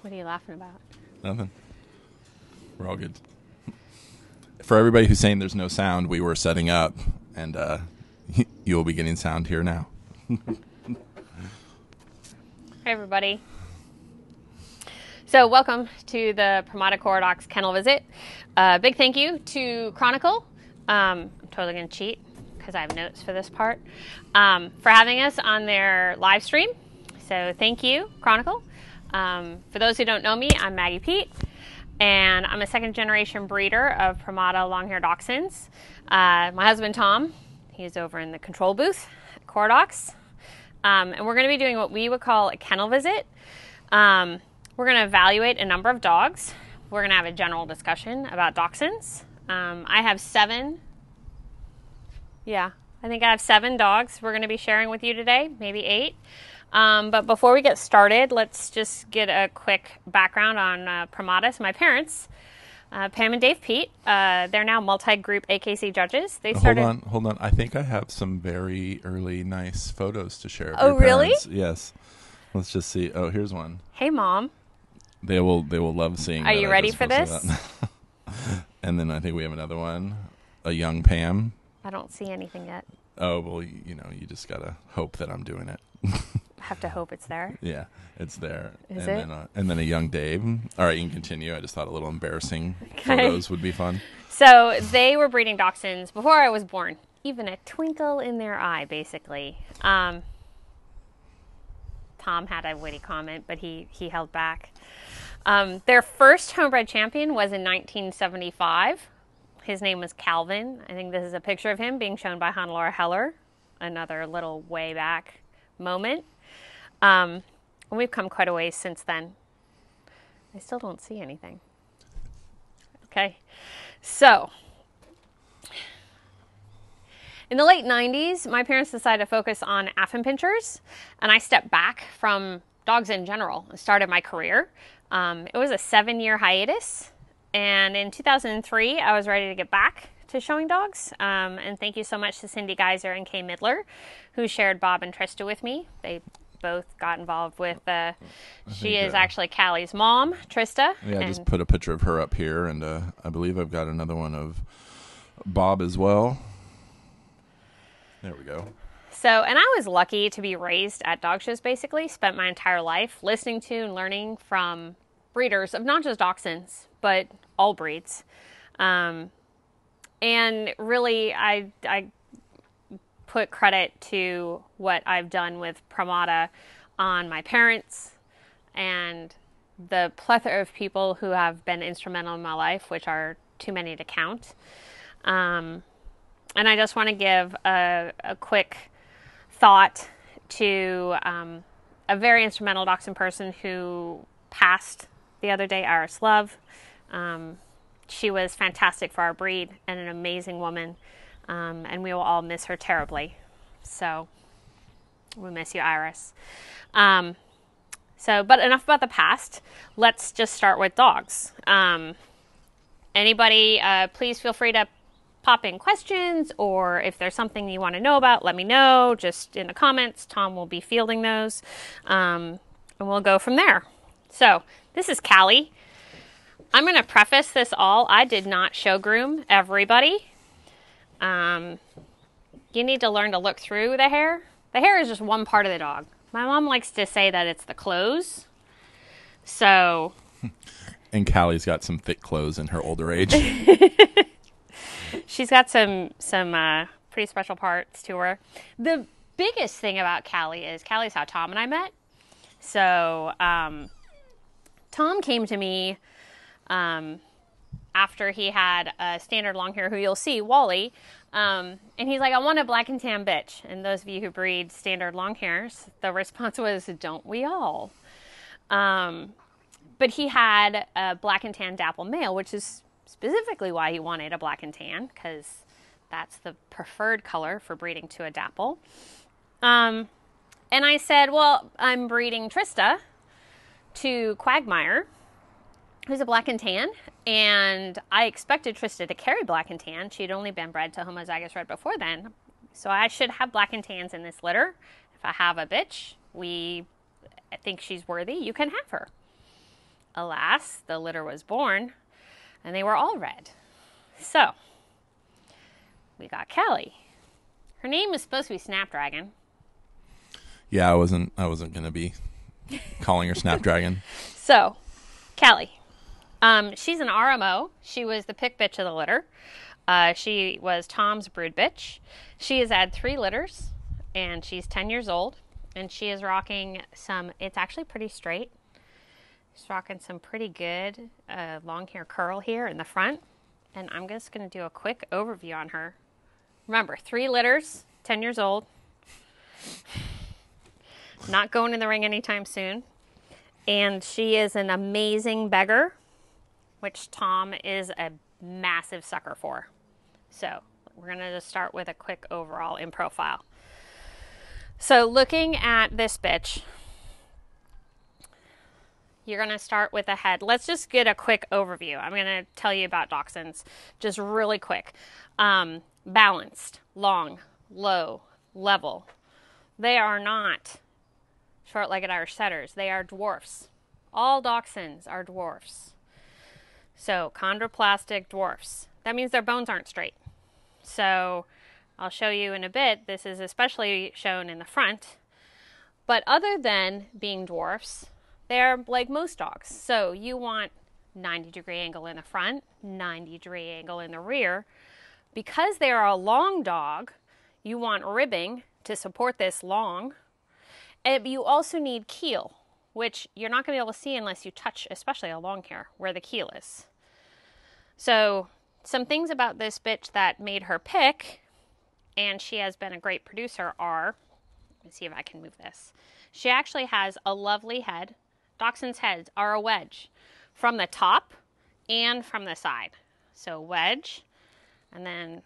What are you laughing about? Nothing. We're all good. For everybody who's saying there's no sound, we were setting up, and you will be getting sound here now. Hey, everybody. So welcome to the Pramada Koradox kennel visit. Big thank you to Chronicle. I'm totally going to cheat because I have notes for this part. For having us on their live stream. So thank you, Chronicle. For those who don't know me, I'm Maggie Pete, and I'm a second generation breeder of Pramada Longhair Dachshunds. My husband Tom, he's over in the control booth at Koradox. And we're going to be doing what we would call a kennel visit. We're going to evaluate a number of dogs. We're going to have a general discussion about Dachshunds. I have 7. Yeah, I think I have 7 dogs we're going to be sharing with you today, maybe 8. But before we get started, let's just get a quick background on Pramada. So my parents, Pam and Dave Pete, they're now multi-group AKC judges. They started. Hold on. I think I have some very early, nice photos to share. Oh, really? Yes. Let's just see. Oh, here's one. Hey, Mom. They will love seeing. Are you ready for this? And then I think we have another one. A young Pam. I don't see anything yet. Oh well, you just gotta hope that I'm doing it. I have to hope it's there. Yeah, it's there. Is and it? And then a young Dave. All right, you can continue. I just thought a little embarrassing photos would be fun. So they were breeding Dachshunds before I was born. Even a twinkle in their eye, basically. Tom had a witty comment, but he held back. Their first homebred champion was in 1975. His name was Calvin. I think this is a picture of him being shown by Hannelore Heller. Another little way back moment. We've come quite a ways since then. I still don't see anything. Okay. So, in the late 90s, my parents decided to focus on Affin pinchers, and I stepped back from dogs in general and started my career. It was a 7-year hiatus, and in 2003, I was ready to get back to showing dogs. And thank you so much to Cindy Geiser and Kay Midler, who shared Bob and Trista with me. They both got involved with, she is actually Callie's mom, Trista. Yeah, I just put a picture of her up here, and I believe I've got another one of Bob as well. There we go. So, and I was lucky to be raised at dog shows, basically. Spent my entire life listening to and learning from breeders of not just Dachshunds, but all breeds. And really, I put credit to what I've done with Pramada on my parents and the plethora of people who have been instrumental in my life, which are too many to count. And I just want to give a quick thought to a very instrumental Dachshund person who passed the other day, Iris Love. She was fantastic for our breed and an amazing woman, and we will all miss her terribly. So we miss you, Iris. But enough about the past. Let's just start with dogs. Anybody, please feel free to pop in questions, or if there's something you want to know about, let me know just in the comments. Tom will be fielding those, and we'll go from there. So this is Callie. I'm going to preface this all. I did not show groom everybody. You need to learn to look through the hair. The hair is just one part of the dog. My mom likes to say that it's the clothes. So. And Callie's got some thick clothes in her older age. She's got some pretty special parts to her. The biggest thing about Callie is Callie's how Tom and I met. So Tom came to me after he had a standard long hair, who you'll see, Wally, and he's like, I want a black and tan bitch. And those of you who breed standard long hairs, the response was, don't we all? But he had a black and tan dapple male, which is specifically why he wanted a black and tan, because that's the preferred color for breeding to a dapple. And I said, well, I'm breeding Trista to Quagmire, who's a black and tan, and I expected Trista to carry black and tan. She'd only been bred to homozygous red before then, so I should have black and tans in this litter. If I have a bitch, I think she's worthy, you can have her. alas, the litter was born, and they were all red. So, we got Callie. Her name was supposed to be Snapdragon. Yeah, I wasn't going to be calling her Snapdragon. So, Callie. She's an RMO. She was the pick bitch of the litter. She was Tom's brood bitch. She has had 3 litters, and she's 10 years old, and she is rocking it's actually pretty straight. She's rocking some pretty good long hair curl here in the front, and I'm just going to do a quick overview on her. Remember, 3 litters, 10 years old, not going in the ring anytime soon, and she is an amazing beggar, which Tom is a massive sucker for. So we're going to just start with a quick overall in profile. So looking at this bitch, you're going to start with the head. Let's just get a quick overview. I'm going to tell you about Dachshunds just really quick. Balanced, long, low, level. They are not short-legged Irish setters. They are dwarfs. All Dachshunds are dwarfs. So chondroplastic dwarfs. That means their bones aren't straight. So I'll show you in a bit. This is especially shown in the front. But other than being dwarfs, they're like most dogs. So you want 90-degree angle in the front, 90-degree angle in the rear. Because they are a long dog, you want ribbing to support this long. And you also need keel, which you're not going to be able to see unless you touch, especially a long hair, where the keel is. So some things about this bitch that made her pick, and she has been a great producer, are, let me see if I can move this. She actually has a lovely head. Dachshunds' heads are a wedge from the top and from the side. So wedge, and then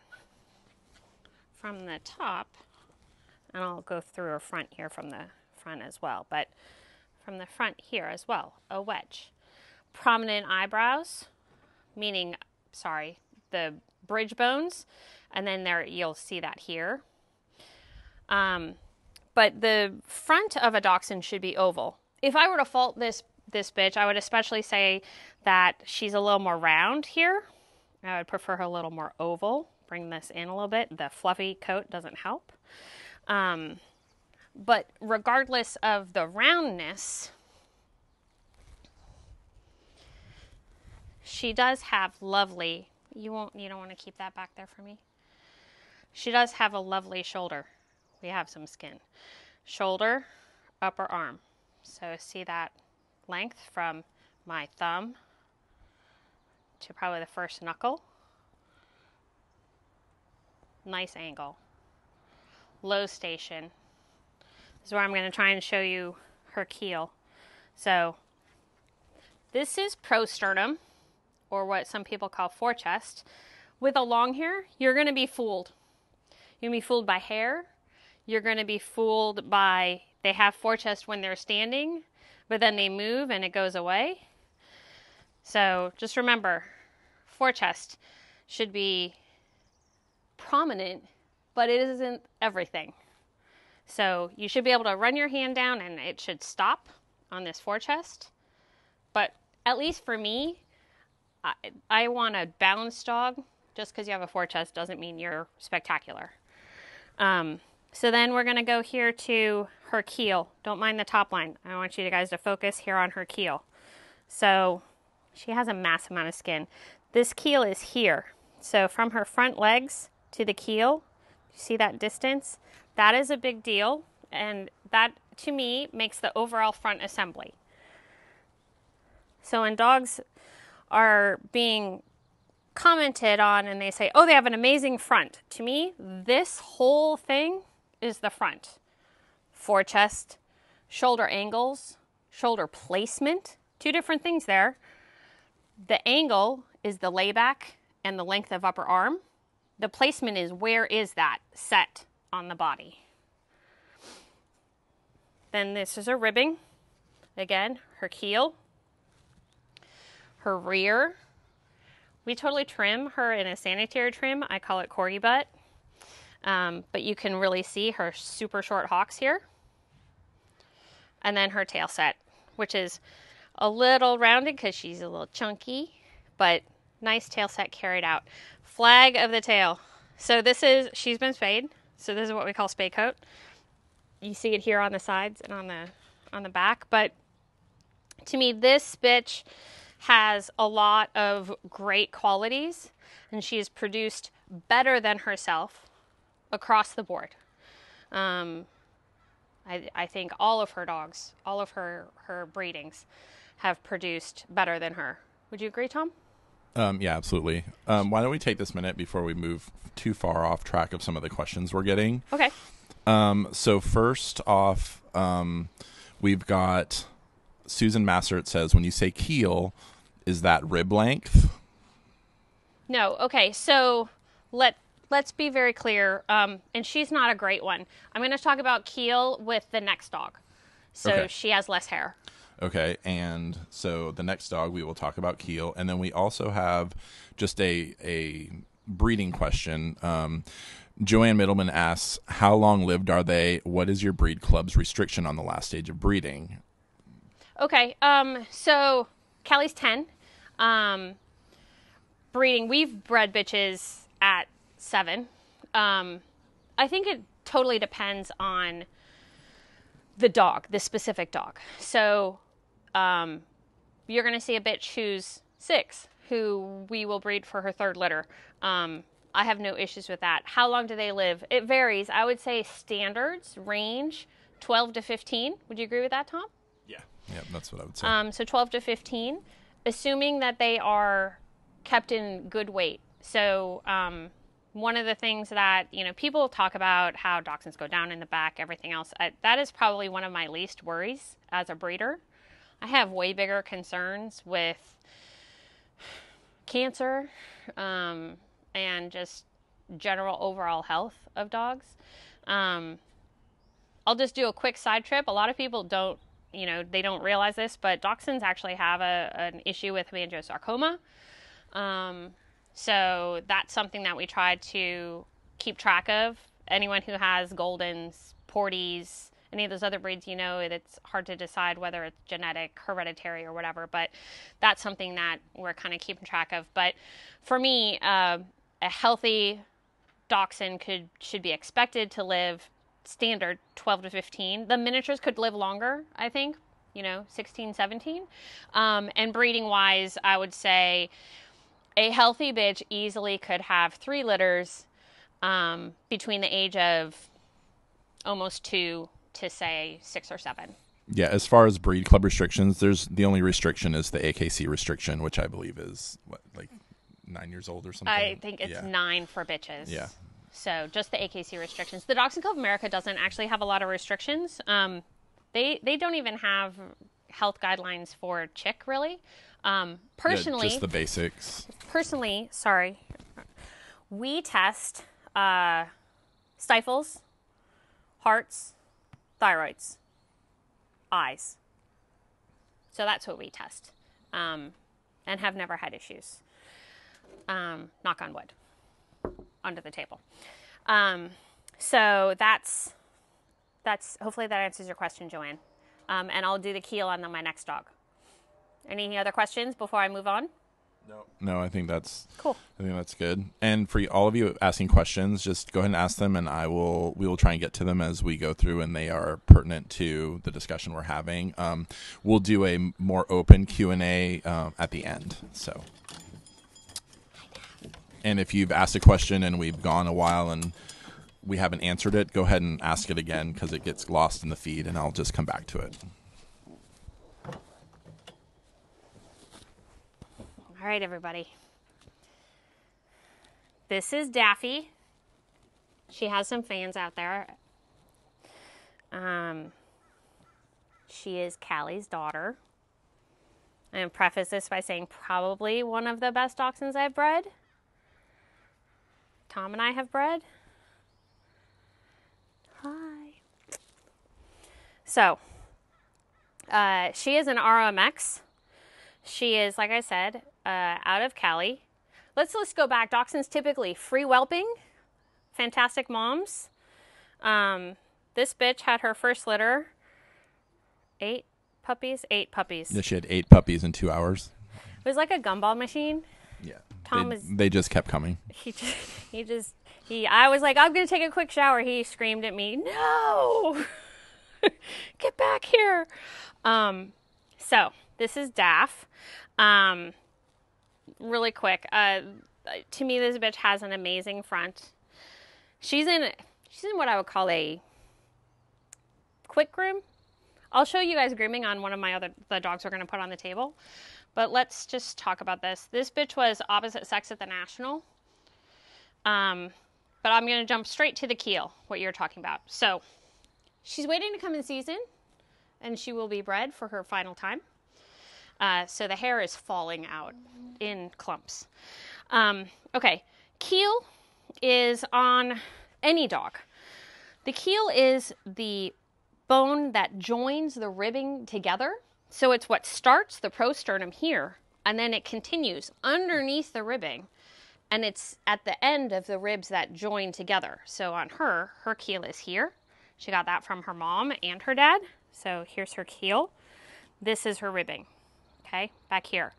from the top, and I'll go through her front here from the front as well, but from the front here as well, a wedge. Prominent eyebrows, meaning, the bridge bones, and then there you'll see that here. But the front of a dachshund should be oval. If I were to fault this bitch, I would especially say that she's a little more round here. I would prefer her a little more oval. Bring this in a little bit. The fluffy coat doesn't help. But regardless of the roundness, she does have lovely, you don't want to keep that back there for me? She does have a lovely shoulder. We have some skin. Shoulder, upper arm. So see that length from my thumb to probably the first knuckle. Nice angle. Low station. This is where I'm going to try and show you her keel. So this is prosternum, or what some people call forechest. With a long hair, you're going to be fooled. You're going to be fooled by hair. You're going to be fooled by, they have forechest when they're standing, but then they move and it goes away. So just remember, forechest should be prominent, but it isn't everything. So you should be able to run your hand down and it should stop on this forechest. But at least for me, I want a balanced dog. Just because you have a forechest doesn't mean you're spectacular. So then we're going to go here to her keel. Don't mind the top line. I want you guys to focus here on her keel. So she has a massive amount of skin. This keel is here. So from her front legs to the keel, you see that distance? That is a big deal. And that, to me, makes the overall front assembly. So when dogs are being commented on and they say, oh, they have an amazing front. To me, this whole thing is the front. Forechest, shoulder angles, shoulder placement, 2 different things there. The angle is the layback and the length of upper arm. The placement is where is that set on the body. Then this is her ribbing. Again, her keel, her rear. We totally trim her in a sanitary trim. I call it corgi butt. But you can really see her super short hocks here. And then her tail set, which is a little rounded because she's a little chunky, but nice tail set carried out. Flag of the tail. So she's been spayed. So this is what we call Spay Coat. You see it here on the sides and on the back. But to me, this bitch has a lot of great qualities, and she has produced better than herself across the board. I think all of her dogs, all of her breedings have produced better than her. Would you agree, Tom? Yeah, absolutely. Why don't we take this minute before we move too far off track of some of the questions we're getting? Okay. So first off, we've got Susan Massert says, when you say keel, is that rib length? No. Okay. So let's be very clear. And she's not a great one. I'm going to talk about keel with the next dog. So Okay. She has less hair. Okay, and so the next dog we will talk about keel, and then we also have just a breeding question. Joanne Middleman asks, how long-lived are they? What is your breed club's restriction on the last stage of breeding? Okay, so Callie's 10. Breeding, we've bred bitches at 7. I think it totally depends on the dog, the specific dog. So you're going to see a bitch who's 6, who we will breed for her 3rd litter. I have no issues with that. How long do they live? It varies. I would say standards range 12 to 15. Would you agree with that, Tom? Yeah, that's what I would say. So 12 to 15, assuming that they are kept in good weight. So one of the things that, people talk about how dachshunds go down in the back, everything else. That is probably one of my least worries as a breeder. I have way bigger concerns with cancer and just general overall health of dogs. I'll just do a quick side trip. A lot of people don't, they don't realize this, but dachshunds actually have an issue with hemangiosarcoma. So that's something that we try to keep track of. Anyone who has Goldens, Porties, any of those other breeds, it's hard to decide whether it's genetic, hereditary, or whatever, but that's something that we're kind of keeping track of. But for me, a healthy dachshund should be expected to live standard 12 to 15. The miniatures could live longer, I think, 16, 17. And breeding wise, I would say a healthy bitch easily could have 3 litters between the age of almost 2 to say 6 or 7. Yeah, as far as breed club restrictions, the only restriction is the AKC restriction, which I believe is 9 years old or something. I think it's 9 for bitches. Yeah. So just the AKC restrictions. The Dachshund Club of America doesn't actually have a lot of restrictions. They don't even have health guidelines for chick, really. Personally, just the basics. Personally, we test stifles, hearts, thyroids, eyes. So that's what we test, and have never had issues. Knock on wood, under the table. So that's hopefully that answers your question, Joanne. And I'll do the keel on my next dog. Any other questions before I move on? No, I think that's cool. I think that's good. And for all of you asking questions, just go ahead and ask them, and we will try and get to them as we go through, and they are pertinent to the discussion we're having. We'll do a more open Q&A at the end. So, and if you've asked a question and we've gone a while and we haven't answered it, go ahead and ask it again because it gets lost in the feed, and I'll just come back to it. All right, everybody. This is Daffy. She has some fans out there. She is Callie's daughter. I'm going to preface this by saying probably one of the best dachshunds I've bred. Tom and I have bred. Hi. So, she is an ROMX. She is, like I said, out of Cali. Let's go back. Dachshunds typically free whelping, fantastic moms. This bitch had her first litter 8 puppies? 8 puppies. Yeah, she had 8 puppies in 2 hours. It was like a gumball machine. Yeah. Tom they just kept coming. I was like, I'm going to take a quick shower. He screamed at me, no, get back here. So this is Daff. Really quick. To me, this bitch has an amazing front. She's in what I would call a quick groom. I'll show you guys grooming on one of the dogs we're going to put on the table. But let's just talk about this. This bitch was opposite sex at the National. But I'm going to jump straight to the keel, what you're talking about. So she's waiting to come in season, and she will be bred for her final time. So the hair is falling out in clumps. Okay, keel is on any dog. The keel is the bone that joins the ribbing together. So it's what starts the prosternum here, and then it continues underneath the ribbing, and it's at the end of the ribs that join together. So on her keel is here. She got that from her mom and her dad. So here's her keel. This is her ribbing, okay, back here.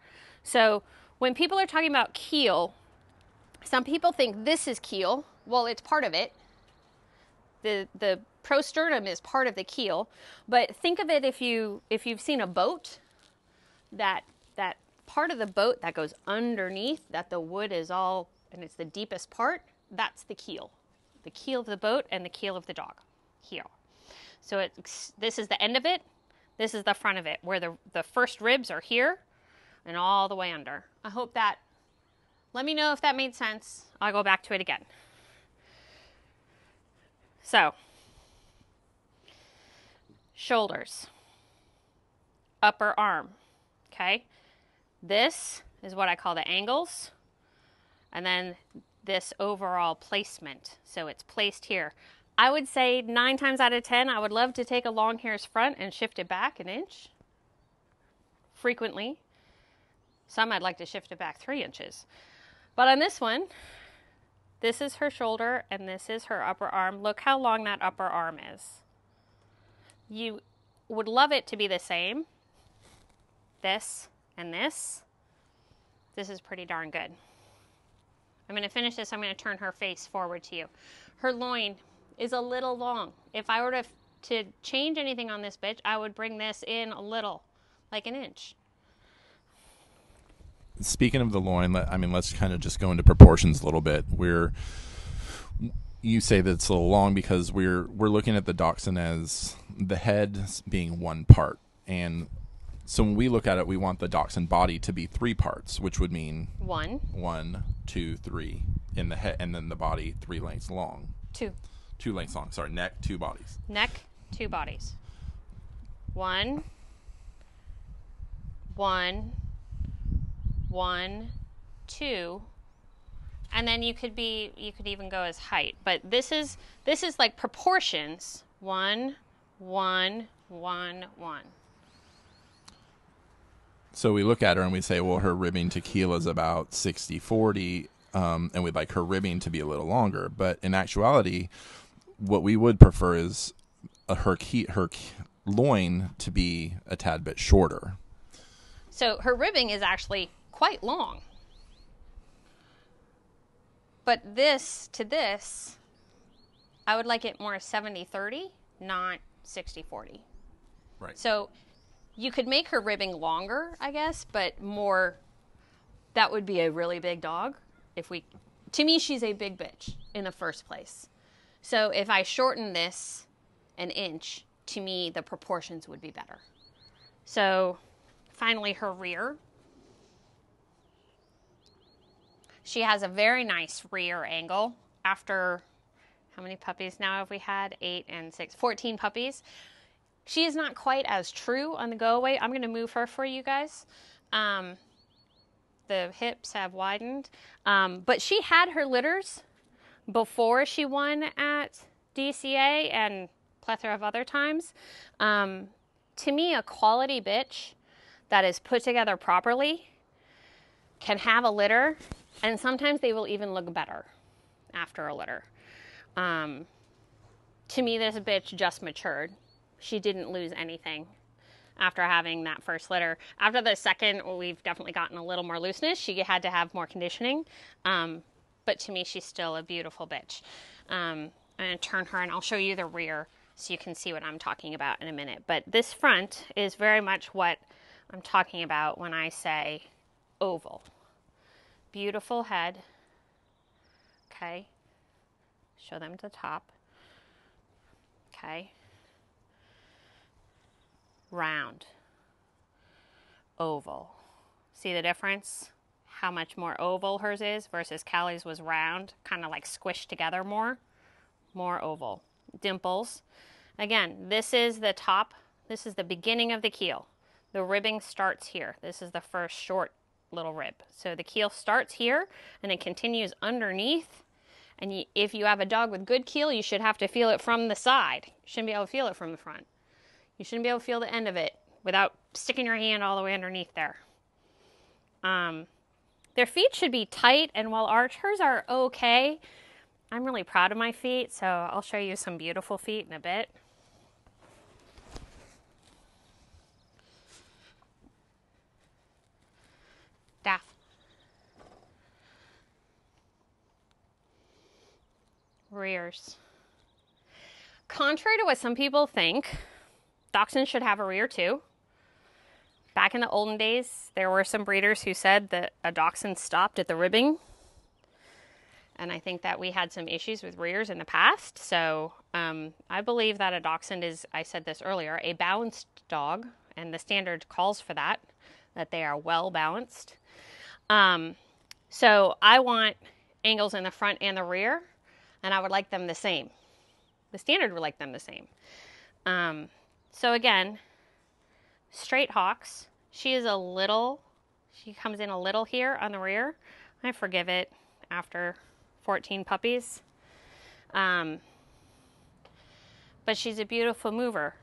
So when people are talking about keel, some people think this is keel. Well, it's part of it. The prosternum is part of the keel, but think of it if you've seen a boat, that part of the boat that goes underneath, that the wood is all, and it's the deepest part, that's the keel of the boat and the keel of the dog here. So this is the end of it, this is the front of it, where the first ribs are here and all the way under. I hope that, let me know if that made sense. I'll go back to it again. So, shoulders, upper arm, okay? This is what I call the angles, and then this overall placement. So it's placed here. I would say 9 times out of 10, I would love to take a Longhair's front and shift it back an inch, frequently. Some I'd like to shift it back 3 inches. But on this one, this is her shoulder, and this is her upper arm. Look how long that upper arm is. You would love it to be the same. This and this. This is pretty darn good. I'm going to finish this. I'm going to turn her face forward to you. Her loin is a little long. If I were to change anything on this bitch, I would bring this in a little, like an inch. Speaking of the loin, let's kind of just go into proportions a little bit. You say that it's a little long because we're looking at the Dachshund as the head being one part, and so when we look at it, we want the Dachshund body to be 3 parts, which would mean 1, 2, 3 in the head, and then the body 3 lengths long. 2 lengths long. Sorry, neck, 2 bodies. Neck, 2 bodies. 1, 2, and then you could even go as height, but this is like proportions. 1, 1, 1, 1. So we look at her and we say, well, her ribbing to keel is about 60-40, and we'd like her ribbing to be a little longer. But in actuality, what we would prefer is her loin to be a tad bit shorter. So her ribbing is actually quite long. But this to this, I would like it more 70-30, not 60-40. Right. So you could make her ribbing longer, I guess, but more, that would be a really big dog. To me, she's a big bitch in the first place. So if I shorten this an inch, to me, the proportions would be better. So finally, her rear. She has a very nice rear angle. After, how many puppies now have we had? 8 and 6, 14 puppies. She is not quite as true on the go away. I'm going to move her for you guys. The hips have widened. But she had her litters before she won at DCA and plethora of other times. To me, a quality bitch that is put together properly can have a litter, and sometimes they will even look better after a litter. To me, this bitch just matured. She didn't lose anything. after having that first litter. After the second, we've definitely gotten a little more looseness. She had to have more conditioning. But to me, she's still a beautiful bitch. I'm going to turn her and I'll show you the rear so you can see what I'm talking about in a minute. But this front is very much what I'm talking about when I say oval. Beautiful head. Okay. Show them the top. Okay. Round. Oval. See the difference? How much more oval hers is versus Callie's was round, kind of like squished together more. More oval. Dimples. Again, this is the top. This is the beginning of the keel. The ribbing starts here. This is the first short little rib. So the keel starts here and it continues underneath. And if you have a dog with good keel, you should have to feel it from the side. You shouldn't be able to feel it from the front. You shouldn't be able to feel the end of it without sticking your hand all the way underneath there. Their feet should be tight and well arched. Hers are okay. I'm really proud of my feet, so I'll show you some beautiful feet in a bit. Daff. Rears. Contrary to what some people think, Dachshunds should have a rear too. Back in the olden days, there were some breeders who said that a Dachshund stopped at the ribbing. And I think that we had some issues with rears in the past. So I believe that a Dachshund is, I said this earlier, a balanced dog. And the standard calls for that they are well balanced. So I want angles in the front and the rear. And I would like them the same. The standard would like them the same. So again, straight hocks. She comes in a little here on the rear. I forgive it after 14 puppies. But she's a beautiful mover.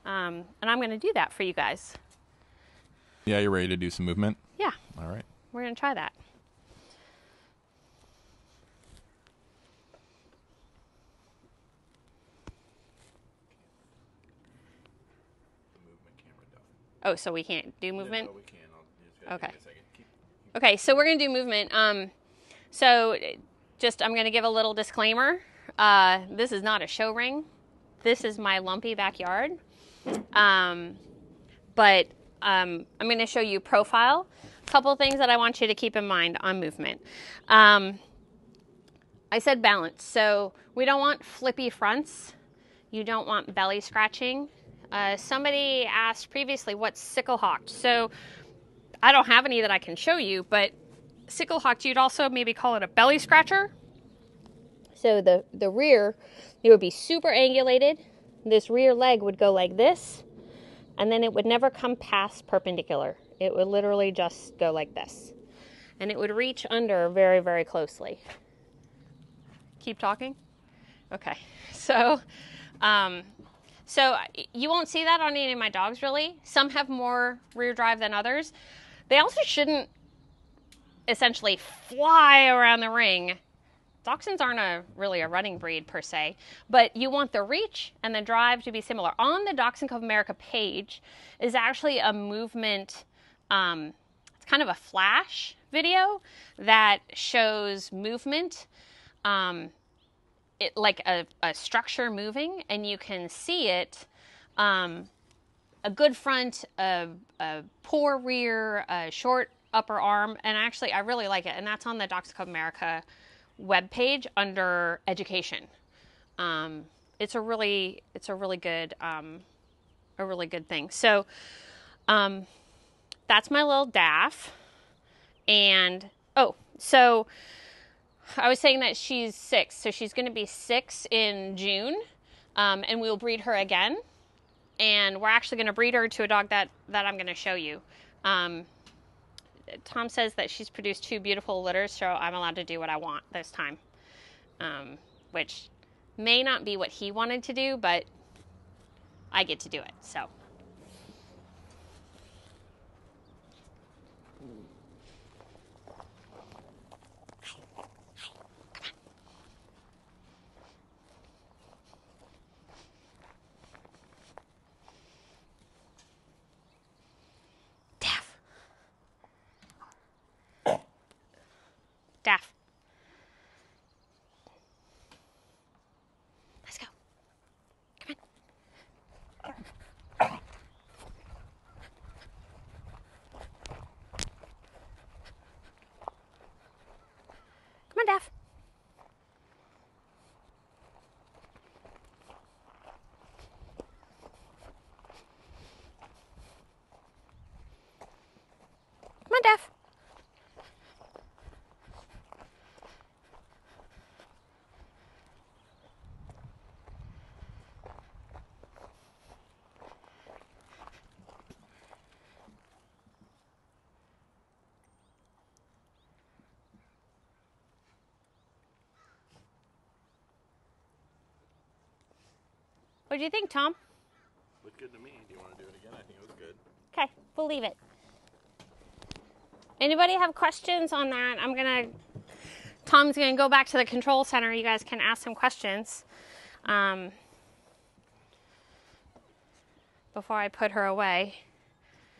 And I'm going to do that for you guys. Yeah, you ready to do some movement? Yeah. All right. We're going to try that. Oh, so we can't do movement? No, we can. Okay. Okay, so we're going to do movement. So just, I'm going to give a little disclaimer. This is not a show ring. This is my lumpy backyard. But I'm going to show you profile. A couple things that I want you to keep in mind on movement. I said balance. So we don't want flippy fronts. You don't want belly scratching. Somebody asked previously what's Sickle Hocks. So I don't have any that I can show you, but Sickle Hocks, you'd also maybe call it a belly scratcher. So the rear, it would be super angulated. This rear leg would go like this, and then it would never come past perpendicular. It would literally just go like this. And it would reach under very, very closely. Keep talking? Okay. So you won't see that on any of my dogs, really. Some have more rear drive than others. They also shouldn't essentially fly around the ring. Dachshunds aren't really a running breed per se, but you want the reach and the drive to be similar. On the Dachshund of America page is actually a movement, it's kind of a flash video that shows movement, like a structure moving, and you can see it, a good front, a poor rear, a short upper arm, and actually I really like it, and that's on the Dachshund of America webpage under education. It's a really good thing. So that's my little Daff, and so I was saying that she's 6, so she's going to be 6 in June, and we'll breed her again. And we're actually going to breed her to a dog that I'm going to show you. Tom says that she's produced 2 beautiful litters, so I'm allowed to do what I want this time, which may not be what he wanted to do, but I get to do it, so. Daff. Let's go. Come on. Come on, Daff. Come on, Daff. What do you think, Tom? Looked good to me. Do you want to do it again? I think it was good. Okay, we'll leave it. Anybody have questions on that? Tom's gonna go back to the control center. You guys can ask some questions before I put her away.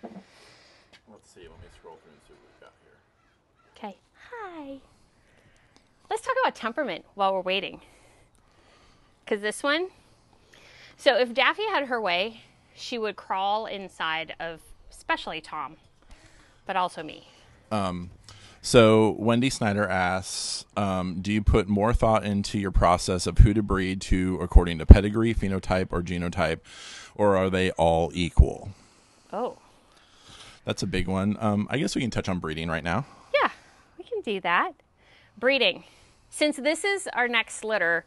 Let's see. Let me scroll through and see what we've got here. Okay. Hi. Let's talk about temperament while we're waiting. Because this one, so if Daffy had her way, she would crawl inside of, especially Tom, but also me. So Wendy Snyder asks, do you put more thought into your process of who to breed to according to pedigree, phenotype, or genotype, or are they all equal? Oh. That's a big one. I guess we can touch on breeding right now. Yeah, we can do that. Breeding. Since this is our next litter,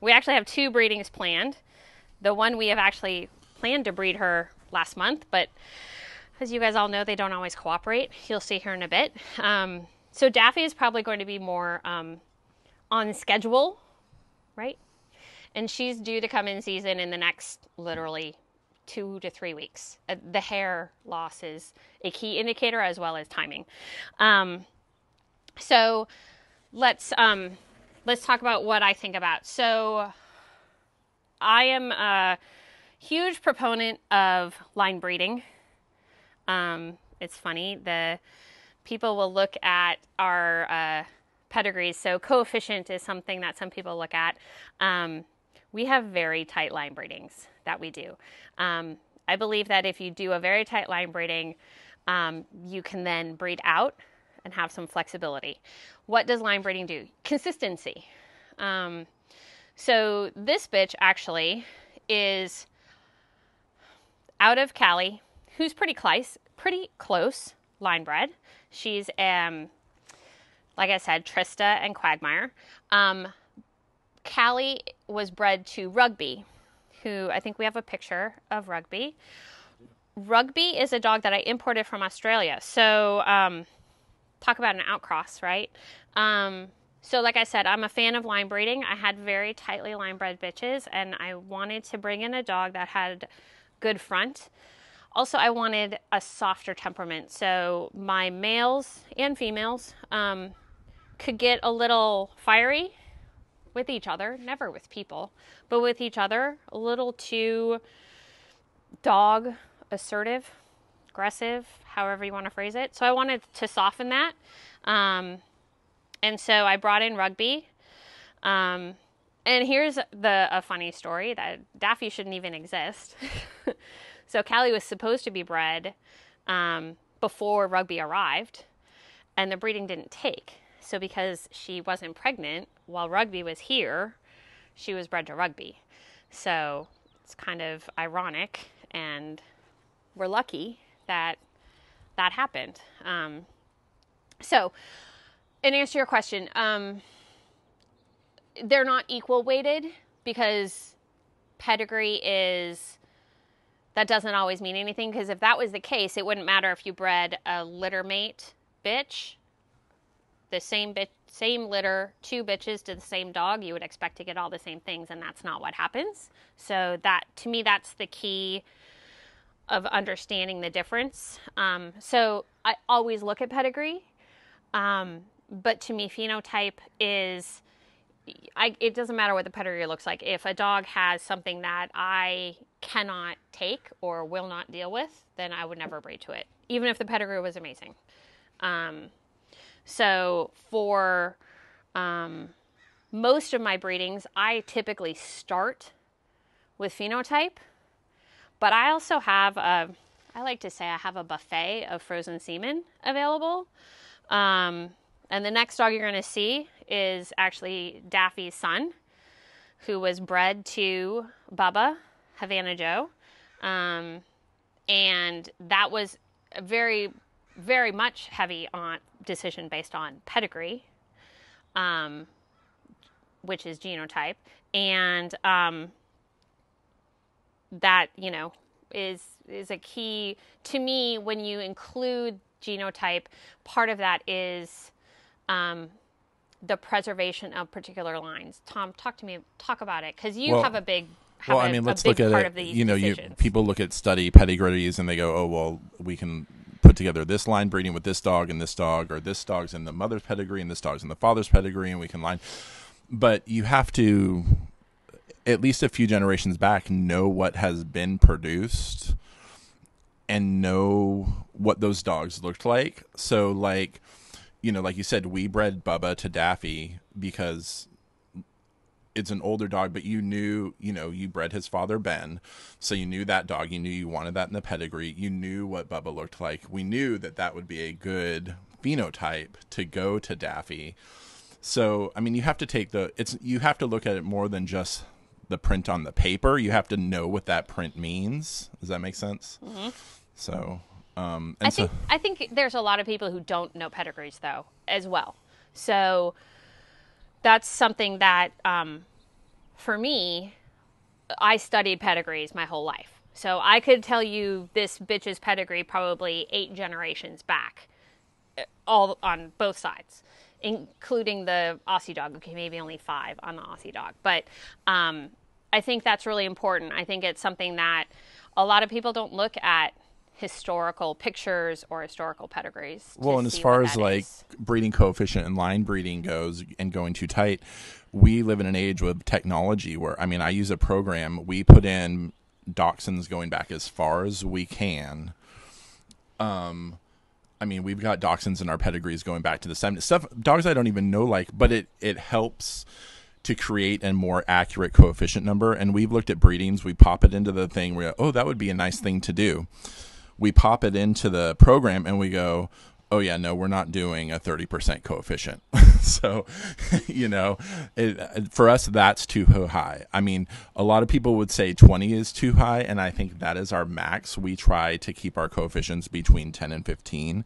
we actually have 2 breedings planned. The one we have actually planned to breed her last month, but as you guys all know, they don't always cooperate. You'll see here in a bit. So Daffy is probably going to be more on schedule, right? And she's due to come in season in the next literally 2 to 3 weeks. The hair loss is a key indicator as well as timing. So let's talk about what I think about. So I am a huge proponent of line breeding. It's funny, the people will look at our pedigrees. So coefficient is something that some people look at. We have very tight line breedings that we do. I believe that if you do a very tight line breeding, you can then breed out and have some flexibility. What does line breeding do? Consistency. So this bitch actually is out of Cali, who's pretty close line bred. She's, like I said, Trista and Quagmire. Callie was bred to Rugby, who I think we have a picture of Rugby. Rugby is a dog that I imported from Australia. So talk about an outcross, right? So like I said, I'm a fan of line breeding. I had very tightly line bred bitches, and I wanted to bring in a dog that had good front. Also, I wanted a softer temperament. So my males and females could get a little fiery with each other, never with people, but with each other, a little too dog assertive, aggressive, however you want to phrase it. So I wanted to soften that. And so I brought in Rugby. And here's a funny story that Daffy shouldn't even exist. So Callie was supposed to be bred before Rugby arrived, and the breeding didn't take. So because she wasn't pregnant while Rugby was here, she was bred to Rugby. So it's kind of ironic, and we're lucky that that happened. So in answer to your question, they're not equal weighted because pedigree is... That doesn't always mean anything, because if that was the case, it wouldn't matter if you bred a litter mate bitch, the same litter, 2 bitches to the same dog, you would expect to get all the same things, and that's not what happens. So that, to me, that's the key of understanding the difference. So I always look at pedigree, but to me, phenotype is... it doesn't matter what the pedigree looks like. If a dog has something that I cannot take or will not deal with, then I would never breed to it, even if the pedigree was amazing. So for most of my breedings, I typically start with phenotype, but I also have I like to say I have a buffet of frozen semen available. And the next dog you're going to see is actually Daffy's son, who was bred to Bubba, Havana Joe. And that was very, very much heavy on decision based on pedigree, which is genotype. And that, is a key to me. When you include genotype, part of that is the preservation of particular lines. Tom, talk about it, because you have a big let's look at part it. of these decisions. People look at study pedigrees and they go, oh, well, we can put together this line breeding with this dog and this dog, or this dog's in the mother's pedigree and this dog's in the father's pedigree, and we can line. But you have to, at least a few generations back, know what has been produced and know what those dogs looked like. So, like you said, we bred Bubba to Daffy because it's an older dog, but you knew, you bred his father, Ben. So you knew that dog. You knew you wanted that in the pedigree. You knew what Bubba looked like. We knew that would be a good phenotype to go to Daffy. So, you have to you have to look at it more than just the print on the paper. You have to know what that print means. Does that make sense? Mm-hmm. So, I think there's a lot of people who don't know pedigrees, though, as well. So that's something that, for me, I studied pedigrees my whole life. So I could tell you this bitch's pedigree probably 8 generations back, all on both sides, including the Aussie dog. Okay, maybe only 5 on the Aussie dog. But I think that's really important. I think it's something that a lot of people don't look at historical pictures or historical pedigrees. Well, and as far as like breeding coefficient and line breeding goes and going too tight, we live in an age with technology where, I use a program. We put in Dachshunds going back as far as we can. We've got Dachshunds in our pedigrees going back to the 70s. Stuff, dogs I don't even know, but it helps to create a more accurate coefficient number. And we've looked at breedings. We pop it into the thing. We go, oh, that would be a nice thing to do. We pop it into the program and we go, oh yeah, no, we're not doing a 30% coefficient. So, for us, that's too high. A lot of people would say 20 is too high, and I think that is our max. We try to keep our coefficients between 10 and 15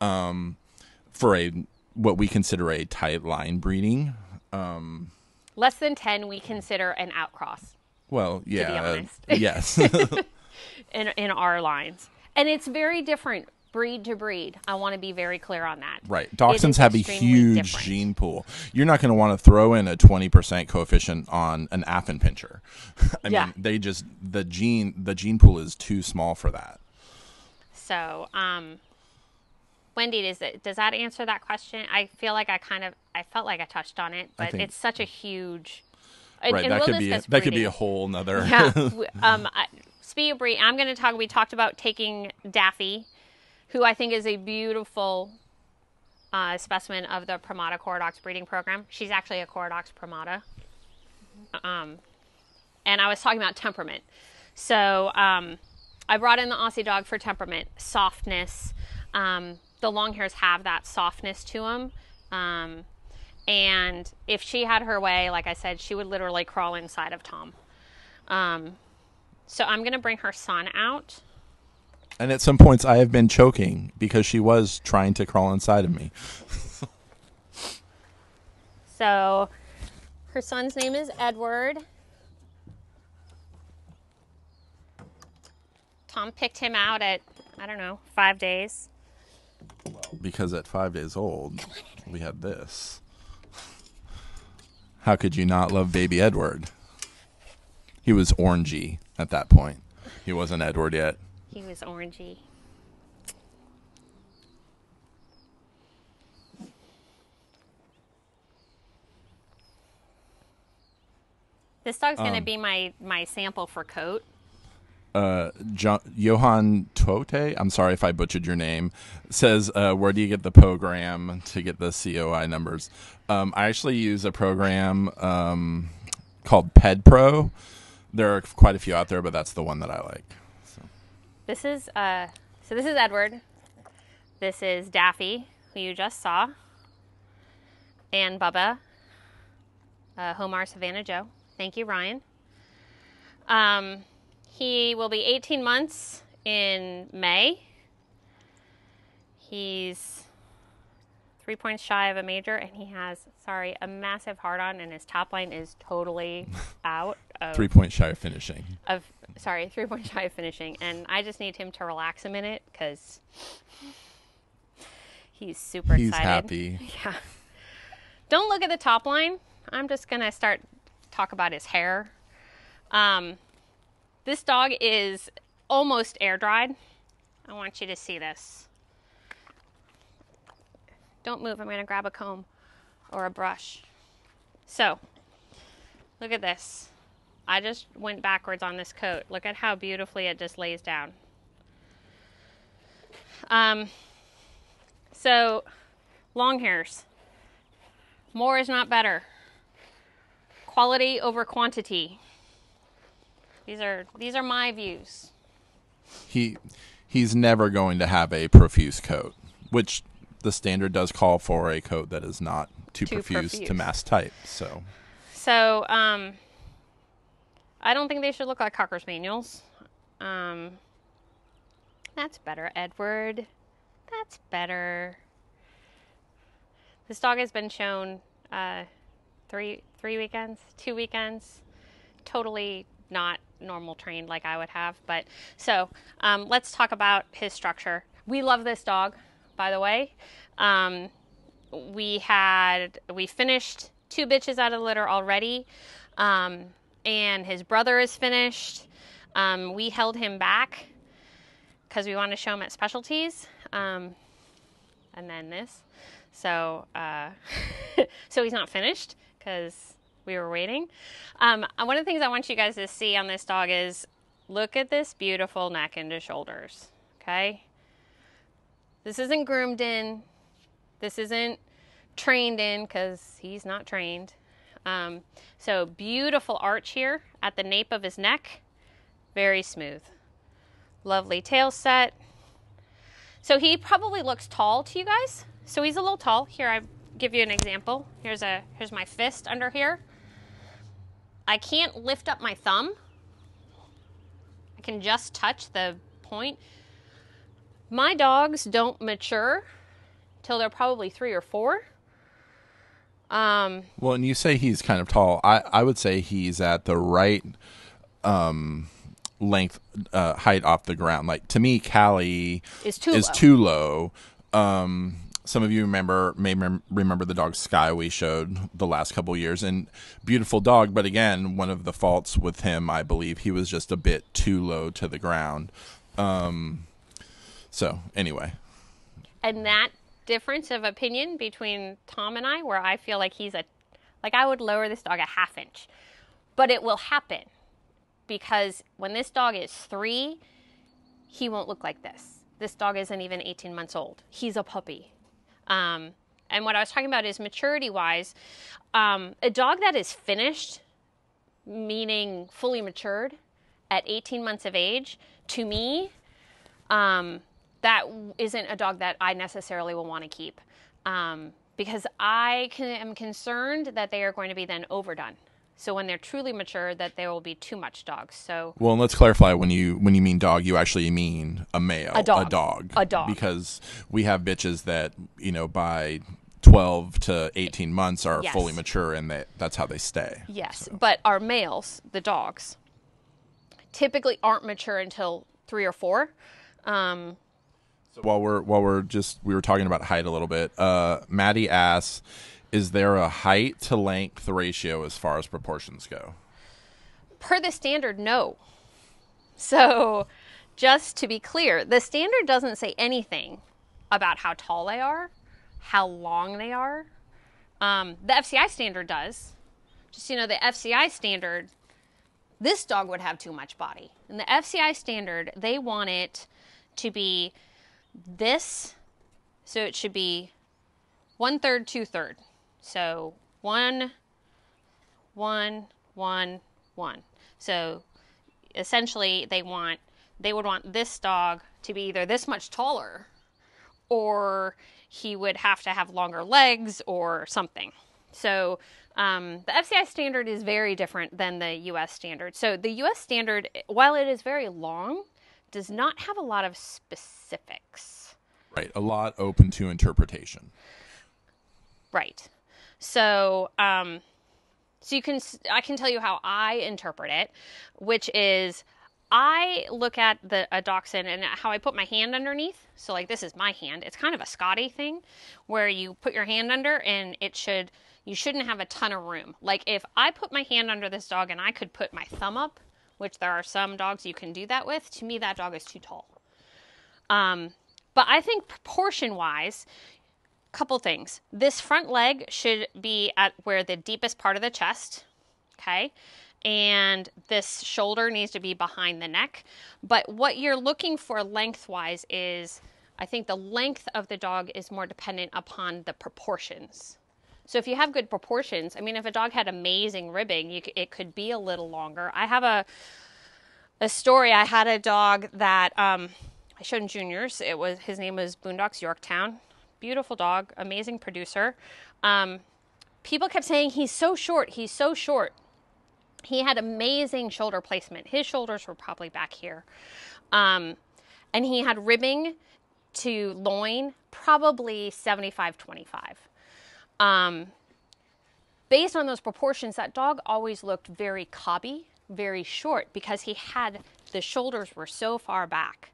for what we consider a tight line breeding. Less than 10, we consider an outcross. Well, yeah. To be honest. Yes. in our lines. And it's very different breed to breed. I want to be very clear on that. Right. Dachshunds have a huge gene pool. You're not going to want to throw in a 20% coefficient on an Affenpinscher. The gene pool is too small for that. So, Wendy, does that answer that question? I feel like I felt like I touched on it, but it's such a huge. Right. That could be a whole nother. Yeah. Speed of breed. We talked about taking Daffy, who I think is a beautiful specimen of the Pramada Koradox breeding program. She's actually a Koradox Pramada. And I was talking about Temperament. So I brought in the Aussie dog for Temperament. Softness. The Longhairs have that softness to them. And if she had her way, like I said, she would literally crawl inside of Tom. So I'm going to bring her son out. And at some points I have been choking because she was trying to crawl inside of me. So her son's name is Edward. Tom picked him out at, 5 days. Well, because at 5 days old, we had this. How could you not love baby Edward? He was orangey at that point. He wasn't Edward yet. He was orangey. This dog's going to be my sample for coat. Johan Tote, I'm sorry if I butchered your name, says, where do you get the program to get the COI numbers? I actually use a program called Ped Pro. There are quite a few out there, but that's the one that I like. So. This is Edward. This is Daffy, who you just saw, and Bubba, Homar Savannah Joe. Thank you, Ryan. He will be 18 months in May. He's 3 points shy of a major, and he has, a massive hard-on, and his top line is totally out. 3 points shy of finishing. 3 points shy of finishing, and I just need him to relax a minute because he's super excited. He's happy. Yeah. Don't look at the top line. I'm just going to talk about his hair. This dog is almost air dried. I want you to see this. Don't move. I'm going to grab a comb or a brush. So, look at this. I just went backwards on this coat. Look at how beautifully it just lays down. So, long hairs. More is not better. Quality over quantity. These are my views. He's never going to have a profuse coat, which the standard does call for a coat that is not too profuse to mass type. So I don't think they should look like Cocker Spaniels. That's better, Edward. That's better. This dog has been shown 2 weekends, totally not normal trained like I would have. But so let's talk about his structure. We love this dog, by the way. We finished 2 bitches out of the litter already, and his brother is finished. We held him back because we wanted to show him at specialties, and then this. So so he's not finished because we were waiting. One of the things I want you guys to see on this dog is look at this beautiful neck into shoulders. Okay, this isn't groomed in. This isn't trained in because he's not trained. So beautiful arch here at the nape of his neck. Very smooth. Lovely tail set. So he probably looks tall to you guys. So he's a little tall. Here, I give you an example. Here's my fist under here. I can't lift up my thumb. I can just touch the point. My dogs don't mature till they're probably 3 or 4. Well, and you say he's kind of tall. I would say he's at the right length, height off the ground. Like, to me, Callie is too low. Some of you may remember the dog Sky we showed the last couple years, and beautiful dog. But again, one of the faults with him, I believe, he was just a bit too low to the ground. So anyway, and that difference of opinion between Tom and I, where I feel like I would lower this dog a 1/2 inch, but it will happen because when this dog is 3, he won't look like this. This dog isn't even 18 months old. He's a puppy. And what I was talking about is maturity-wise, a dog that is finished, meaning fully matured, at 18 months of age, to me, that isn't a dog that I necessarily will want to keep, because I am concerned that they are going to be then overdone. So when they're truly mature, that there will be too much dogs. So well, and let's clarify, when you mean dog, you actually mean a male, a dog, because we have bitches that by 12 to 18 months are fully mature, and that's how they stay. Yes, so. But our males, the dogs, typically aren't mature until 3 or 4. So while we were talking about height a little bit, Maddie asks, is there a height to length ratio as far as proportions go? Per the standard, no. So just to be clear, the standard doesn't say anything about how tall they are, how long they are. The FCI standard does. Just, the FCI standard this dog would have too much body. In the FCI standard, they want it to be this, so it should be 1/3, 2/3. So 1, 1, 1, 1. So essentially they would want this dog to be either this much taller, or he would have to have longer legs or something. So the FCI standard is very different than the US standard. So the US standard, while it is very long, does not have a lot of specifics. Right. A lot open to interpretation. Right. So, I can tell you how I interpret it, which is I look at a dachshund and how I put my hand underneath. So like this is my hand. It's kind of a Scotty thing where you put your hand under and you shouldn't have a ton of room. Like if I put my hand under this dog and I could put my thumb up, which there are some dogs you can do that with, to me that dog is too tall. But I think proportion-wise, couple things. This front leg should be at where the deepest part of the chest, okay? And this shoulder needs to be behind the neck. But what you're looking for lengthwise is, I think the length of the dog is more dependent upon the proportions. So if you have good proportions, I mean, if a dog had amazing ribbing, it could be a little longer. I have a story. I had a dog that I showed in juniors. His name was Boondocks Yorktown. Beautiful dog, amazing producer. People kept saying, he's so short, he's so short. He had amazing shoulder placement. His shoulders were probably back here. And he had ribbing to loin, probably 75-25. Based on those proportions, that dog always looked very cobby, very short, because the shoulders were so far back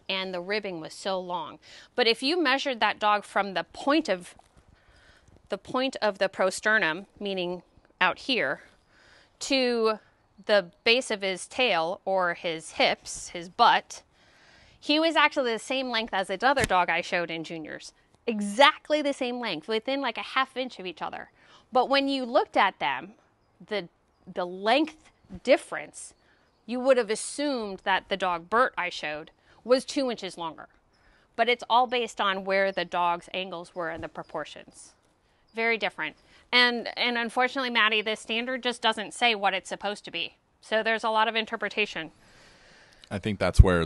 and the ribbing was so long. But if you measured that dog from the point of the prosternum, meaning out here, to the base of his tail or his hips, his butt, he was actually the same length as the other dog I showed in juniors. Exactly the same length, within like a ½ inch of each other. But when you looked at them, the length difference, you would have assumed that the dog Bert I showed was 2 inches longer. But it's all based on where the dog's angles were and the proportions. Very different. And unfortunately, Maddie, this standard just doesn't say what it's supposed to be. So there's a lot of interpretation. I think that's where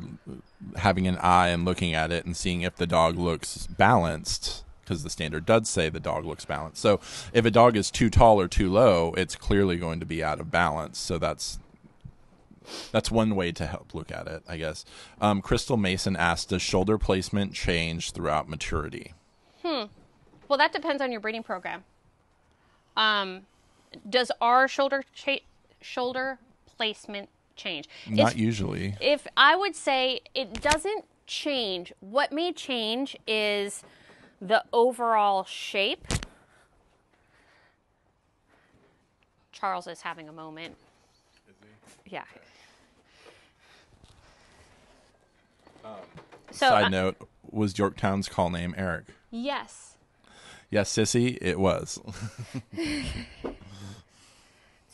having an eye and looking at it and seeing if the dog looks balanced, because the standard does say the dog looks balanced. So if a dog is too tall or too low, it's clearly going to be out of balance. So that's one way to help look at it, I guess. Crystal Mason asked, does shoulder placement change throughout maturity? Well, that depends on your breeding program. Does our shoulder placement change? Not usually. If I would say it doesn't change. What may change is the overall shape. Charles is having a moment. Is he? Yeah. Side note, was Yorktown's call name Eric? Yes. Yes, Sissy, it was. It's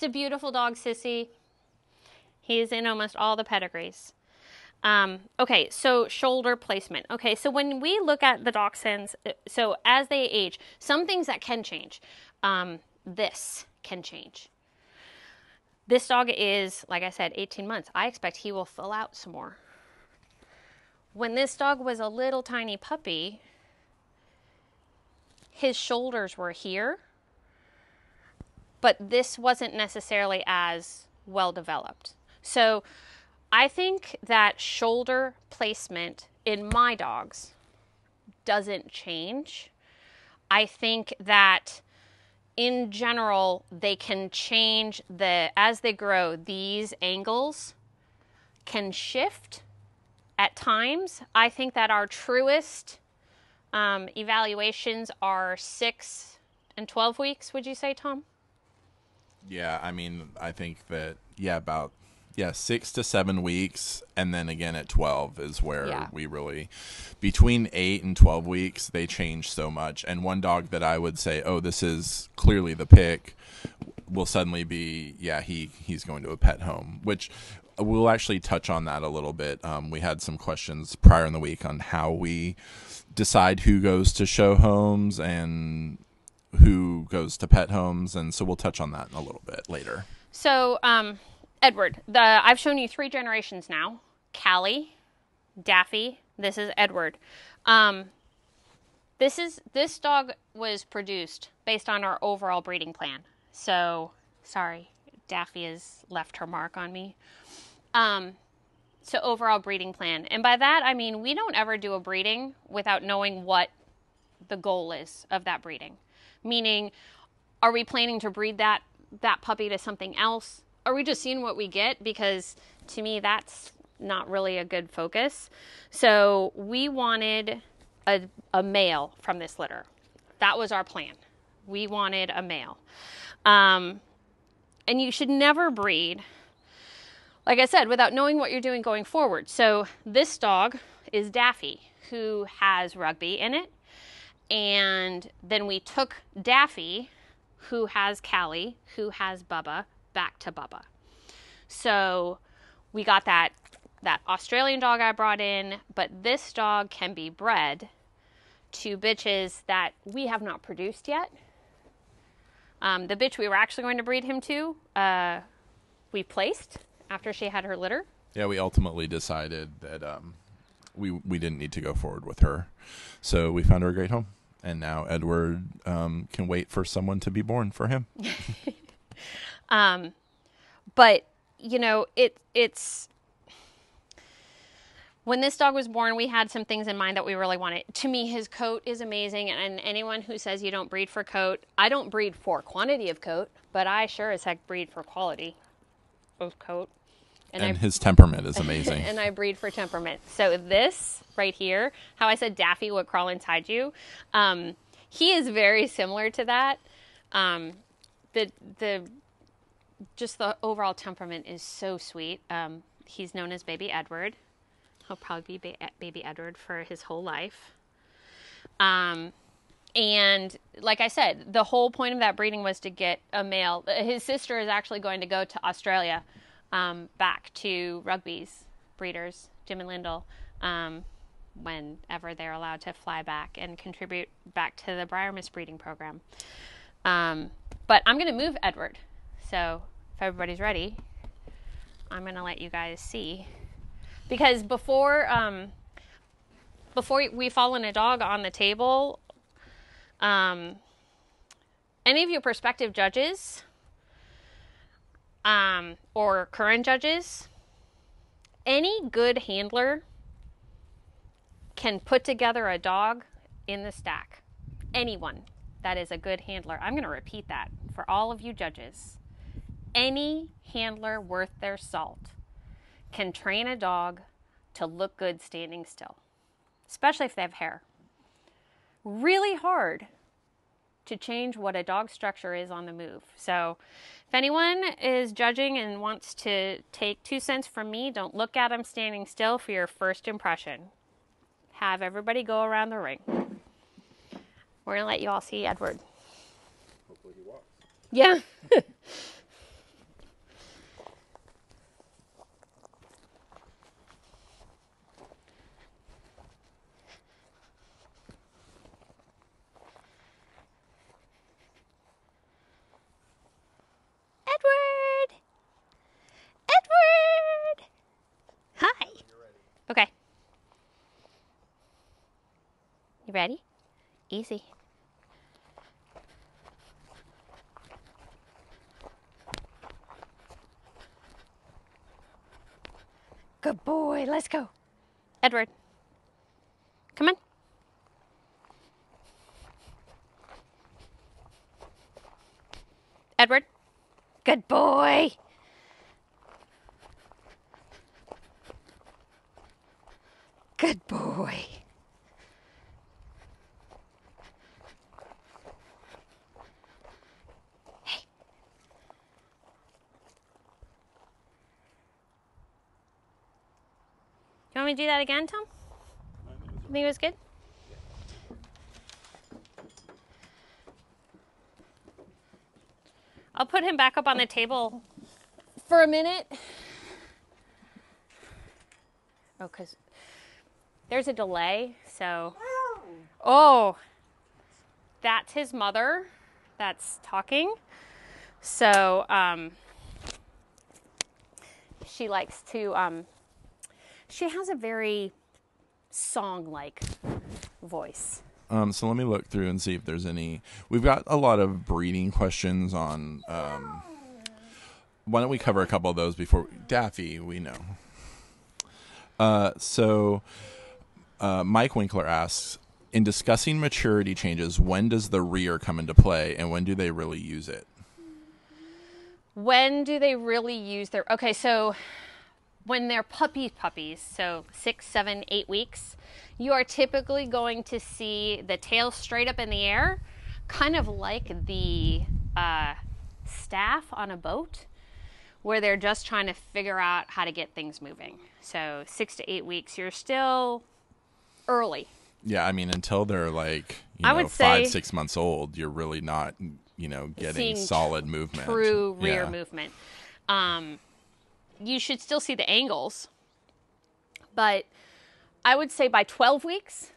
a beautiful dog, Sissy. He's in almost all the pedigrees. Okay, so shoulder placement. Okay, so when we look at the dachshunds, so as they age, some things that can change. This can change. This dog is, like I said, 18 months. I expect he will fill out some more. When this dog was a little tiny puppy, his shoulders were here, but this wasn't necessarily as well developed. So I think that shoulder placement in my dogs doesn't change. I think that in general, they can change as they grow, these angles can shift at times. I think that our truest evaluations are 6 and 12 weeks, would you say, Tom? Yeah, I mean, I think that, about 6 to 7 weeks, and then again at 12 is where we really, between 8 and 12 weeks, they change so much. And one dog that I would say, oh, this is clearly the pick, will suddenly be, yeah, he's going to a pet home, which we'll actually touch on that a little bit. We had some questions prior in the week on how we decide who goes to show homes and who goes to pet homes, and so we'll touch on that in a little bit later. So, Edward, I've shown you 3 generations now. Callie, Daffy, this is Edward. This dog was produced based on our overall breeding plan. So, sorry, Daffy has left her mark on me. So overall breeding plan. And by that, I mean, we don't ever do a breeding without knowing what the goal is of that breeding. Meaning, are we planning to breed that puppy to something else? Are we just seeing what we get? Because to me, that's not really a good focus. So we wanted a male from this litter. That was our plan. We wanted a male. And you should never breed, like I said, without knowing what you're doing going forward. So this dog is Daffy, who has Rugby in it. And then we took Daffy, who has Callie, who has Bubba, back to Bubba. So we got that Australian dog I brought in, but this dog can be bred to bitches that we have not produced yet. The bitch we were actually going to breed him to, we placed after she had her litter. Yeah, we ultimately decided that we didn't need to go forward with her. So we found her a great home. And now Edward can wait for someone to be born for him. But, you know, it's... When this dog was born, we had some things in mind that we really wanted. To me, his coat is amazing. And anyone who says you don't breed for coat, I don't breed for quantity of coat, but I sure as heck breed for quality of coat. And his temperament is amazing. And I breed for temperament. So this right here, how I said Daffy would crawl inside you, he is very similar to that. Just the overall temperament is so sweet. He's known as Baby Edward. He'll probably be Baby Edward for his whole life. And like I said, the whole point of that breeding was to get a male. His sister is actually going to go to Australia, back to Rugby's breeders, Jim and Lyndall, whenever they're allowed to fly back and contribute back to the Briar Mist breeding program. But I'm going to move Edward. So if everybody's ready, I'm going to let you guys see. Because before we fall in a dog on the table, any of you prospective judges or current judges, any good handler can put together a dog in the stack. Anyone that is a good handler. I'm going to repeat that for all of you judges. Any handler worth their salt can train a dog to look good standing still, especially if they have hair. Really hard to change what a dog's structure is on the move. So if anyone is judging and wants to take 2 cents from me, don't look at them standing still for your first impression. Have everybody go around the ring. We're going to let you all see Edward. Hopefully he walks. Yeah. Edward! Hi. Okay. You ready? Easy. Good boy. Let's go. Edward. Come on. Edward. Good boy. Good boy. Hey. You want me to do that again, Tom? You think it was good? I'll put him back up on the table for a minute. Oh, because there's a delay, so. Oh, that's his mother that's talking. So, she likes to, she has a very song-like voice. So let me look through and see if there's any. We've got a lot of breeding questions on. Why don't we cover a couple of those before Daffy? We know. Mike Winkler asks, in discussing maturity changes, when does the rear come into play, and when do they really use it? When do they really use their? Okay, so when they're puppies, so 6, 7, 8 weeks, you are typically going to see the tail straight up in the air, kind of like the staff on a boat, where they're just trying to figure out how to get things moving. So 6 to 8 weeks, you're still early. Yeah, I mean, until they're like, I would 5, say 6 months old, you're really not, getting solid movement. True rear movement. You should still see the angles, but I would say by 12 weeks,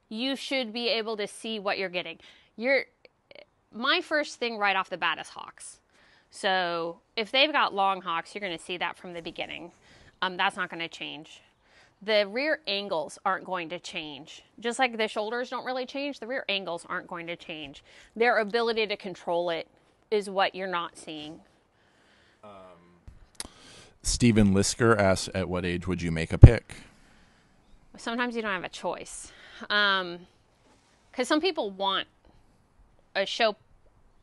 you should be able to see what you're getting. My first thing right off the bat is hocks. So if they've got long hocks, you're going to see that from the beginning. That's not going to change. The rear angles aren't going to change. Just like the shoulders don't really change, the rear angles aren't going to change. Their ability to control it is what you're not seeing. Stephen Lisker asks, at what age would you make a pick? Sometimes you don't have a choice. Because some people want a show,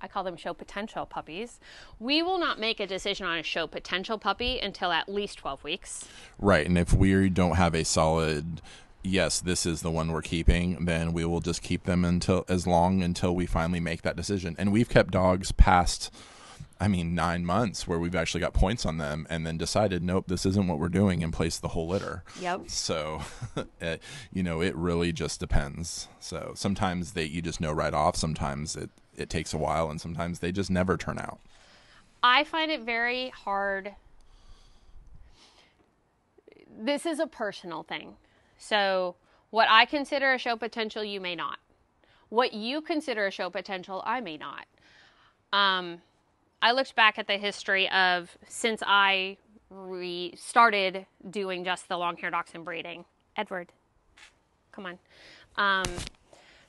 I call them show potential puppies. We will not make a decision on a show potential puppy until at least 12 weeks. Right, and if we don't have a solid, yes, this is the one we're keeping, then we will just keep them until we finally make that decision. And we've kept dogs past, 9 months where we've actually got points on them and then decided, nope, this isn't what we're doing, and placed the whole litter. Yep. So, it really just depends. So sometimes you just know right off. Sometimes it takes a while, and sometimes they just never turn out. I find it very hard. This is a personal thing. So what I consider a show potential, you may not. What you consider a show potential, I may not. I looked back at the history of since I started doing just the Longhair Dachshund breeding. Edward, come on.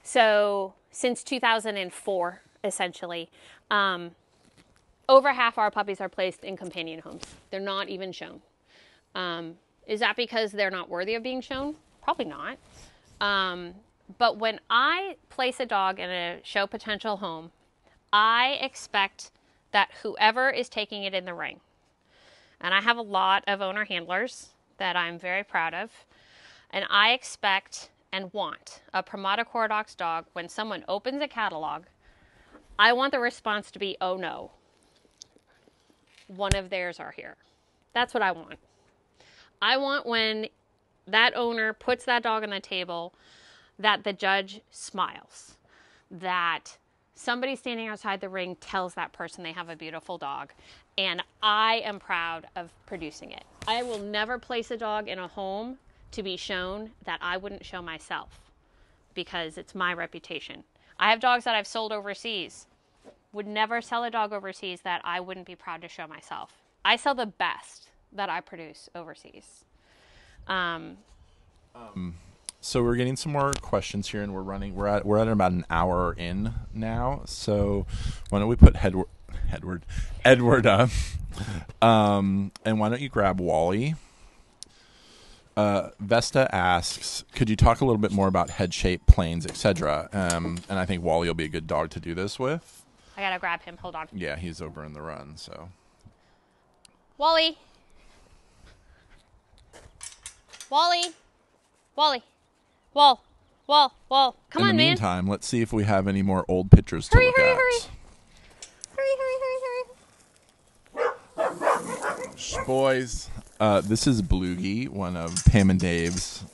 So since 2004, essentially, over half our puppies are placed in companion homes. They're not even shown. Is that because they're not worthy of being shown? Probably not. But when I place a dog in a show potential home, I expect that whoever is taking it in the ring, and I have a lot of owner handlers that I'm very proud of, and I expect and want a Pramada Koradox dog, when someone opens a catalog, I want the response to be, oh no, one of theirs are here. That's what I want. I want when that owner puts that dog on the table, that the judge smiles, that somebody standing outside the ring tells that person they have a beautiful dog, and I am proud of producing it. I will never place a dog in a home to be shown that I wouldn't show myself, because it's my reputation. I have dogs that I've sold overseas. Would never sell a dog overseas that I wouldn't be proud to show myself. I sell the best that I produce overseas. So we're getting some more questions here, and we're at about an hour in now. So why don't we put Edward up, and why don't you grab Wally? Vesta asks, could you talk a little bit more about head shape, planes, etc.? And I think Wally will be a good dog to do this with. I gotta grab him. Hold on. Yeah, he's over in the run. So Wally. Wall. Come on, man. In the meantime, let's see if we have any more old pictures to look at. Hurry. Shh, boys. This is Blugie, one of Pam and Dave's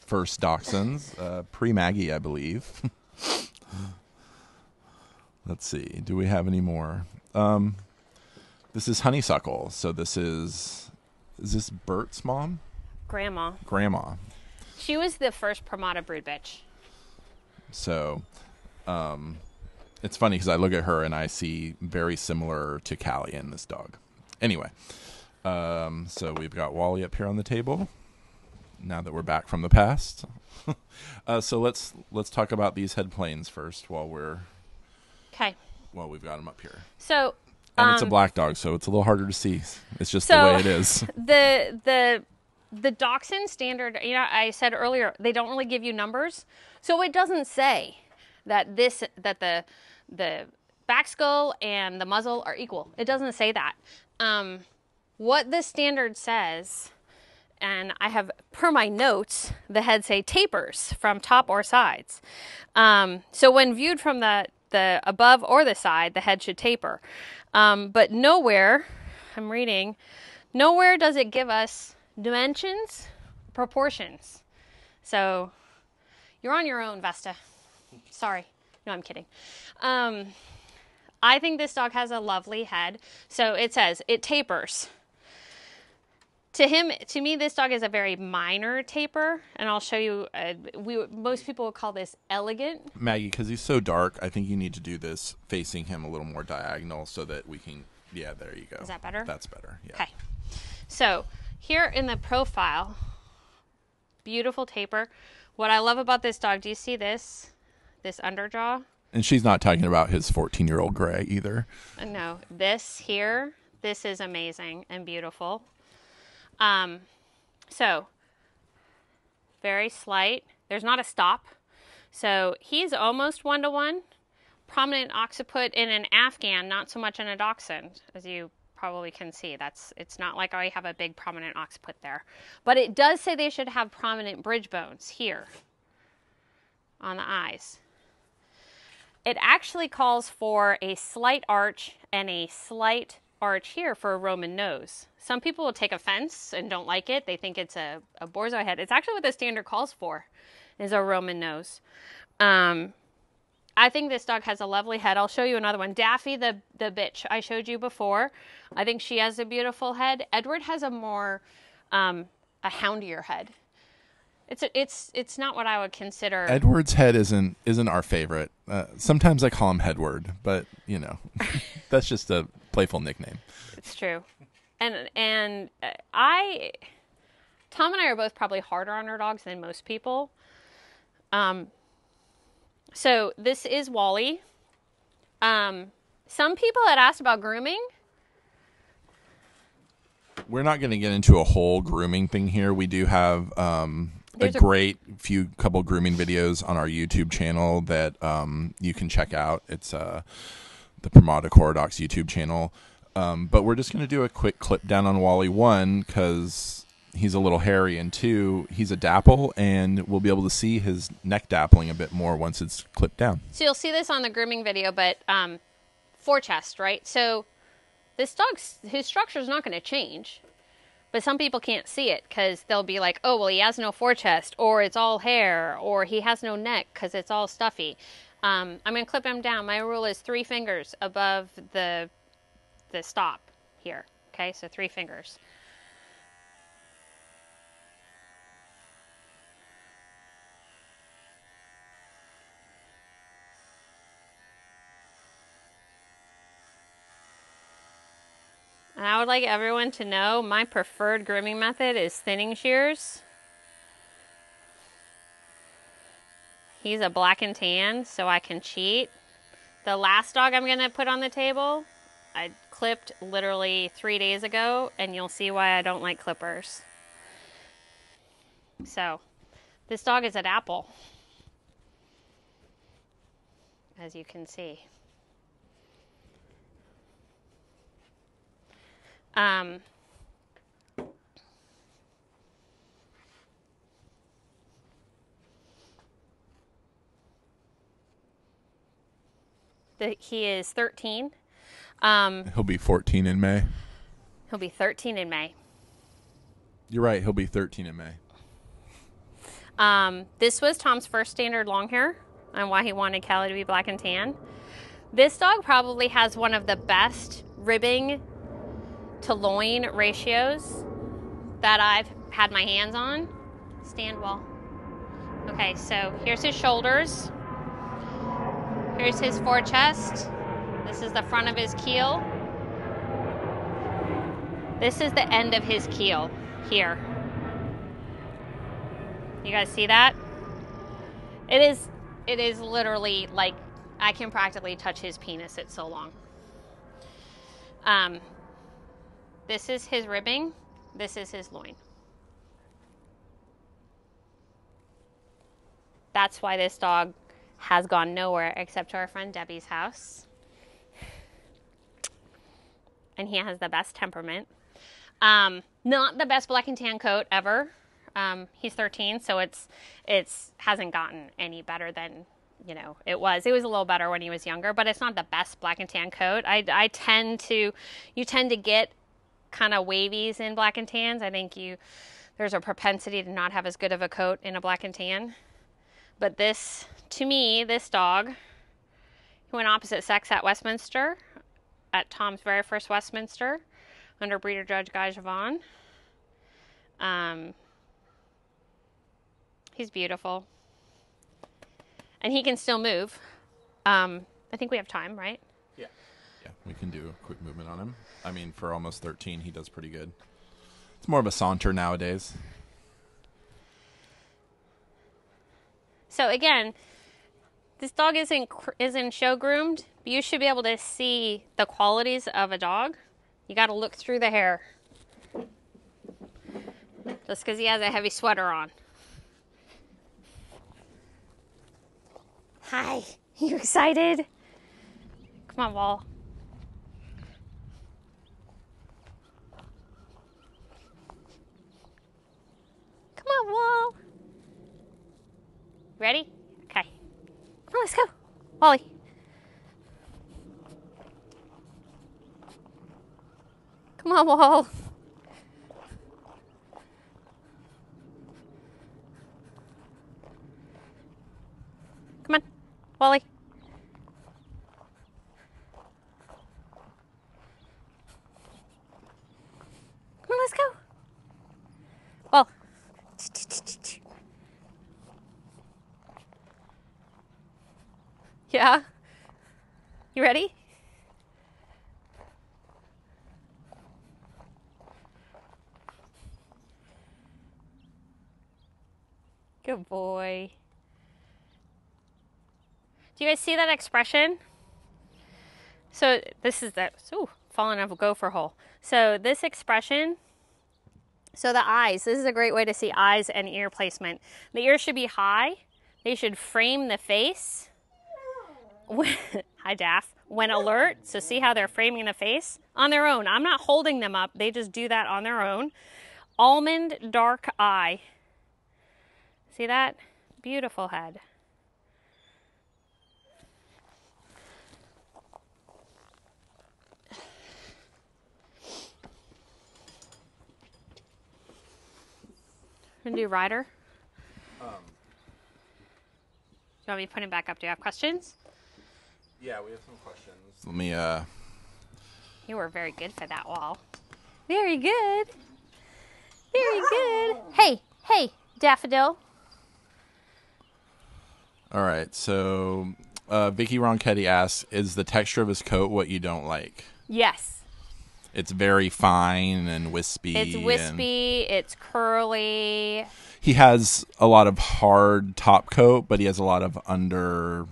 first Dachshunds. Pre-Maggie, I believe. Let's see. Do we have any more? this is Honeysuckle. So is this Bert's mom? Grandma. She was the first Pramada brood bitch. So, it's funny because I look at her and I see very similar to Callie in this dog. Anyway, so we've got Wally up here on the table. Now that we're back from the past, so let's talk about these head planes first while we've got them up here. So, and it's a black dog, so it's a little harder to see. It's just the way it is. The Dachshund standard, I said earlier, they don't really give you numbers. So it doesn't say that the back skull and the muzzle are equal. It doesn't say that. What the standard says, and I have, per my notes, the heads say tapers from top or sides. So when viewed from the above or the side, the head should taper. But nowhere, I'm reading, nowhere does it give us dimensions, proportions. So you're on your own, Vesta. Sorry. No, I'm kidding. I think this dog has a lovely head. So it says it tapers. To me, this dog is a very minor taper, and I'll show you. Most people would call this elegant. Maggie, because he's so dark, I think you need to do this facing him a little more diagonal so that we can. Yeah, there you go. Is that better? That's better. Yeah. Okay. So here in the profile, beautiful taper. What I love about this dog, do you see this underjaw? And she's not talking about his 14-year-old gray either. No, this is amazing and beautiful. So very slight. There's not a stop. So he's almost 1-to-1. Prominent occiput in an Afghan, not so much in a Dachshund, as you probably can see. It's not like I have a big prominent occiput there. But it does say they should have prominent bridge bones here on the eyes. It actually calls for a slight arch and a slight arch here for a Roman nose. Some people will take offense and don't like it. They think it's a borzoi head. It's actually what the standard calls for, is a Roman nose. I think this dog has a lovely head. I'll show you another one. Daffy, the bitch I showed you before. I think she has a beautiful head. Edward has a more a houndier head. It's not what I would consider. Edward's head isn't our favorite. Sometimes I call him Headward, but that's just a playful nickname. It's true. And Tom and I are both probably harder on our dogs than most people. So this is Wally. Some people had asked about grooming. We're not going to get into a whole grooming thing here. We do have a great couple grooming videos on our YouTube channel that you can check out. It's the Pramada Koradox YouTube channel. But we're just going to do a quick clip down on Wally, 1, because he's a little hairy, and 2, he's a dapple, and we'll be able to see his neck dappling a bit more once it's clipped down. So you'll see this on the grooming video, but forechest, right? So this dog's, his structure is not going to change, but some people can't see it because they'll be like, oh, well, he has no forechest, or it's all hair, or he has no neck because it's all stuffy. I'm going to clip him down. My rule is 3 fingers above the stop here. Okay, so 3 fingers. And I would like everyone to know my preferred grooming method is thinning shears. He's a black and tan, so I can cheat. The last dog I'm going to put on the table, I clipped literally 3 days ago, and you'll see why I don't like clippers. So, this dog is an apple, as you can see. He is 13. He'll be 14 in May. He'll be 13 in May. You're right. He'll be 13 in May. This was Tom's first standard long hair and why he wanted Callie to be black and tan. This dog probably has one of the best ribbing to loin ratios that I've had my hands on. Stand well. Okay, so here's his shoulders. Here's his forechest. This is the front of his keel. This is the end of his keel here. You guys see that? It is literally like I can practically touch his penis. It's so long. This is his ribbing. This is his loin. That's why this dog has gone nowhere except to our friend Debbie's house. And he has the best temperament. Not the best black and tan coat ever. He's 13, so it's hasn't gotten any better than, you know, it was. It was a little better when he was younger, but it's not the best black and tan coat. You tend to get kind of wavies in black and tans. I think there's a propensity to not have as good of a coat in a black and tan. But this, to me, this dog, he went opposite sex at Westminster, at Tom's very first Westminster, under breeder judge Guy Javon. He's beautiful. And he can still move. I think we have time, right? Yeah. Yeah, we can do a quick movement on him. I mean, for almost 13, he does pretty good. It's more of a saunter nowadays. So again, this dog isn't show groomed. But you should be able to see the qualities of a dog. You got to look through the hair. Just because he has a heavy sweater on. Hi, you excited? Come on, Wall. Come on, Wall. Ready? Okay. Come on, let's go. Wally. Come on, Wall. Come on, Wally. Come on, let's go. Well. Yeah? You ready? Good boy. Do you guys see that expression? So this is that, falling off a gopher hole. So this expression, so the eyes, this is a great way to see eyes and ear placement. The ears should be high. They should frame the face. Hi, Daff. When alert, so see how they're framing the face on their own. I'm not holding them up. They just do that on their own. Almond dark eye. See that? Beautiful head. We're gonna do Ryder. Do you want me to put him back up? Do you have questions? Yeah, we have some questions. Let me, You were very good for that, Wall. Very good. Very good. Hey, Daffodil. All right, so Vicky Ronchetti asks, is the texture of his coat what you don't like? Yes. It's very fine and wispy. It's wispy. It's curly. He has a lot of hard top coat, but he has a lot of under,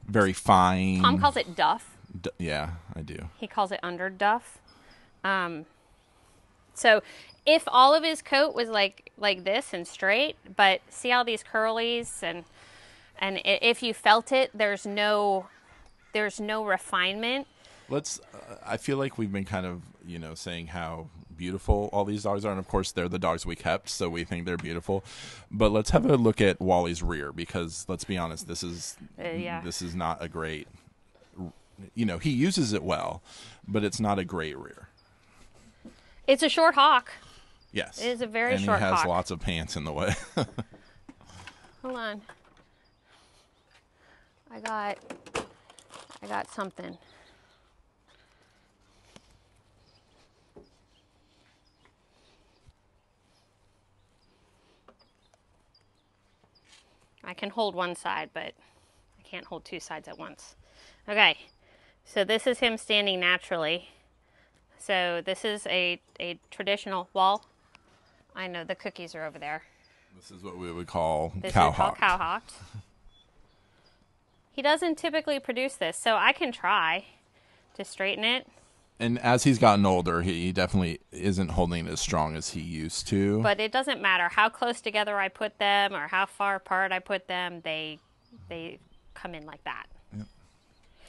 very fine. Tom calls it duff. Yeah, I do. He calls it under duff. So if all of his coat was like this and straight, but see all these curlies and if you felt it, there's no refinement. I feel like we've been kind of, saying how beautiful all these dogs are, and of course they're the dogs we kept, so we think they're beautiful. But let's have a look at Wally's rear, because let's be honest, this is not a great. He uses it well, but it's not a great rear. It's a short hock. Yes, it is a very short hock. And he has lots of pants in the way. Hold on. I got I got something. I can hold one side, but I can't hold two sides at once. Okay, so this is him standing naturally. So this is a traditional wall. I know the cookies are over there. This is what we would call This cow is called hocked. cow hocked. He doesn't typically produce this, so I can try to straighten it. And as he's gotten older, he definitely isn't holding it as strong as he used to. But it doesn't matter how close together I put them or how far apart I put them, they come in like that. Yep.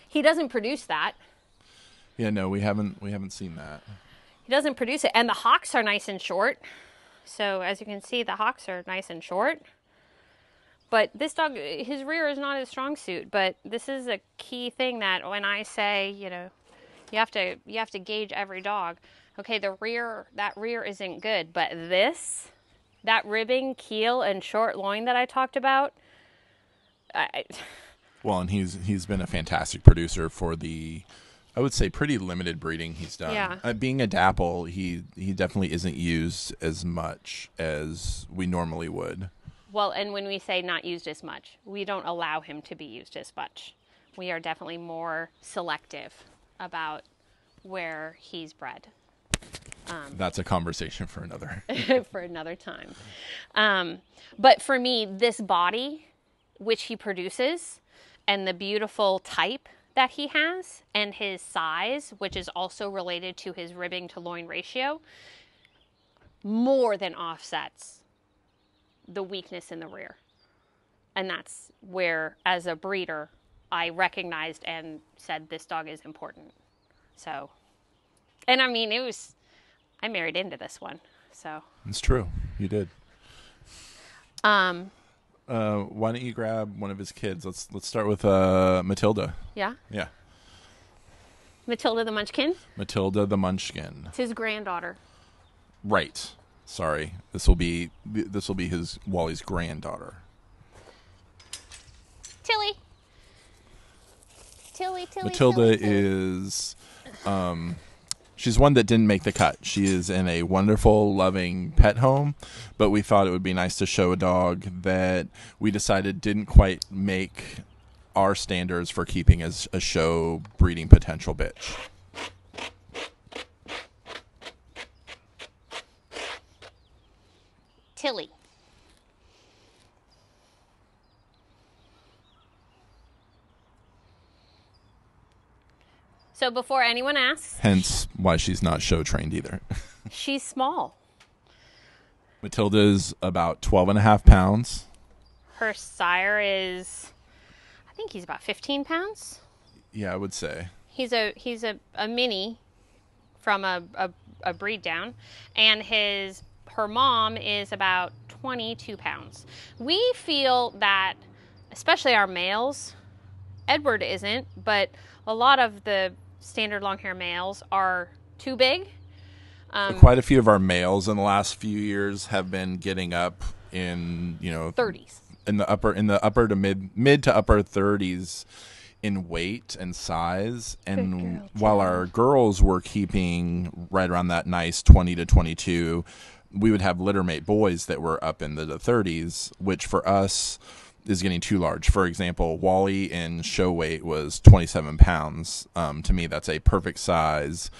He doesn't produce that. Yeah, no, we haven't seen that. He doesn't produce it. And the hocks are nice and short. So as you can see, the hocks are nice and short. But this dog, his rear is not his strong suit. But this is a key thing that when I say, you know, you have to gauge every dog. Okay, that rear isn't good. But that ribbing, keel, and short loin that I talked about, Well, and he's been a fantastic producer for the, I would say, pretty limited breeding he's done. Yeah. Being a dapple, he definitely isn't used as much as we normally would. well, and when we say not used as much, we don't allow him to be used as much. We are definitely more selective about where he's bred. That's a conversation for another. For another time. But for me, this body, which he produces, and the beautiful type that he has, and his size, which is also related to his ribbing to loin ratio, more than offsets the weakness in the rear. And that's where, as a breeder, I recognized and said this dog is important. So, and I mean, I married into this one, so. It's true. You did. Why don't you grab one of his kids? Let's start with Matilda. Yeah? Yeah. Matilda the Munchkin. Matilda the Munchkin. It's his granddaughter. Right. Sorry. This will be his Wally's granddaughter. Tilly. Matilda is she's one that didn't make the cut. She is in a wonderful, loving pet home, but we thought it would be nice to show a dog that we decided didn't quite make our standards for keeping as a show breeding potential bitch. Tilly. So before anyone asks, Hence why she's not show trained either. she's small. Matilda's about 12 and a half pounds. Her sire is, I think he's about 15 pounds. Yeah, I would say. He's a mini from a breed down, and her mom is about 22 pounds. We feel that, especially our males, Edward isn't, but a lot of the standard long hair males are too big. Quite a few of our males in the last few years have been getting up in 30s. in the upper to mid to upper 30s in weight and size, and while our girls were keeping right around that nice 20 to 22, we would have littermate boys that were up in the 30s, which for us is getting too large. For example, Wally in show weight was 27 pounds. To me, that's a perfect size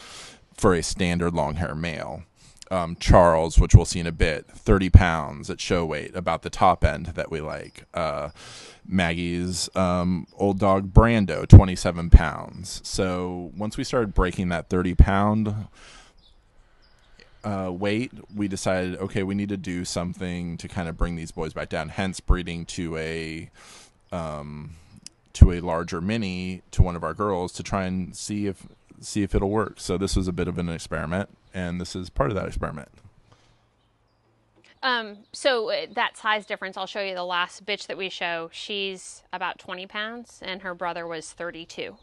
for a standard long hair male. Charles, which we'll see in a bit, 30 pounds at show weight, about the top end that we like. Maggie's old dog Brando, 27 pounds. So once we started breaking that 30-pound weight, we decided, okay, we need to do something to kind of bring these boys back down. Hence, breeding to a larger mini to one of our girls to try and see if it'll work. So this was a bit of an experiment, and this is part of that experiment. So that size difference, I'll show you the last bitch that we show. She's about 20 pounds, and her brother was 32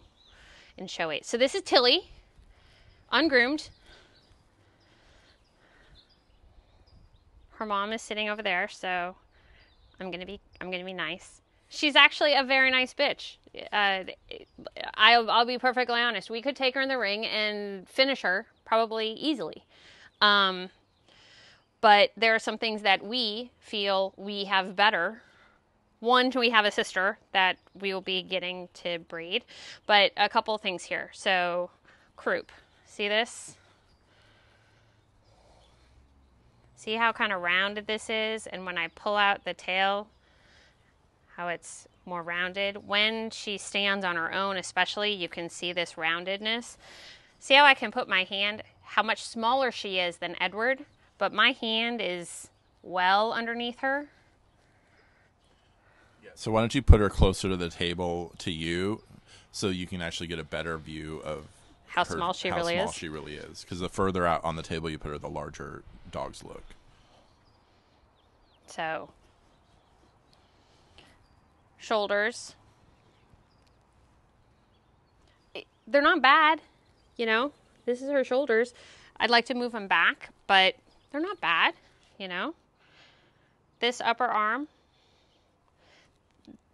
in show weight. So this is Tilly, ungroomed. Her mom is sitting over there, so I'm gonna be nice. She's actually a very nice bitch. I'll be perfectly honest. We could take her in the ring and finish her probably easily. But there are some things that we feel we have better. One, we have a sister that we will be getting to breed. But a couple of things here. So, croup. See this? See how kind of rounded this is? And when I pull out the tail, how it's more rounded. When she stands on her own especially, you can see this roundedness. See how I can put my hand, how much smaller she is than Edward, but my hand is well underneath her. Yeah. So why don't you put her closer to the table to you so you can actually get a better view of how small she really is. Because the further out on the table you put her, the larger dogs look. So, shoulders. They're not bad, you know. This is her shoulders. I'd like to move them back, but they're not bad, you know. This upper arm,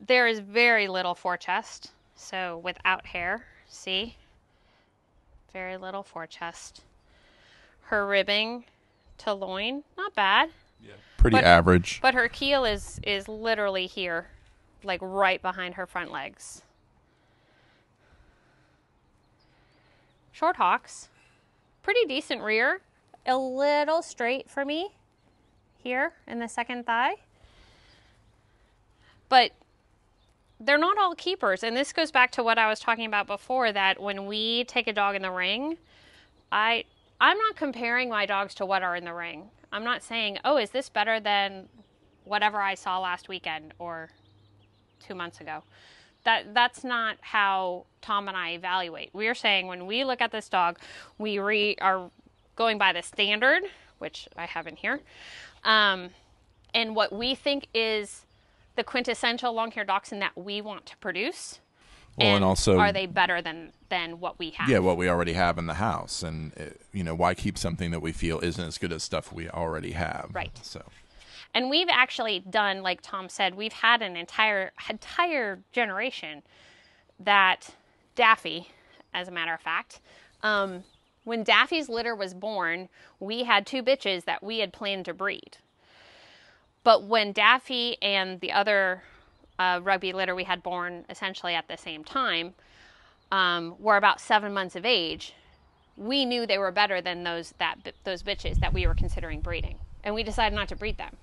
there is very little forechest, so without hair, see? Very little forechest. Her ribbing to loin, not bad. Yeah, pretty average. But her keel is literally here, like right behind her front legs. Short hocks, pretty decent rear, a little straight for me here in the second thigh. But they're not all keepers, and this goes back to what I was talking about before, that when we take a dog in the ring, I'm not comparing my dogs to what are in the ring. I'm not saying, oh, is this better than whatever I saw last weekend or 2 months ago. That's not how Tom and I evaluate. We're saying when we look at this dog, we are going by the standard, which I have in here, and what we think is the quintessential long-haired dachshund that we want to produce. Well, and also, are they better than what we have? Yeah, what we already have in the house. And, why keep something that we feel isn't as good as stuff we already have? Right. So, and we've actually done, like Tom said, we've had an entire generation that Daffy, as a matter of fact, when Daffy's litter was born, we had 2 bitches that we had planned to breed. But when Daffy and the other rugby litter we had born essentially at the same time were about 7 months of age, we knew they were better than those bitches that we were considering breeding, and we decided not to breed them.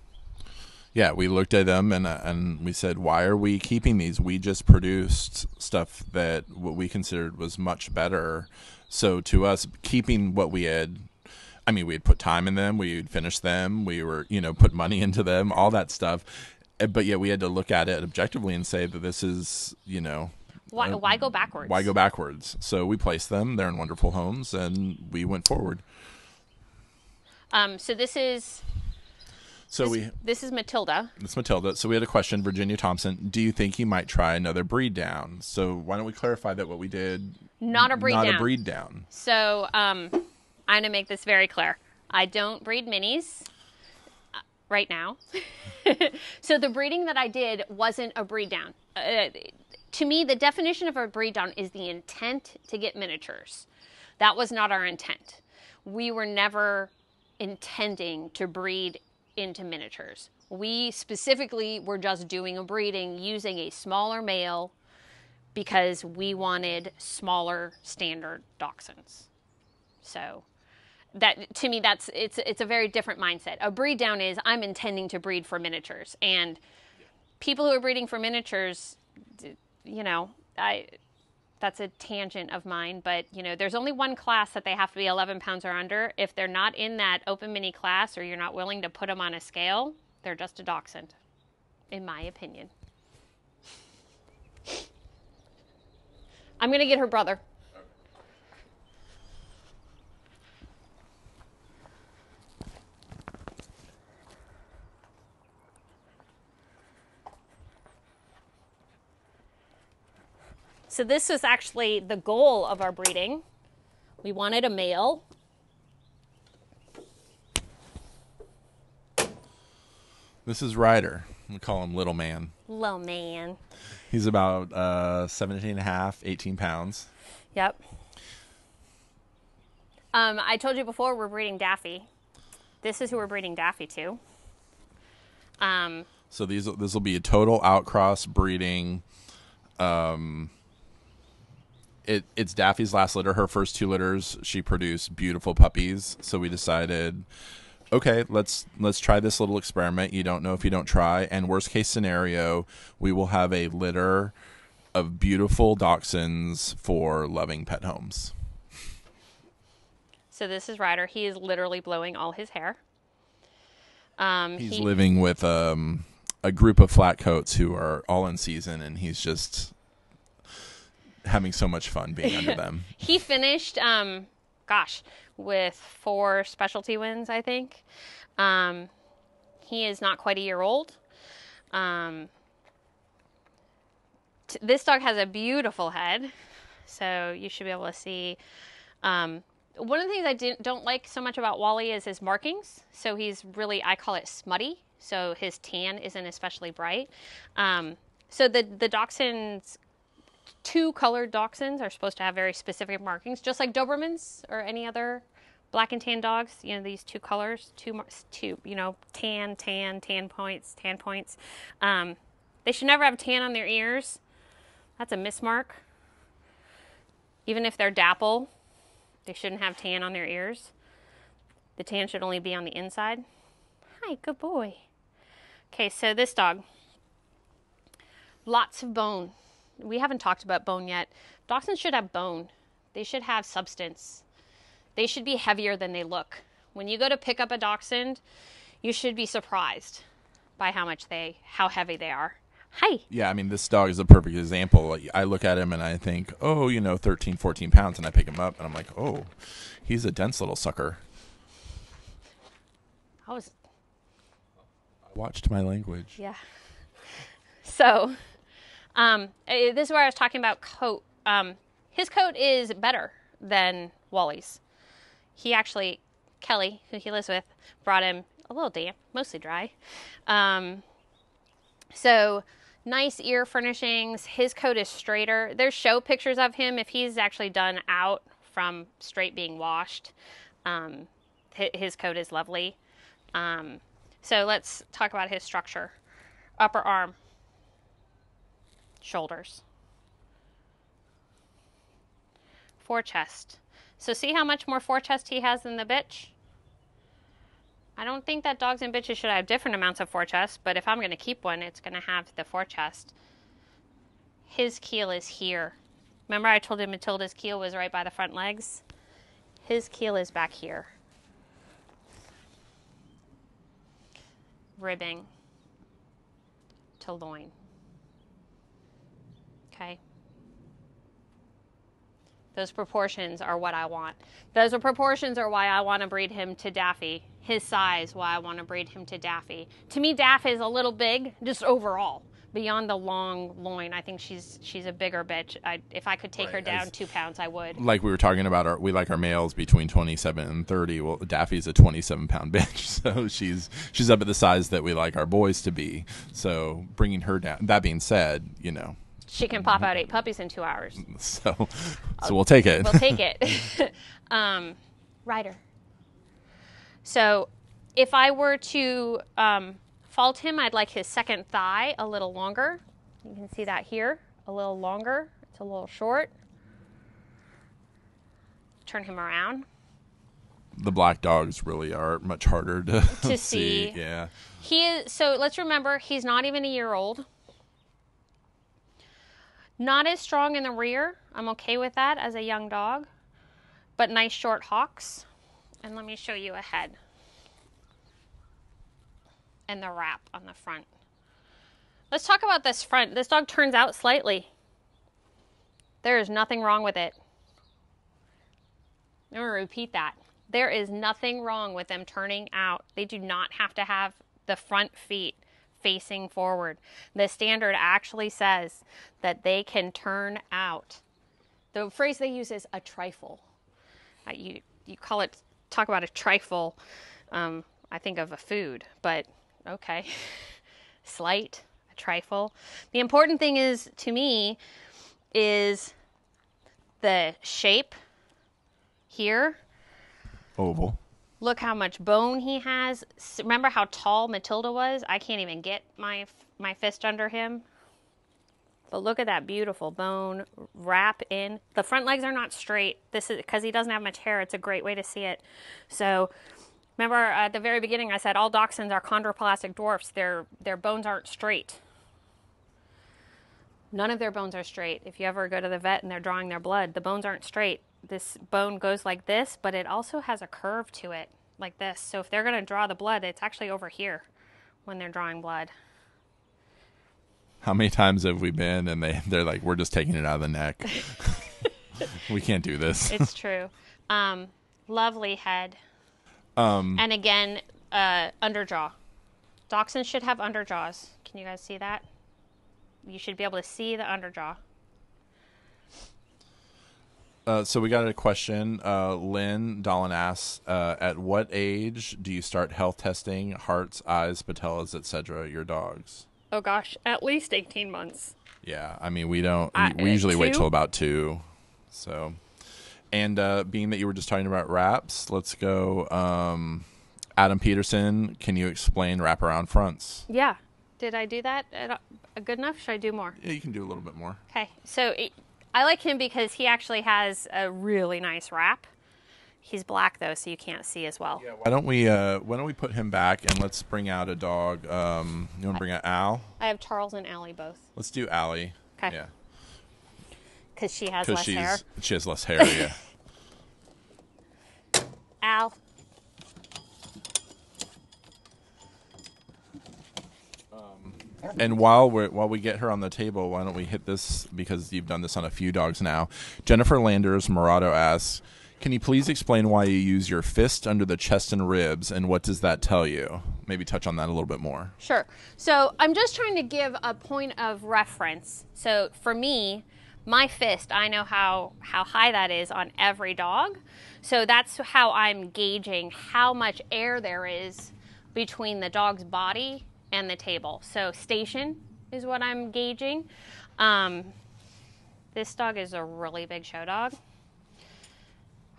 Yeah, we looked at them and we said, why are we keeping these? We just produced stuff that what we considered was much better. So to us, keeping what we had, we had put time in them, we would finish them, we were, put money into them, all that stuff. But yet we had to look at it objectively and say that this is, why go backwards? Why go backwards? So we placed them. They're in wonderful homes, and we went forward. So this is Matilda. It's Matilda. So we had a question, Virginia Thompson. Do you think you might try another breed down? So why don't we clarify that what we did? Not a breed down. So I'm going to make this very clear. I don't breed minis right now. So the breeding that I did wasn't a breed down. To me, the definition of a breed down is the intent to get miniatures. That was not our intent. We were never intending to breed into miniatures. We specifically were just doing a breeding using a smaller male because we wanted smaller standard dachshunds. So that, to me, it's a very different mindset. A breed down is I'm intending to breed for miniatures, and people who are breeding for miniatures, that's a tangent of mine, but there's only one class that they have to be 11 pounds or under. If they're not in that open mini class, or you're not willing to put them on a scale, they're just a dachshund, in my opinion. I'm going to get her brother. So this was actually the goal of our breeding. We wanted a male. This is Ryder. We call him Little Man. Little man. He's about 17 and a half, 18 pounds. Yep. I told you before we're breeding Daffy. This is who we're breeding Daffy to. So this will be a total outcross breeding. It's Daffy's last litter. Her first 2 litters, she produced beautiful puppies. So we decided, okay, let's try this little experiment. You don't know if you don't try. And worst case scenario, we will have a litter of beautiful Dachshunds for loving pet homes. So this is Ryder. He is literally blowing all his hair. He's living with a group of flat coats who are all in season, and he's just having so much fun being under them. He finished, with 4 specialty wins, I think. He is not quite a year old. This dog has a beautiful head, so you should be able to see. One of the things I don't like so much about Wally is his markings. So he's really, I call it smutty. So his tan isn't especially bright. So the Dachshunds, 2 colored Dachshunds are supposed to have very specific markings, just like Dobermans or any other black and tan dogs. You know, these 2 colors, two, tan points. They should never have tan on their ears. That's a mismark. Even if they're dapple, they shouldn't have tan on their ears. The tan should only be on the inside. Hi, good boy. Okay, so this dog. Lots of bone. We haven't talked about bone yet. Dachshunds should have bone. They should have substance. They should be heavier than they look. When you go to pick up a Dachshund, you should be surprised by how heavy they are. Hi. Yeah, I mean, this dog is a perfect example. I look at him and I think, 13, 14 pounds, and I pick him up and I'm like, oh, he's a dense little sucker. I watched my language. Yeah. So, this is where I was talking about coat. His coat is better than Wally's. He actually, Kelly, who he lives with, brought him a little damp, mostly dry. So nice ear furnishings. His coat is straighter. There's show pictures of him if he's actually done out from straight being washed. His coat is lovely. So let's talk about his structure. Upper arm, shoulders, forechest. So see how much more forechest he has than the bitch? I don't think that dogs and bitches should have different amounts of forechest, but if I'm going to keep one, it's going to have the forechest. His keel is here. Remember I told you Matilda's keel was right by the front legs? His keel is back here. Ribbing to loin. Okay. Those proportions are what I want. Those proportions are why I want to breed him to Daffy. His size, why I want to breed him to Daffy. To me, Daffy is a little big, just overall. Beyond the long loin, I think she's a bigger bitch. If I could take her down 2 pounds, I would. Like we were talking about, we like our males between 27 and 30. Well, Daffy's a 27-pound bitch, so she's up at the size that we like our boys to be. So bringing her down. That being said, she can pop out 8 puppies in 2 hours. So we'll take it. We'll take it. Ryder. So if I were to fault him, I'd like his second thigh a little longer. You can see that here, a little longer. It's a little short. Turn him around. The black dogs really are much harder to see. Yeah. So let's remember, he's not even a year old. Not as strong in the rear. I'm okay with that as a young dog. But nice short hocks. And let me show you a head. And the wrap on the front. Let's talk about this front. This dog turns out slightly. There is nothing wrong with it. I'm going to repeat that. There is nothing wrong with them turning out. They do not have to have the front feet facing forward. The standard actually says that they can turn out. The phrase they use is a trifle. You talk about a trifle, I think of a food, but okay. slight, a trifle. The important thing is, to me, is the shape here. Oval. Look how much bone he has. Remember how tall Matilda was? I can't even get my fist under him. But look at that beautiful bone wrap in. The front legs are not straight. This is because he doesn't have much hair. It's a great way to see it. So remember at the very beginning I said all Dachshunds are chondroplastic dwarfs. Their bones aren't straight. None of their bones are straight. If you ever go to the vet and they're drawing their blood, the bones aren't straight. This bone goes like this, but it also has a curve to it, like this. So if they're going to draw the blood, it's actually over here when they're drawing blood. How many times have we been and they're like, we're just taking it out of the neck. We can't do this. It's true. Lovely head. And again, underjaw. Dachshunds should have underjaws. Can you guys see that? You should be able to see the underjaw. So we got a question. Lynn Dolan asks, at what age do you start health testing hearts, eyes, patellas, etc. your dogs? Oh gosh, at least 18 months. Yeah, I mean, we usually wait till about 2. So, and being that you were just talking about wraps, let's go. Adam Peterson, can you explain wraparound fronts? Yeah. Did I do that good enough? Should I do more? Yeah, you can do a little bit more. Okay. So I like him because he actually has a really nice wrap. He's black though, so you can't see as well. Yeah, why don't we put him back and let's bring out a dog. You want to bring out Al? I have Charles and Allie both. Let's do Allie. Okay. Yeah. Because she has less hair. She has less hair, yeah. Al. And while we get her on the table, why don't we hit this, because you've done this on a few dogs now. Jennifer Landers Morado asks, can you please explain why you use your fist under the chest and ribs, and what does that tell you? Maybe touch on that a little bit more. Sure. So I'm just trying to give a point of reference. So for me, my fist, I know how high that is on every dog. So that's how I'm gauging how much air there is between the dog's body and the table. So station is what I'm gauging. This dog is a really big show dog.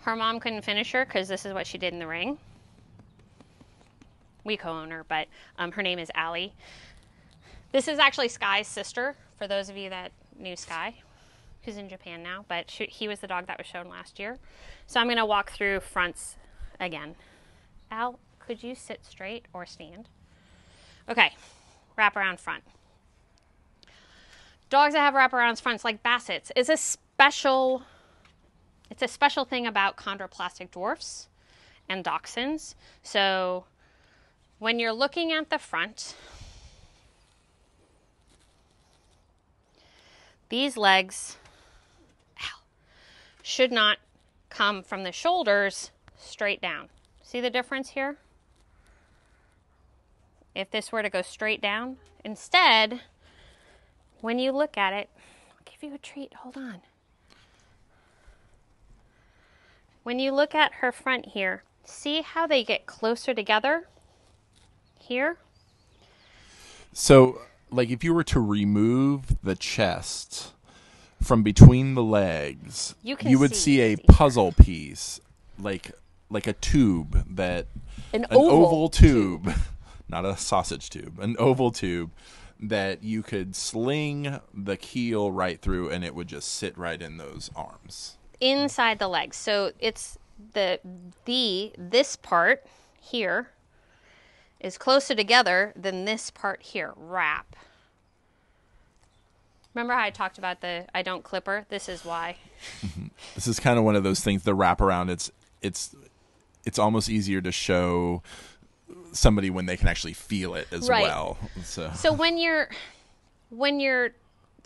Her mom couldn't finish her because this is what she did in the ring. We co-own her, but her name is Allie. This is actually Sky's sister, for those of you that knew Sky, who's in Japan now, but he was the dog that was shown last year. So I'm going to walk through fronts again. Al, could you sit straight or stand? Okay, wrap around front. Dogs that have wraparound fronts, like Bassets, is a special thing about chondroplastic dwarfs and Dachshunds. So when you're looking at the front, these legs should not come from the shoulders straight down. See the difference here? If this were to go straight down, instead, when you look at it, I'll give you a treat, hold on. When you look at her front here, see how they get closer together here? So, like, if you were to remove the chest from between the legs, you would see a puzzle piece, like a tube an oval tube. Not a sausage tube, an oval tube that you could sling the keel right through and it would just sit right in those arms. Inside the legs. So it's this part here is closer together than this part here. Wrap. Remember how I talked about I don't clipper? This is why. This is kind of one of those things, the wraparound, it's almost easier to show somebody when they can actually feel it as well. So when you're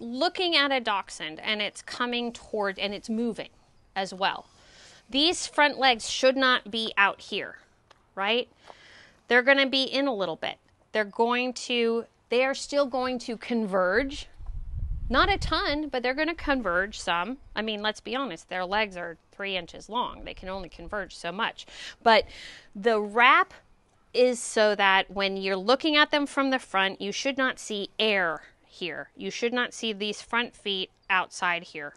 looking at a dachshund and it's coming toward and it's moving as well, these front legs should not be out here, right? They're going to be in a little bit. They are still going to converge. Not a ton, but they're going to converge some. I mean, let's be honest, their legs are 3 inches long. They can only converge so much. But the wrap is so that when you're looking at them from the front, you should not see air here. You should not see these front feet outside here.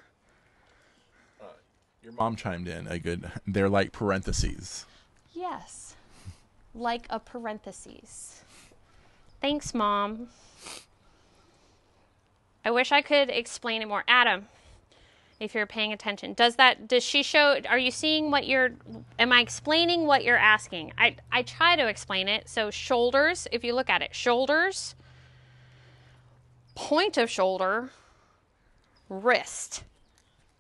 Your mom chimed in they're like parentheses. Yes, like a parentheses. Thanks, Mom. I wish I could explain it more. Adam, if you're paying attention, does she show, are you seeing am I explaining what you're asking? I try to explain it. So shoulders, if you look at it, shoulders, point of shoulder, wrist.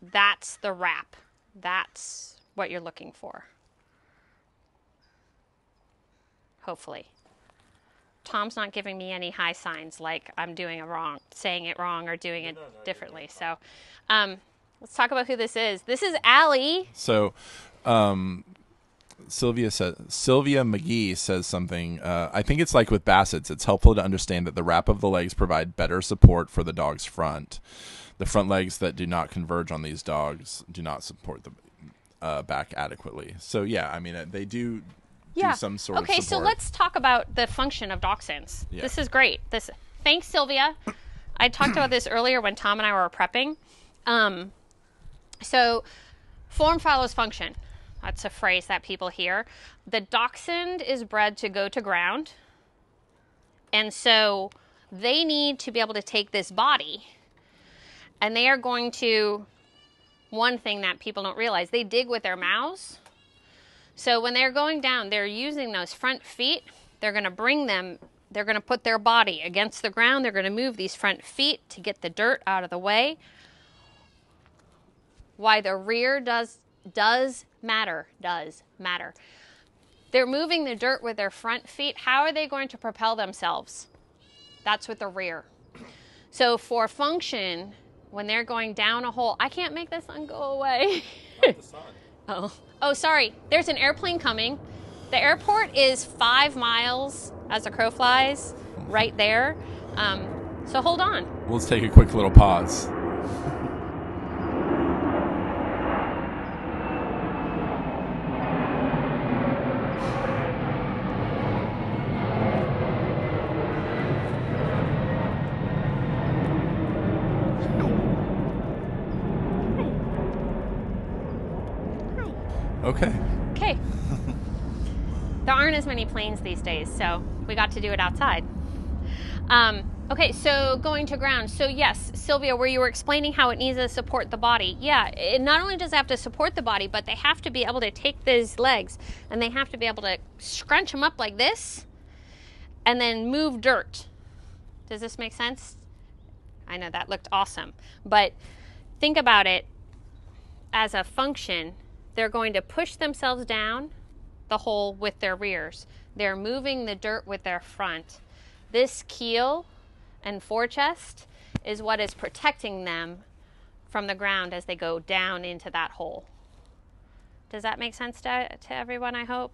That's the wrap. That's what you're looking for. Hopefully. Tom's not giving me any high signs like I'm doing it wrong, saying it wrong, or doing it differently. So let's talk about who this is. This is Allie. So Sylvia McGee says something. I think it's like with Bassets. It's helpful to understand that the wrap of the legs provide better support for the dog's front. The front legs that do not converge on these dogs do not support the back adequately. So, yeah, I mean, they do some sort of support. Okay, so let's talk about the function of Dachshunds. Yeah. This is great. Thanks, Sylvia. I talked about this earlier when Tom and I were prepping. So, form follows function. That's a phrase that people hear. The Dachshund is bred to go to ground. And so they need to be able to take this body, and they are going to, one thing that people don't realize, they dig with their mouths. So when they're going down, they're using those front feet. They're going to put their body against the ground. They're going to move these front feet to get the dirt out of the way. Why the rear does matter. They're moving the dirt with their front feet. How are they going to propel themselves? That's with the rear. So for function, when they're going down a hole, I can't make the sun go away. Not the sun. Oh, sorry. There's an airplane coming. The airport is 5 miles as a crow flies right there. So hold on. Let's take a quick little pause. Okay. There aren't as many planes these days, so we got to do it outside. Okay, so going to ground. So yes, Sylvia, where you were explaining how it needs to support the body. Yeah, it not only does it have to support the body, but they have to be able to take these legs and they have to be able to scrunch them up like this and then move dirt. Does this make sense? I know that looked awesome, but think about it as a function. They're going to push themselves down the hole with their rears. They're moving the dirt with their front. This keel and forechest is what is protecting them from the ground as they go down into that hole. Does that make sense to everyone, I hope?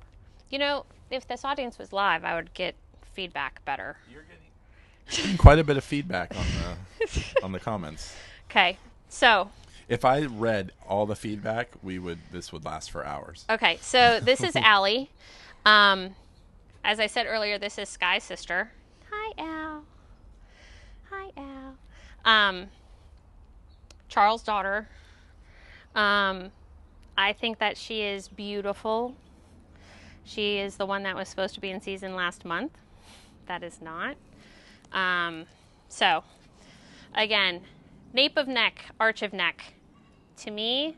You know, if this audience was live, I would get feedback better. You're getting quite a bit of feedback on the comments. Okay, so if I read all the feedback, this would last for hours. Okay, so this is Allie. As I said earlier, this is Sky's sister. Hi, Al. Hi, Al. Charles' daughter. I think that she is beautiful. She is the one that was supposed to be in season last month. That is not. So, again, nape of neck, arch of neck. To me,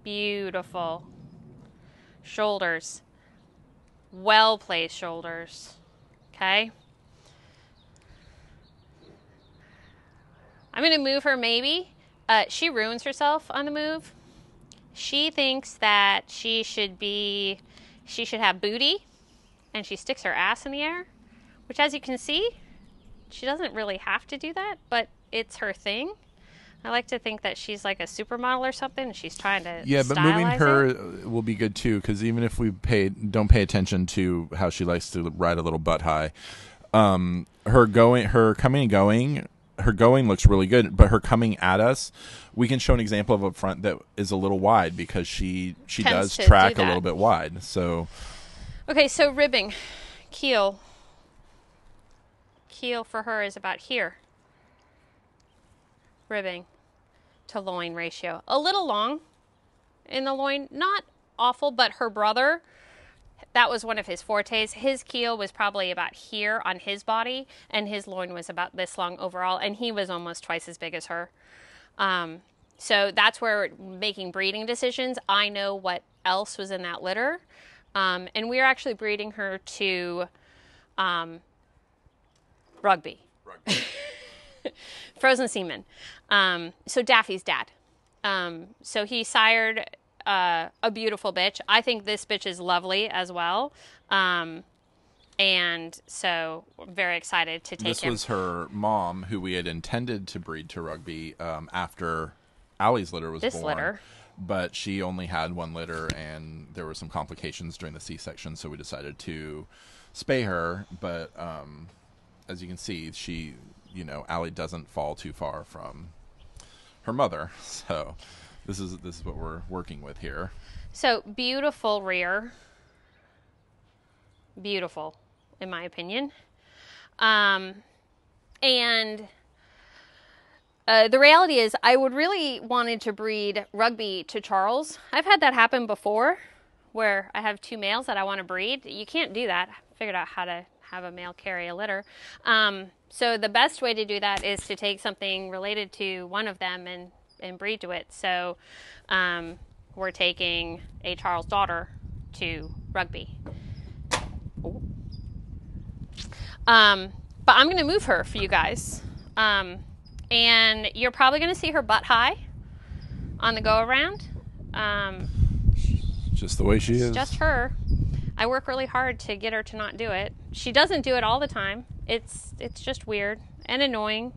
beautiful. Shoulders. Well-placed shoulders. Okay? I'm going to move her maybe. She ruins herself on the move. She thinks that she should have booty, and she sticks her ass in the air, which, as you can see, she doesn't really have to do that, but it's her thing. I like to think that she's like a supermodel or something, and she's trying to but moving her will be good too, because even if we don't pay attention to how she likes to ride a little butt high, her coming and going, her going looks really good, but her coming at us, we can show an example of up front that is a little wide because she does track a little bit wide. So, okay, so ribbing. Keel for her is about here. Ribbing to loin ratio. A little long in the loin, not awful, but her brother, that was one of his fortes. His keel was probably about here on his body, and his loin was about this long overall, and he was almost twice as big as her. So that's where making breeding decisions, I know what else was in that litter. And we're actually breeding her to Rugby. Frozen semen. So Daffy's dad. So he sired a beautiful bitch. I think this bitch is lovely as well. And so I'm very excited to take him. This was her mom, who we had intended to breed to Rugby after Allie's litter was born. This litter. But she only had one litter, and there were some complications during the C-section, so we decided to spay her. But as you can see, she, Allie doesn't fall too far from her mother. So this is what we're working with here. So beautiful rear. Beautiful, in my opinion. And the reality is I would really wanted to breed Rugby to Charles. I've had that happen before where I have two males that I want to breed. You can't do that. I figured out how to have a male carry a litter. So the best way to do that is to take something related to one of them and breed to it. So we're taking a Charles daughter to Rugby. But I'm going to move her for you guys. And you're probably going to see her butt high on the go around. Just the way she is. Just her. I work really hard to get her to not do it. She doesn't do it all the time. It's just weird and annoying.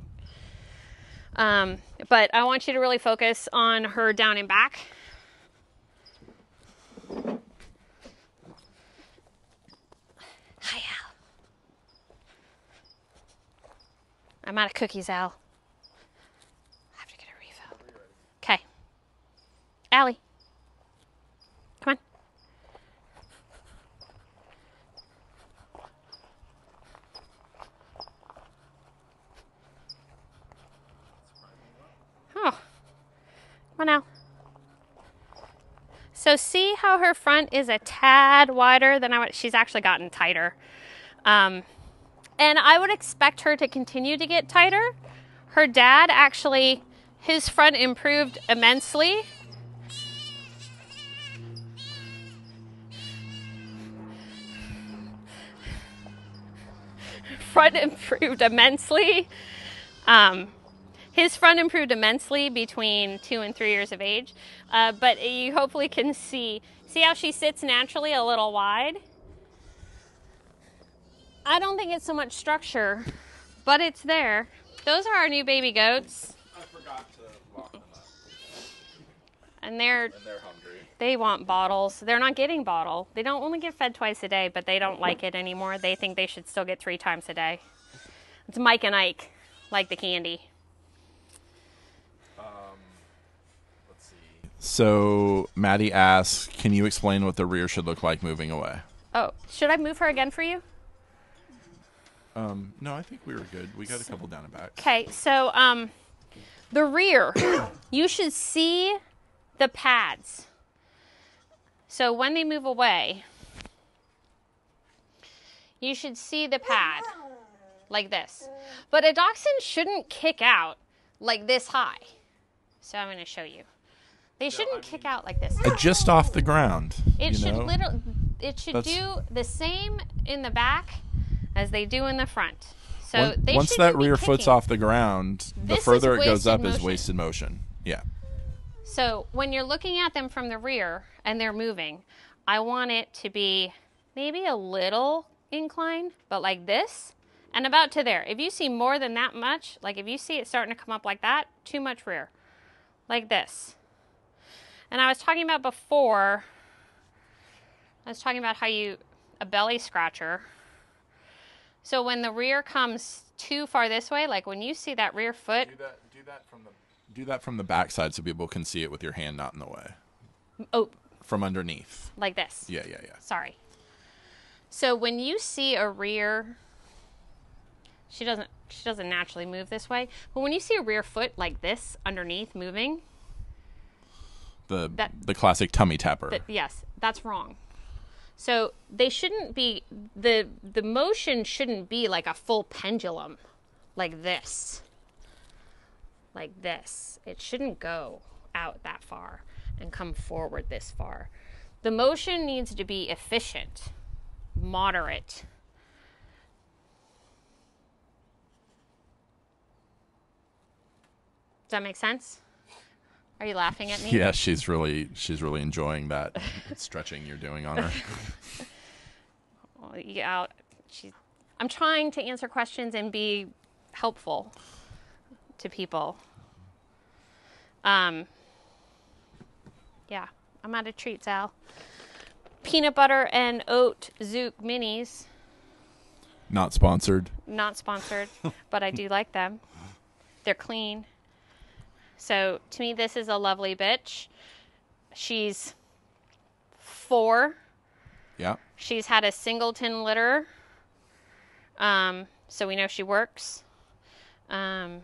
But I want you to really focus on her down and back. Hi, Al. I'm out of cookies, Al. I have to get a refill. Okay. Allie. Come on. Oh. Come on now. So see how her front is a tad wider than she's actually gotten tighter. And I would expect her to continue to get tighter. Her dad actually, his front improved immensely. Front improved immensely. His front improved immensely between 2 and 3 years of age. But you hopefully can see how she sits naturally a little wide. I don't think it's so much structure, but it's there. Those are our new baby goats. I forgot to lock them up. And they're hungry. They want bottles. They're not getting bottle. They don't only get fed twice a day, but they don't like it anymore. They think they should still get 3 times a day. It's Mike and Ike, like the candy. Let's see. So Maddie asks, can you explain what the rear should look like moving away? Oh, should I move her again for you? No, I think we were good. We got a couple down and back. Okay, so the rear, you should see the pads. So when they move away, you should see the pad like this. But a dachshund shouldn't kick out like this high. So I'm going to show you. They shouldn't kick out like this. Just off the ground. It should do the same in the back as they do in the front. So once that rear foot's off the ground, the further it goes up is wasted motion. Yeah. So when you're looking at them from the rear and they're moving, I want it to be maybe a little inclined, but like this and about to there. If you see more than that much, like if you see it starting to come up like that, too much rear. Like this. And I was talking about before, how a belly scratcher. So when the rear comes too far this way, like when you see that rear foot. Do that from the back side so people can see it with your hand not in the way. Oh. From underneath. Like this. Yeah. Sorry. So when you see a rear, she doesn't naturally move this way, but when you see a rear foot like this underneath moving, the classic tummy tapper. Yes, that's wrong. So they shouldn't be, the motion shouldn't be like a full pendulum, like this. Like this. It shouldn't go out that far and come forward this far. The motion needs to be efficient, moderate. Does that make sense? Are you laughing at me? Yeah, she's really enjoying that stretching you're doing on her. Well, yeah, I'm trying to answer questions and be helpful to people. Yeah, I'm out of treats, Al. Peanut butter and oat Zook minis. Not sponsored. Not sponsored, but I do like them. They're clean. So to me, this is a lovely bitch. She's 4. Yeah. She's had a singleton litter. So we know she works. And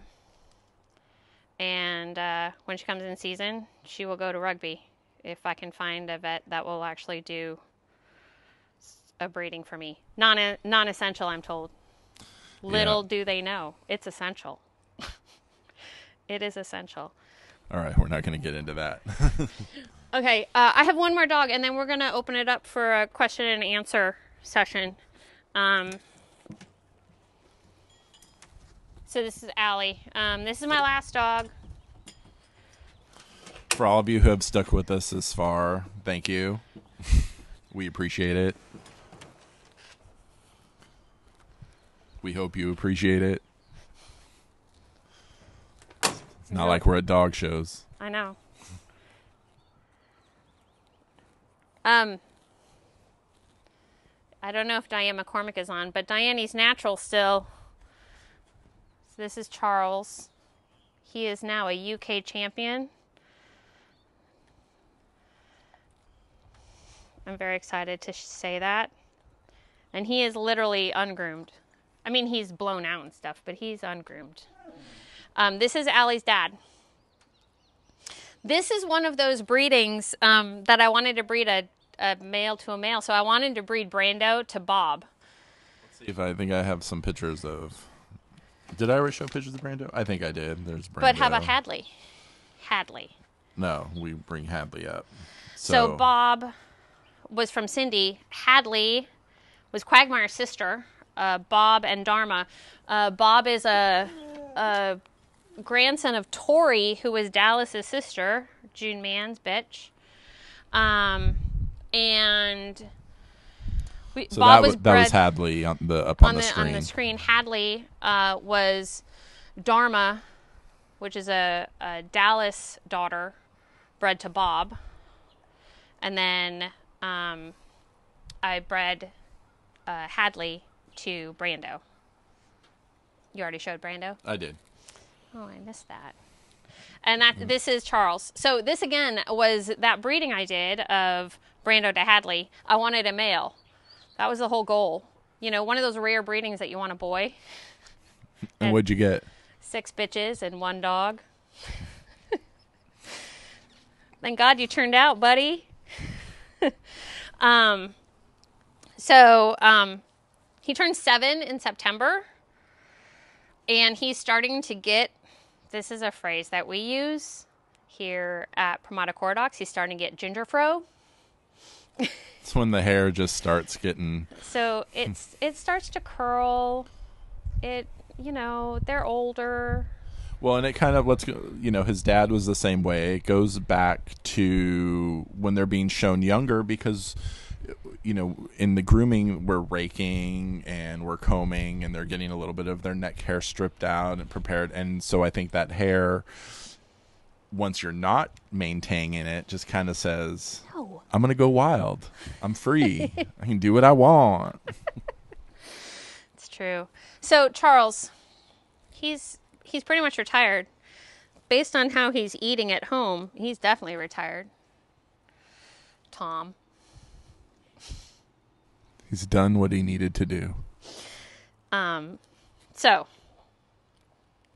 when she comes in season, she will go to rugby. If I can find a vet that will actually do a breeding for me. Non-essential, I'm told. Little do they know. It's essential. It is essential. All right, we're not going to get into that. Okay, I have one more dog, and then we're going to open it up for a question and answer session. So this is Allie. This is my last dog. For all of you who have stuck with us this far, thank you. We appreciate it. We hope you appreciate it. It's not like we're at dog shows. I know. I don't know if Diane McCormick is on, but Diane's natural still. So this is Charles. He is now a UK champion. I'm very excited to say that. And he is literally ungroomed. I mean, he's blown out and stuff, but he's ungroomed. This is Allie's dad. This is one of those breedings that I wanted to breed a male to a male. So I wanted to breed Brando to Bob. Let's see if I think I have some pictures of... Did I already show pictures of Brando? I think I did. There's Brando. But how about Hadley? Hadley. No, we bring Hadley up. So Bob was from Cindy. Hadley was Quagmire's sister. Bob and Dharma. Bob is a grandson of Tori, who was Dallas's sister, June Mann's bitch. And so Bob that was Hadley up on the screen. On the screen, Hadley was Dharma, which is a Dallas daughter, bred to Bob. And then I bred Hadley to Brando. You already showed Brando? I did. Oh, I missed that. And this is Charles. So this, again, was that breeding I did of Brando to Hadley. I wanted a male. That was the whole goal. You know, one of those rare breedings that you want a boy. And what'd you get? 6 bitches and 1 dog. Thank God you turned out, buddy. He turned 7 in September. And he's starting to get, this is a phrase that we use here at Pramada Koradox, he's starting to get ginger fro. It's when the hair just starts getting... So it starts to curl. They're older. Well, and it kind of his dad was the same way. It goes back to when they're being shown younger because, in the grooming, we're raking and we're combing and they're getting a little bit of their neck hair stripped out and prepared. And so I think that hair, once you're not maintaining it, just kind of says, No. I'm going to go wild. I'm free. I can do what I want. It's true. So Charles, he's pretty much retired. Based on how he's eating at home, he's definitely retired. Tom. He's done what he needed to do. So,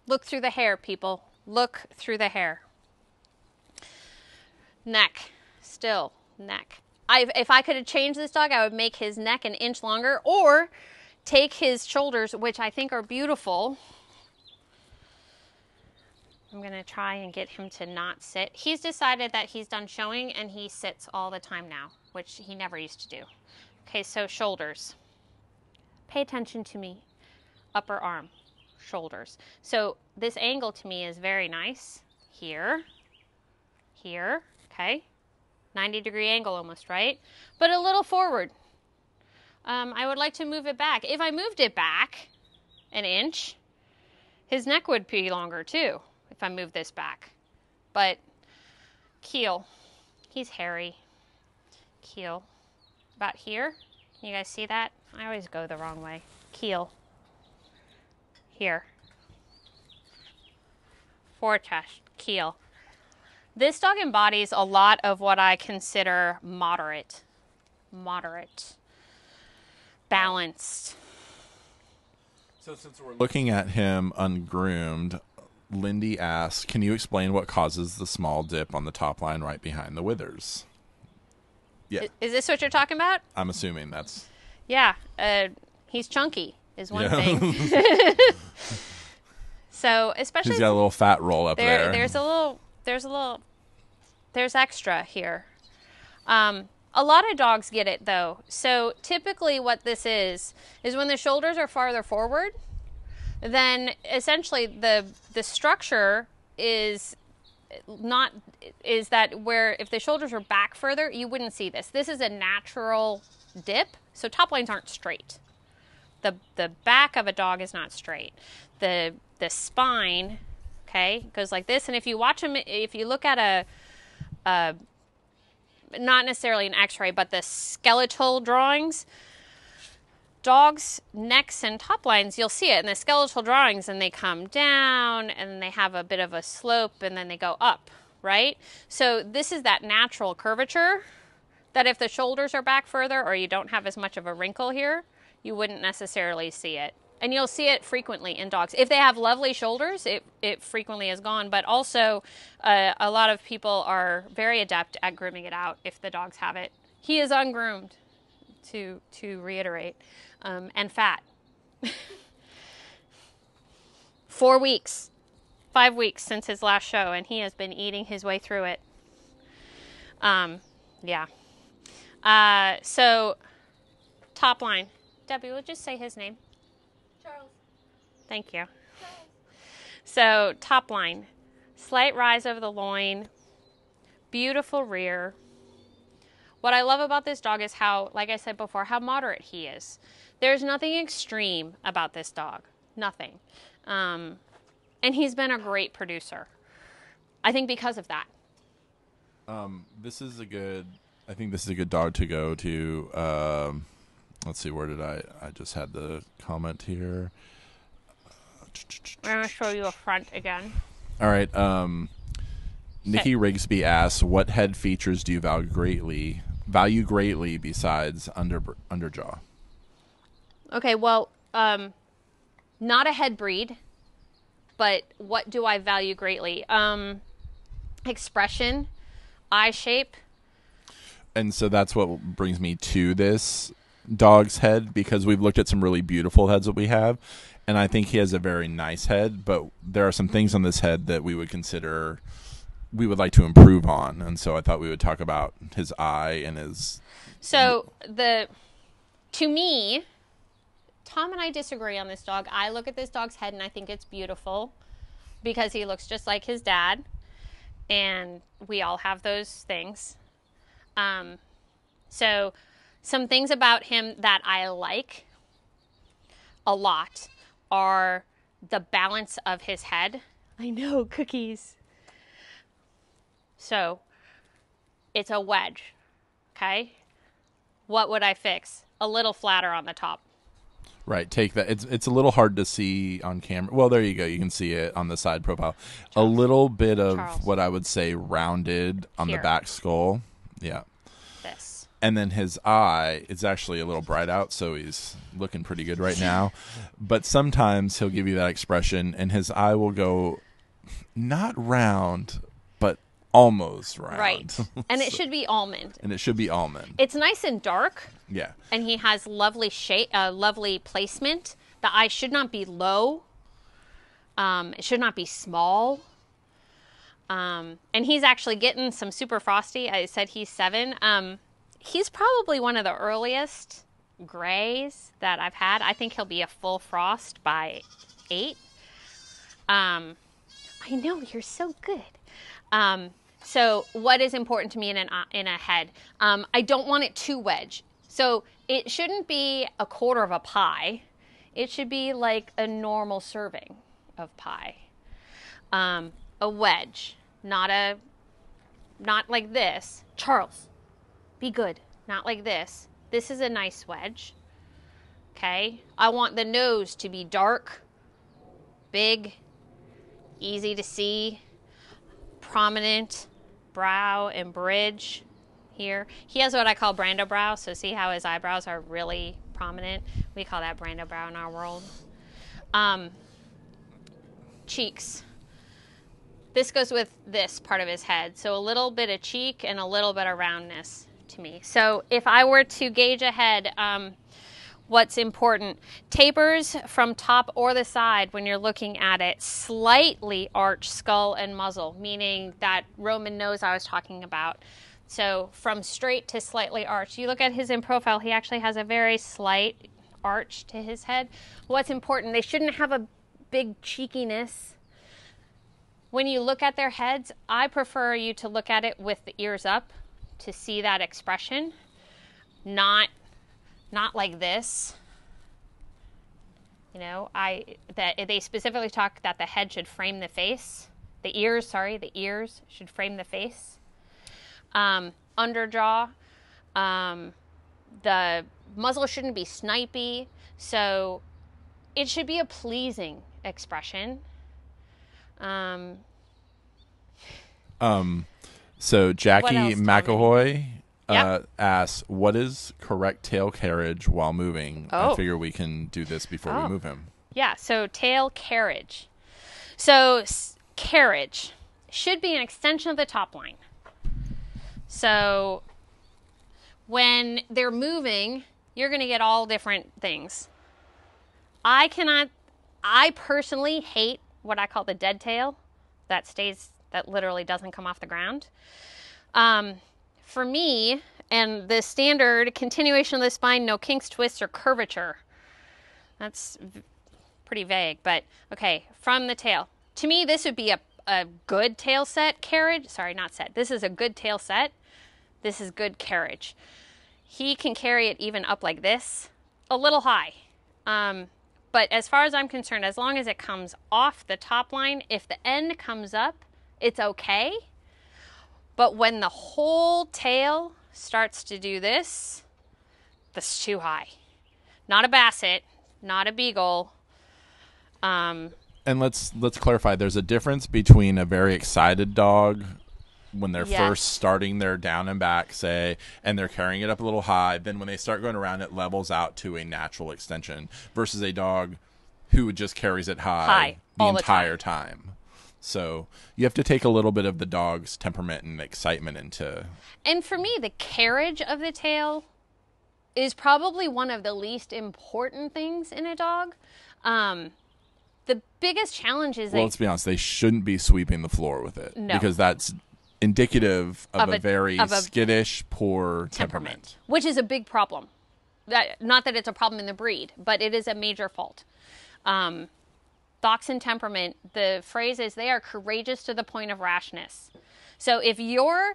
look through the hair, people. Look through the hair. Neck. Still, neck. If I could have changed this dog, I would make his neck an inch longer, or take his shoulders, which I think are beautiful. I'm going to try and get him to not sit. He's decided that he's done showing, and he sits all the time now, which he never used to do. Okay, so shoulders. Pay attention to me. Upper arm, shoulders. So this angle to me is very nice. Here, okay. 90-degree angle almost, right? But a little forward. I would like to move it back. If I moved it back an inch, his neck would be longer too, if I move this back. But keel, he's hairy. Keel, about here. Can you guys see that? I always go the wrong way. Keel, here. Forechest, keel. This dog embodies a lot of what I consider moderate, balanced. So since we're looking at him ungroomed, Lindy asks, can you explain what causes the small dip on the top line right behind the withers? Yeah. Is this what you're talking about? I'm assuming that's... Yeah. He's chunky is one thing. So especially... He's got a little fat roll up there. There's extra here. A lot of dogs get it though. So typically what this is when the shoulders are farther forward, then essentially the structure is that where if the shoulders are back further, you wouldn't see this. This is a natural dip. So top lines aren't straight. The back of a dog is not straight. The spine, okay, goes like this. And if you watch them, if you look at not necessarily an x-ray, but the skeletal drawings, dogs' necks and top lines, you'll see it in the skeletal drawings, and they come down and they have a bit of a slope and then they go up, right? So this is that natural curvature that if the shoulders are back further or you don't have as much of a wrinkle here, you wouldn't necessarily see it. And you'll see it frequently in dogs. If they have lovely shoulders, it frequently is gone. But also, a lot of people are very adept at grooming it out if the dogs have it. He is ungroomed, to reiterate, and fat. 4 weeks, 5 weeks since his last show, and he has been eating his way through it. Yeah. So, top line. Debbie, we'll just say his name. Charles. Thank you. Charles. So, top line. Slight rise over the loin. Beautiful rear. What I love about this dog is how, like I said before, how moderate he is. There's nothing extreme about this dog. Nothing. And he's been a great producer. I think because of that. This is a good... I think this is a good dog to go to... let's see, where did I just had the comment here. I'm going to show you a front again. All right. Nikki Rigsby asks, what head features do you value greatly besides underjaw? Okay, well, not a head breed, but what do I value greatly? Expression, eye shape. And so that's what brings me to this dog's head, because we've looked at some really beautiful heads that we have, and I think he has a very nice head, but there are some things on this head that we would like to improve on, and so I thought we would talk about his eye and his... So, to me, Tom and I disagree on this dog. I look at this dog's head and I think it's beautiful because he looks just like his dad, and we all have those things. So some things about him that I like a lot are the balance of his head. I know, cookies. So it's a wedge, okay? What would I fix? A little flatter on the top. Right, take that. It's a little hard to see on camera. Well, there you go. You can see it on the side profile. Charles. A little bit of what I would say rounded on the back skull. Yeah. This. And then his eye is actually a little bright out, so he's looking pretty good right now. But sometimes he'll give you that expression, and his eye will go not round, but almost round. Right. And it should be almond. And it should be almond. It's nice and dark. Yeah. And he has lovely shape, lovely placement. The eye should not be low. It should not be small. And he's actually getting some super frosty. I said he's 7. He's probably one of the earliest grays that I've had. I think he'll be a full frost by 8. I know, you're so good. So what is important to me in a head? I don't want it too wedge. So it shouldn't be a quarter of a pie. It should be like a normal serving of pie. A wedge, not like this. Charles, be good. Not like this. This is a nice wedge. Okay. I want the nose to be dark, big, easy to see, prominent brow and bridge here. He has what I call Brando brow. So see how his eyebrows are really prominent? We call that Brando brow in our world. Cheeks. This goes with this part of his head. So a little bit of cheek and a little bit of roundness to me. So if I were to gauge a head, what's important? Tapers from top or the side when you're looking at it. Slightly arched skull and muzzle, meaning that Roman nose I was talking about. So from straight to slightly arched. You look at his in profile, he actually has a very slight arch to his head. What's important? They shouldn't have a big cheekiness. When you look at their heads, I prefer you to look at it with the ears up to see that expression, not like this. You know, they specifically talk that the head should frame the face. The ears should frame the face. Underjaw, the muzzle shouldn't be snipey, so it should be a pleasing expression. So Jackie else, McAvoy Yep. asks, what is correct tail carriage while moving? I Oh. figure we can do this before we move him. Yeah, so tail carriage. So carriage should be an extension of the top line. So when they're moving, you're going to get all different things. I personally hate what I call the dead tail that literally doesn't come off the ground. For me, and the standard continuation of the spine, no kinks, twists, or curvature. That's pretty vague, but okay, from the tail. To me, this would be a good tail set carriage. Sorry, not set. This is a good tail set. This is good carriage. He can carry it even up like this, a little high. But as far as I'm concerned, as long as it comes off the top line, if the end comes up, it's okay. But when the whole tail starts to do this, that's too high. Not a basset, not a beagle. And let's clarify, there's a difference between a very excited dog when they're first starting their down and back, say, and they're carrying it up a little high. Then when they start going around, it levels out to a natural extension versus a dog who just carries it high the entire time. So you have to take a little bit of the dog's temperament and excitement into. And for me, the carriage of the tail is probably one of the least important things in a dog. The biggest challenge is let's be honest, they shouldn't be sweeping the floor with it. No. Because that's indicative of a very skittish, poor temperament. Which is a big problem. Not that it's a problem in the breed, but it is a major fault. Dachshund temperament, the phrase is they are courageous to the point of rashness. So if you're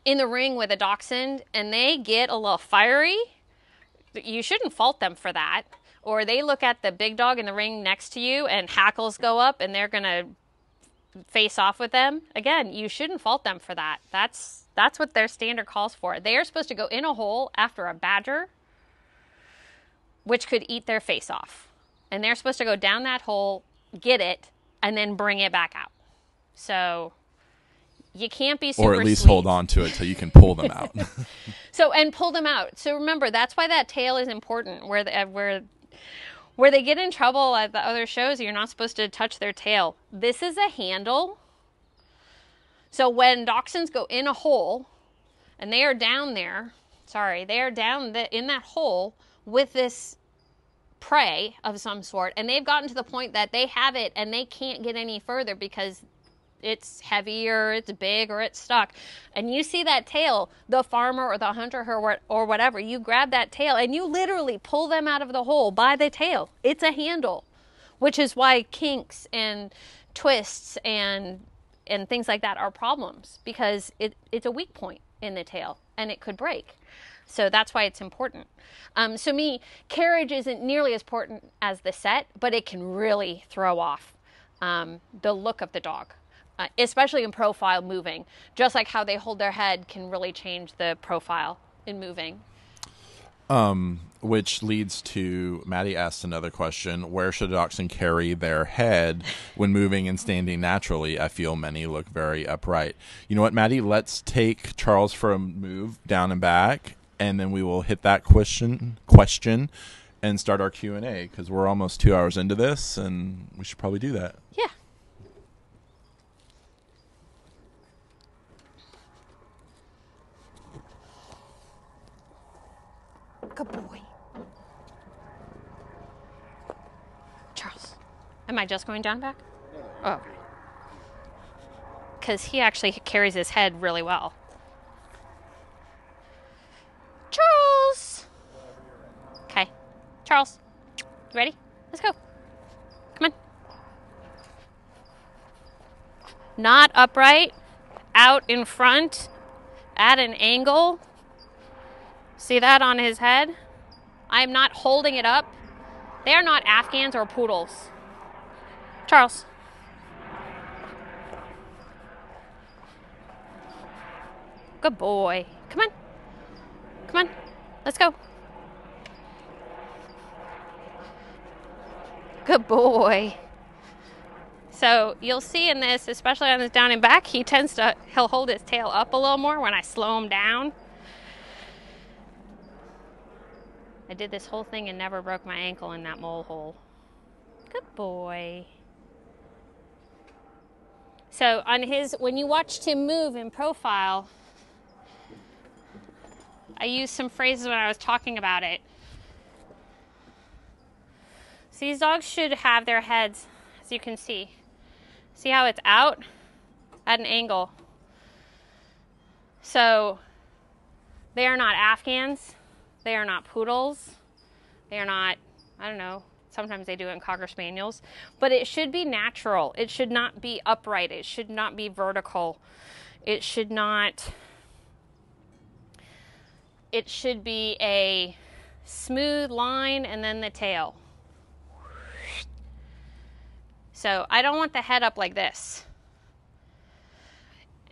in the ring with a dachshund and they get a little fiery, you shouldn't fault them for that. Or they look at the big dog in the ring next to you and hackles go up and they're going to face off with them. Again, you shouldn't fault them for that. That's what their standard calls for. They are supposed to go in a hole after a badger, which could eat their face off. And they're supposed to go down that hole, get it, and then bring it back out. So You can't be super Or at least sweet. hold on to it till you can pull them out. And pull them out. So remember, that's why that tail is important. Where they get in trouble at the other shows, you're not supposed to touch their tail. This is a handle. So when dachshunds go in a hole, and they are down there, they are down in that hole with this prey of some sort, and they've gotten to the point that they have it and they can't get any further because it's heavy or it's big or it's stuck. And you see that tail, the farmer or the hunter or whatever, you grab that tail and you literally pull them out of the hole by the tail. It's a handle, which is why kinks and twists and things like that are problems, because it's a weak point in the tail and it could break. So that's why it's important. Carriage isn't nearly as important as the set, but it can really throw off the look of the dog, especially in profile moving. Just like how they hold their head can really change the profile in moving. Which leads to, Maddie asked another question: where should a dachshund carry their head when moving and standing naturally? I feel many look very upright. You know what, Maddie? Let's take Charles for a move down and back, and then we will hit that question and start our Q&A, because we're almost 2 hours into this, and we should probably do that. Yeah. Good boy. Charles, am I just going down back? Oh. Because he actually carries his head really well. Charles! Okay. Charles, you ready? Let's go. Come on. Not upright. Out in front. At an angle. See that on his head? I'm not holding it up. They are not Afghans or poodles. Charles. Good boy. Come on. Come on. Let's go. Good boy. So you'll see in this, especially on this down and back, he'll hold his tail up a little more when I slow him down. I did this whole thing and never broke my ankle in that mole hole. Good boy. So when you watched him move in profile, I used some phrases when I was talking about it. So these dogs should have their heads, as you can see. See how it's out at an angle. So they are not Afghans. They are not poodles. They are not, I don't know, sometimes they do it in Cocker Spaniels. But it should be natural. It should not be upright. It should not be vertical. It should be a smooth line and then the tail. So I don't want the head up like this.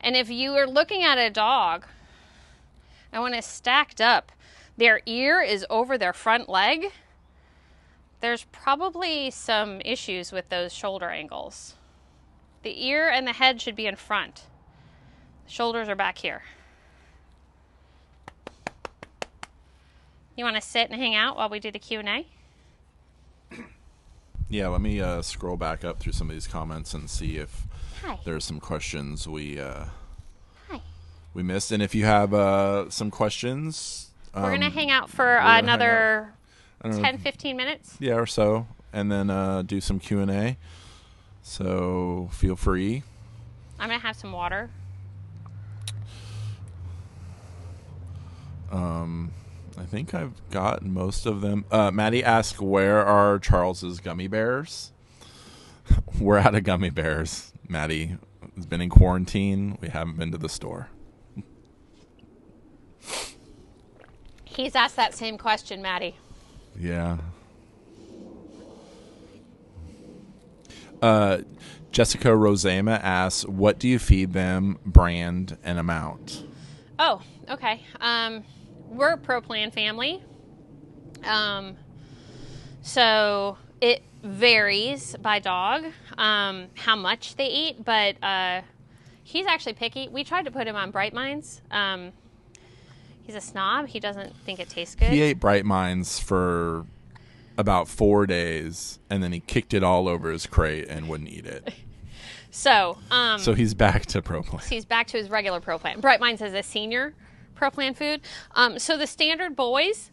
And if you are looking at a dog, I want it stacked up. Their ear is over their front leg. There's probably some issues with those shoulder angles. The ear and the head should be in front. The shoulders are back here. You want to sit and hang out while we do the Q&A? Yeah, let me scroll back up through some of these comments and see if there's some questions we missed. And if you have some questions... we're going to hang out for another 10, 15 minutes. Yeah, or so. And then do some Q&A. So feel free. I'm going to have some water. I think I've got most of them. Maddie asked, where are Charles's gummy bears? We're out of gummy bears. Maddie has been in quarantine. We haven't been to the store. He's asked that same question, Maddie. Yeah. Jessica Rosema asks, what do you feed them, brand, and amount? Oh, okay. We're a Pro Plan family. So it varies by dog, how much they eat, but He's actually picky. We tried to put him on Bright Minds. He's a snob. He doesn't think it tastes good. He ate Bright Minds for about 4 days, and then he kicked it all over his crate and wouldn't eat it. So he's back to Pro Plan. He's back to his regular Pro Plan. Bright Minds is a senior Pro Plan food. So the standard boys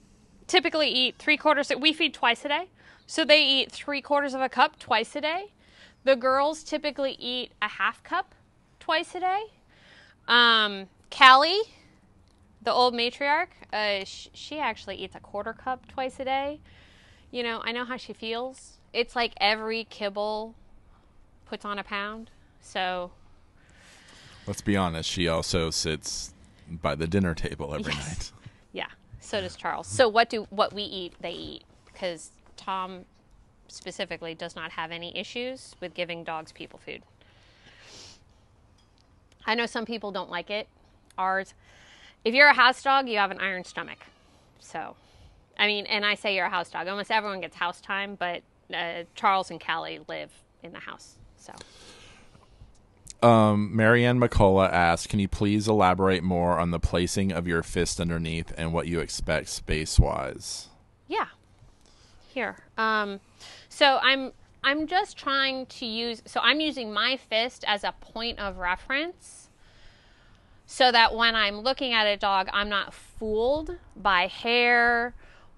typically eat 3/4. We feed twice a day. So they eat 3/4 of a cup twice a day. The girls typically eat a half cup twice a day. Callie, the old matriarch, she actually eats a 1/4 cup twice a day. You know, I know how she feels. It's like every kibble puts on a pound. So let's be honest, she also sits by the dinner table every night. Yeah, so does Charles. So what we eat, they eat, because Tom specifically does not have any issues with giving dogs people food. I know some people don't like it. Ours, if you're a house dog, you have an iron stomach. So, I mean, and I say you're a house dog. Almost everyone gets house time, but Charles and Callie live in the house. So, Marianne McCullough asked, can you please elaborate more on the placing of your fist underneath and what you expect space-wise? Yeah. Here. So I'm just trying to use, so I'm using my fist as a point of reference so that when I'm looking at a dog, I'm not fooled by hair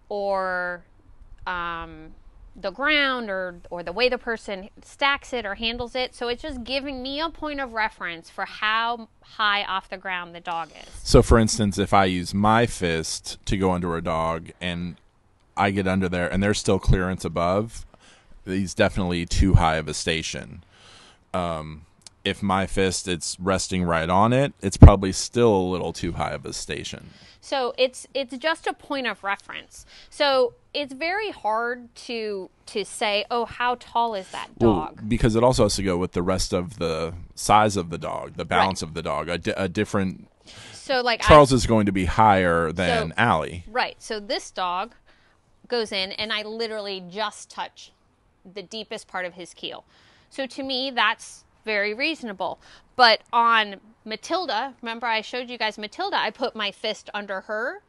or the ground or the way the person stacks it or handles it. So it's just giving me a point of reference for how high off the ground the dog is. So for instance, if I use my fist to go under a dog and I get under there and there's still clearance above, he's definitely too high of a station. If my fist, it's resting right on it, it's probably still a little too high of a station. So it's just a point of reference. So it's very hard to say, oh, how tall is that dog? Well, because it also has to go with the rest of the size of the dog, the balance of the dog. A different. So like Charles is going to be higher than Allie. Right. So this dog goes in, and I literally just touch the deepest part of his keel. So to me, that's very reasonable. But on Matilda, remember I showed you guys Matilda, I put my fist under her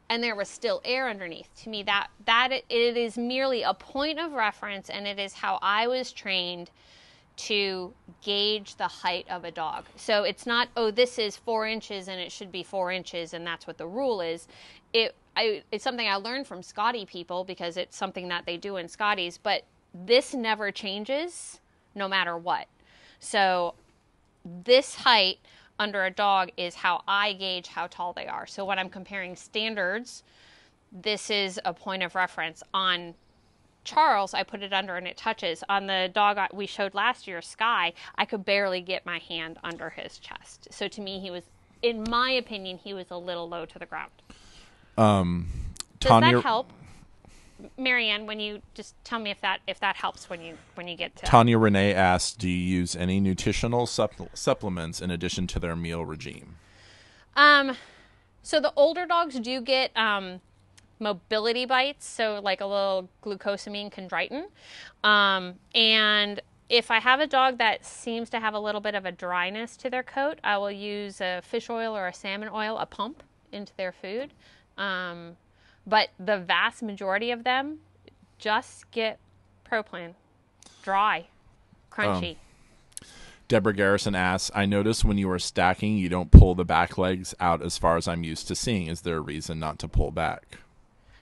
and there was still air underneath. To me, that it is merely a point of reference, and it is how I was trained to gauge the height of a dog. So it's not, oh, this is 4 inches and it should be 4 inches and that's what the rule is. It's something I learned from Scotty people because it's something that they do in Scotties, but this never changes no matter what. So this height under a dog is how I gauge how tall they are. So when I'm comparing standards, this is a point of reference. On Charles, I put it under and it touches. On the dog we showed last year, Sky, I could barely get my hand under his chest. So to me, he was, in my opinion, he was a little low to the ground. Does that help? Marianne, when you just tell me if that helps when you get to. Tanya Renee asked, do you use any nutritional supplements in addition to their meal regime? So the older dogs do get mobility bites, so like a little glucosamine chondroitin. And if I have a dog that seems to have a little bit of a dryness to their coat, I will use a fish oil or a salmon oil, a pump into their food. But the vast majority of them just get Pro Plan. Dry. Crunchy. Deborah Garrison asks, I noticed when you are stacking, you don't pull the back legs out as far as I'm used to seeing. Is there a reason not to pull back?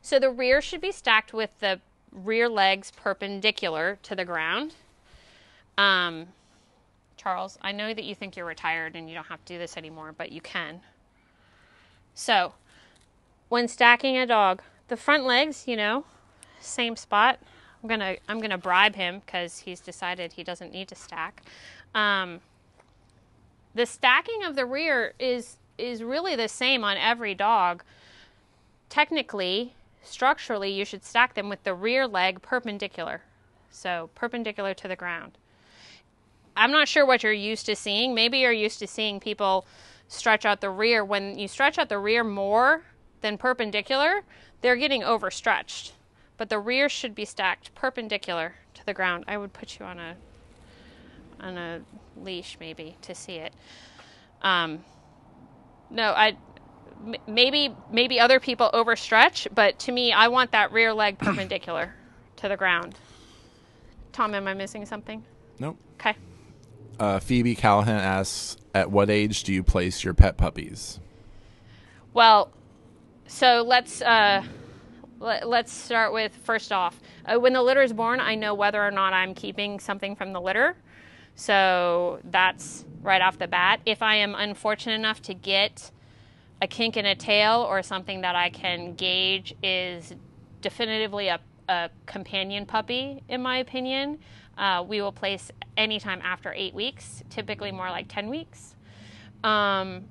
So the rear should be stacked with the rear legs perpendicular to the ground. Charles, I know that you think you're retired and you don't have to do this anymore, but you can. So when stacking a dog, the front legs, same spot. I'm gonna bribe him because he's decided he doesn't need to stack. The stacking of the rear is really the same on every dog. Technically, structurally, you should stack them with the rear leg perpendicular. So perpendicular to the ground. I'm not sure what you're used to seeing. Maybe you're used to seeing people stretch out the rear. When you stretch out the rear more than perpendicular, they're getting overstretched. But the rear should be stacked perpendicular to the ground. I would put you on a leash maybe to see it. No, maybe other people overstretch, but to me, I want that rear leg perpendicular to the ground. Tom, am I missing something? Nope. Okay. Phoebe Callahan asks, at what age do you place your pet puppies? Well, so let's start with, first off, when the litter is born, I know whether or not I'm keeping something from the litter. So that's right off the bat. If I am unfortunate enough to get a kink in a tail or something that I can gauge is definitively a companion puppy, in my opinion, we will place anytime after 8 weeks, typically more like 10 weeks. And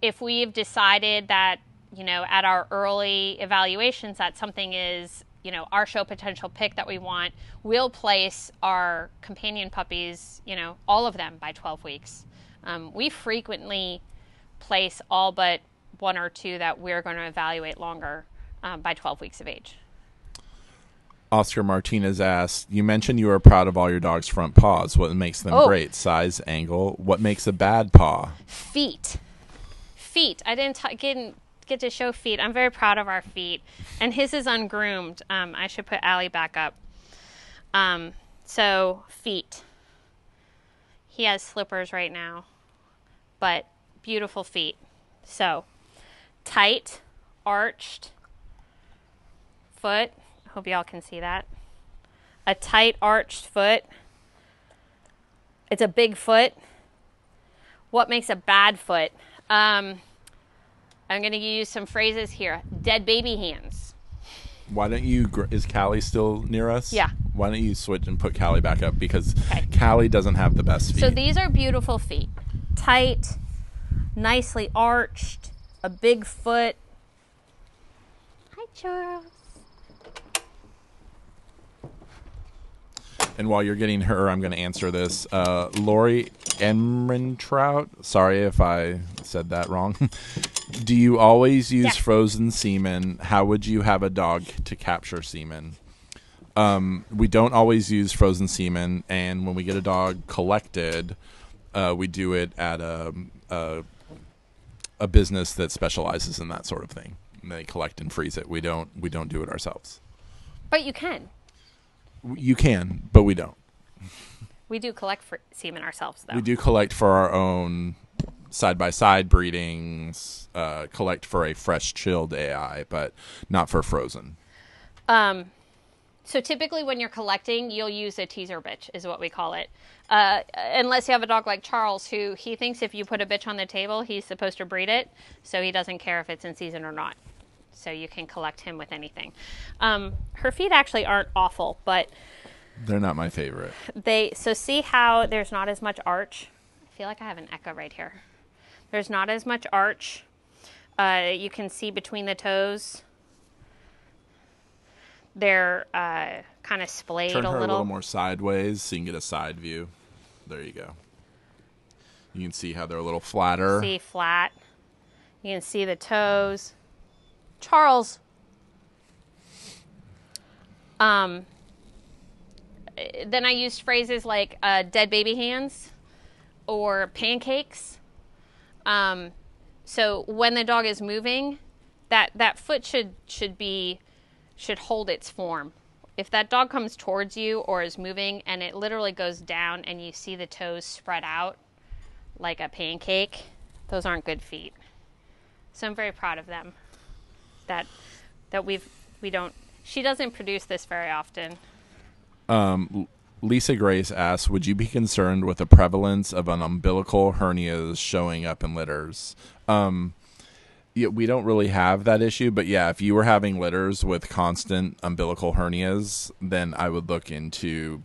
if we've decided that, at our early evaluations that something is, our show potential pick that we want, we'll place our companion puppies, all of them by 12 weeks. We frequently place all but 1 or 2 that we're going to evaluate longer by 12 weeks of age. Oscar Martinez asks, you mentioned you are proud of all your dog's front paws. What makes them great? Size, angle? What makes a bad paw? Feet. I didn't get to show feet. I'm very proud of our feet. And his is ungroomed. I should put Allie back up. So, feet. He has slippers right now, but beautiful feet. So, tight, arched foot. Hope y'all can see that. A tight, arched foot. It's a big foot. What makes a bad foot? I'm going to use some phrases here. Dead baby hands. Why don't you, is Callie still near us? Yeah. Why don't you switch and put Callie back up, because Callie doesn't have the best feet. So these are beautiful feet. Tight, nicely arched, a big foot. Hi, Charles. And while you're getting her, I'm going to answer this. Lori Enrentrout, sorry if I said that wrong. Do you always use frozen semen? How would you have a dog to capture semen? We don't always use frozen semen, and when we get a dog collected, we do it at a business that specializes in that sort of thing. And they collect and freeze it. We don't do it ourselves. But you can. You can, but we don't. We do collect semen ourselves, though. We do collect for our own side-by-side breedings, collect for a fresh chilled AI, but not for frozen. So typically when you're collecting, you'll use a teaser bitch, is what we call it. Unless you have a dog like Charles, who he thinks if you put a bitch on the table, he's supposed to breed it, so he doesn't care if it's in season or not. So you can collect him with anything. Her feet actually aren't awful, but they're not my favorite. So see how there's not as much arch? I feel like I have an echo right here. There's not as much arch. You can see between the toes. They're kind of splayed a little. Turn her a little more sideways so you can get a side view. There you go. You can see how they're a little flatter. See, flat. You can see the toes. Charles. Then I used phrases like dead baby hands or pancakes. So when the dog is moving, that foot should hold its form. If that dog comes towards you or is moving and it literally goes down and you see the toes spread out like a pancake, those aren't good feet. So I'm very proud of them. She doesn't produce this very often. Lisa Grace asks, would you be concerned with the prevalence of an umbilical hernias showing up in litters? Yeah, we don't really have that issue, but yeah, if you were having litters with constant umbilical hernias, then I would look into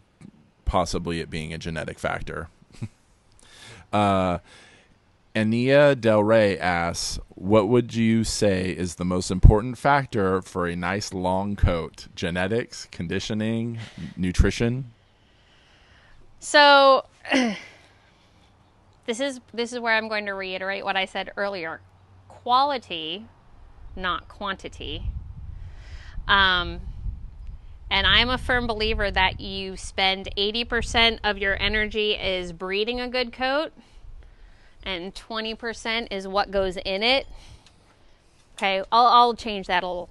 possibly it being a genetic factor. Ania Del Rey asks, what would you say is the most important factor for a nice long coat? Genetics, conditioning, nutrition? So this is where I'm going to reiterate what I said earlier. Quality, not quantity. And And I'm a firm believer that you spend 80% of your energy is breeding a good coat, and 20% is what goes in it. Okay, I'll change that a little.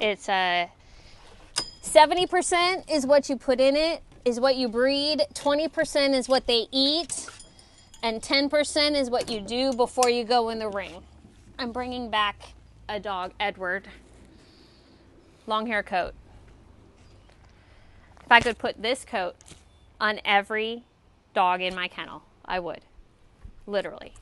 It's 70% is what you put in it, is what you breed, 20% is what they eat, and 10% is what you do before you go in the ring. I'm bringing back a dog, Edward. Longhair coat. If I could put this coat on every dog in my kennel, I would. Literally.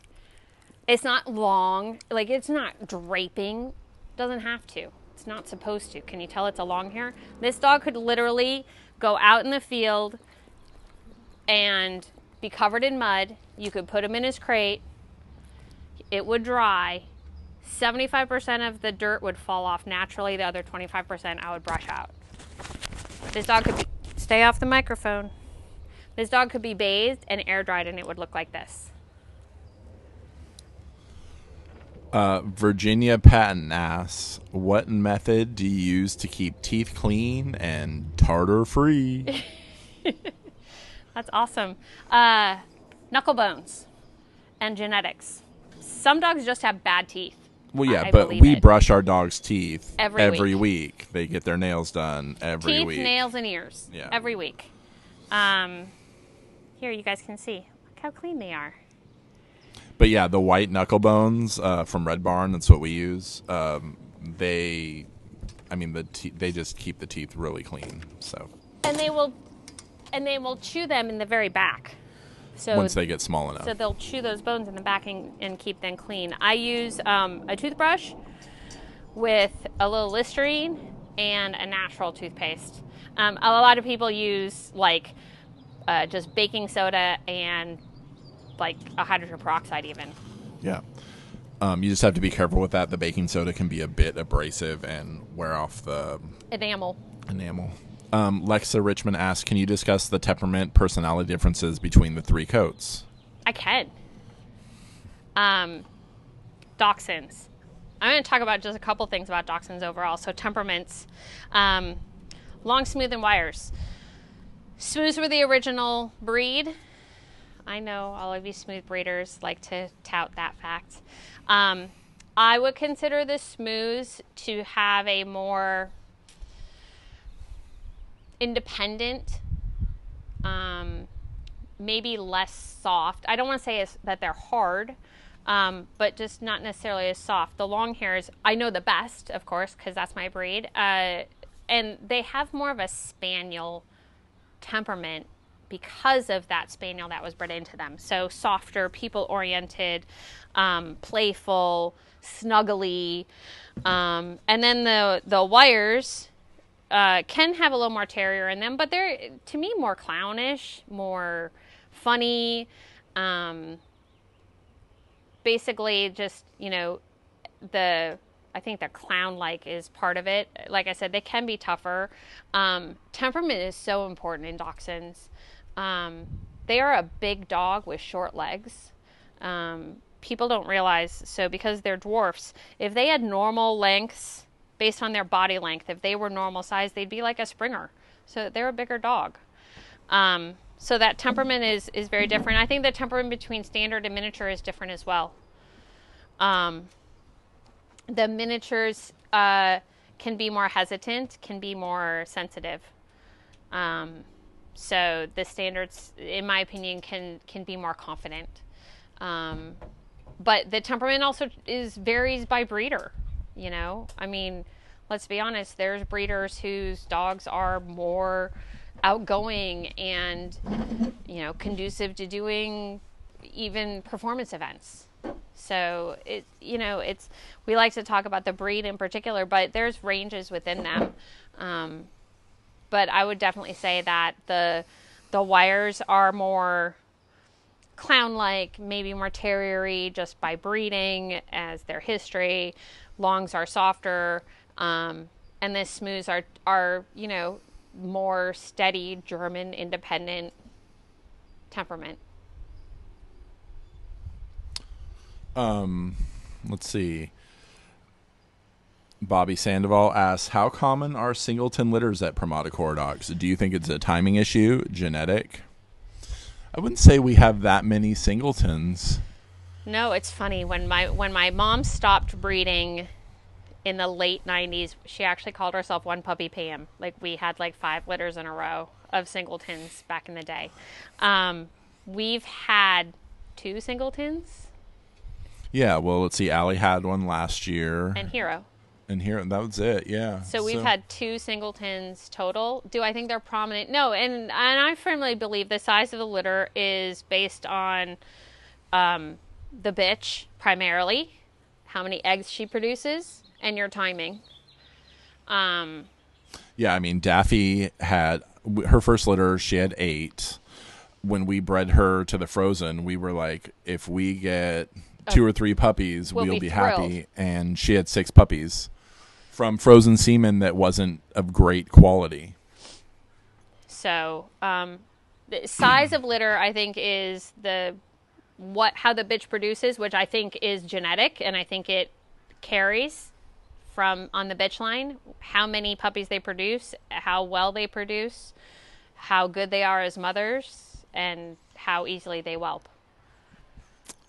It's not long, like it's not draping. Doesn't have to. It's not supposed to. Can you tell it's a long hair? This dog could literally go out in the field and be covered in mud. You could put him in his crate. It would dry. 75% of the dirt would fall off naturally. The other 25% I would brush out. This dog could be, stay off the microphone. This dog could be bathed and air dried and it would look like this. Virginia Patton asks, what method do you use to keep teeth clean and tartar free? That's awesome. Knuckle bones and genetics. Some dogs just have bad teeth. Well, yeah, but we brush our dogs' teeth every week. They get their nails done every week. Teeth, nails, and ears. Yeah. Every week. Here, you guys can see. Look how clean they are. But yeah, the white knuckle bones from Red Barn, that's what we use. They just keep the teeth really clean. So. And they will chew them in the very back. So once they get small enough. So they'll chew those bones in the back and keep them clean. I use a toothbrush with a little Listerine and a natural toothpaste. A lot of people use like just baking soda and like a hydrogen peroxide even. Yeah. You just have to be careful with that. The baking soda can be a bit abrasive and wear off the enamel. Lexa Richmond asks, can you discuss the temperament personality differences between the three coats? I can. Dachshunds. I'm going to talk about just a couple things about Dachshunds overall. So temperaments. Long, smooth, and wires. Smooths were the original breed. I know all of you smooth breeders like to tout that fact. I would consider the smooths to have a more independent, maybe less soft. I don't want to say that they're hard, but just not necessarily as soft. The long hairs, I know the best, of course, because that's my breed. And they have more of a spaniel temperament because of that spaniel that was bred into them. So softer, people-oriented, playful, snuggly. And then the wires can have a little more terrier in them, but they're, to me, more clownish, more funny. Basically just, I think the clown-like is part of it. Like I said, they can be tougher. Temperament is so important in Dachshunds. They are a big dog with short legs. People don't realize, so because they're dwarfs, if they had normal lengths based on their body length, if they were normal size, they'd be like a Springer. So they're a bigger dog. So that temperament is very different. I think the temperament between standard and miniature is different as well. The miniatures can be more hesitant, can be more sensitive. So the standards, in my opinion, can be more confident. But the temperament also varies by breeder. I mean, let's be honest. There's breeders whose dogs are more outgoing and conducive to doing even performance events. So we like to talk about the breed in particular, but there's ranges within them. But I would definitely say that the wires are more clown-like, maybe more terrier-y just by breeding as their history. Longs are softer, and the smooths are more steady, German, independent temperament. Let's see. Bobby Sandoval asks, how common are singleton litters at Pramada Koradox? Do you think it's a timing issue, genetic? I wouldn't say we have that many singletons. No, it's funny. When my mom stopped breeding in the late 90s, she actually called herself One Puppy Pam. Like, we had like 5 litters in a row of singletons back in the day. We've had 2 singletons. Yeah, well, let's see. Allie had one last year. And Hero. And here, that was it, yeah. So we've had 2 singletons total. Do I think they're prominent? No, and I firmly believe the size of the litter is based on the bitch, primarily, how many eggs she produces, and your timing. Yeah, I mean, Daffy had, her first litter, she had 8. When we bred her to the frozen, we were like, if we get 2 or 3 puppies, we'll be happy. And she had 6 puppies from frozen semen that wasn't of great quality. So, the size of litter, I think, is how the bitch produces, which I think is genetic, and I think it carries from on the bitch line, how many puppies they produce, how well they produce, how good they are as mothers, and how easily they whelp.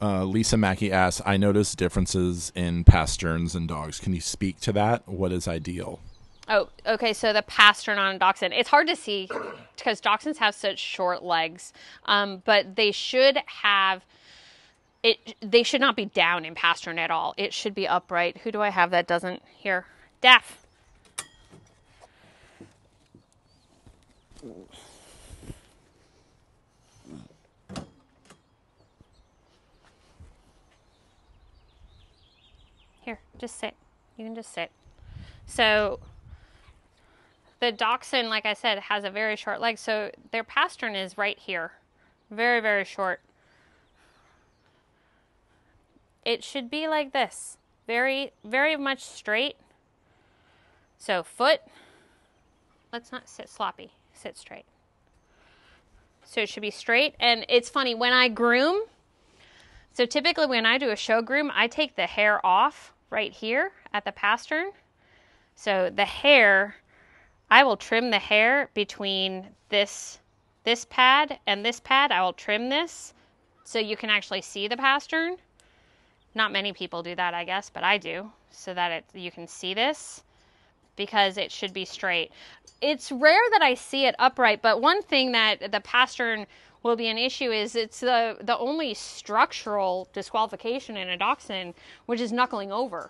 Lisa Mackey asks, I noticed differences in pasterns and dogs. Can you speak to that? What is ideal? Oh, okay. So the pastern on a dachshund, it's hard to see because dachshunds have such short legs, but they should have it. They should not be down in pastern at all. It should be upright. Who do I have that doesn't? Here, Daff. Here, just sit. You can just sit. So the dachshund, like I said, has a very short leg, so their pastern is right here. Very, very short. It should be like this. Very, very much straight. So foot. Let's not sit sloppy. Sit straight. So it should be straight. And it's funny, when I groom, so typically when I do a show groom, I take the hair off right here at the pastern. So the hair, I will trim the hair between this pad and this pad. I will trim this so you can actually see the pastern. Not many people do that, I guess, but I do, so that you can see this, because it should be straight. It's rare that I see it upright, but one thing that the pastern will be an issue is it's the only structural disqualification in a dachshund, which is knuckling over.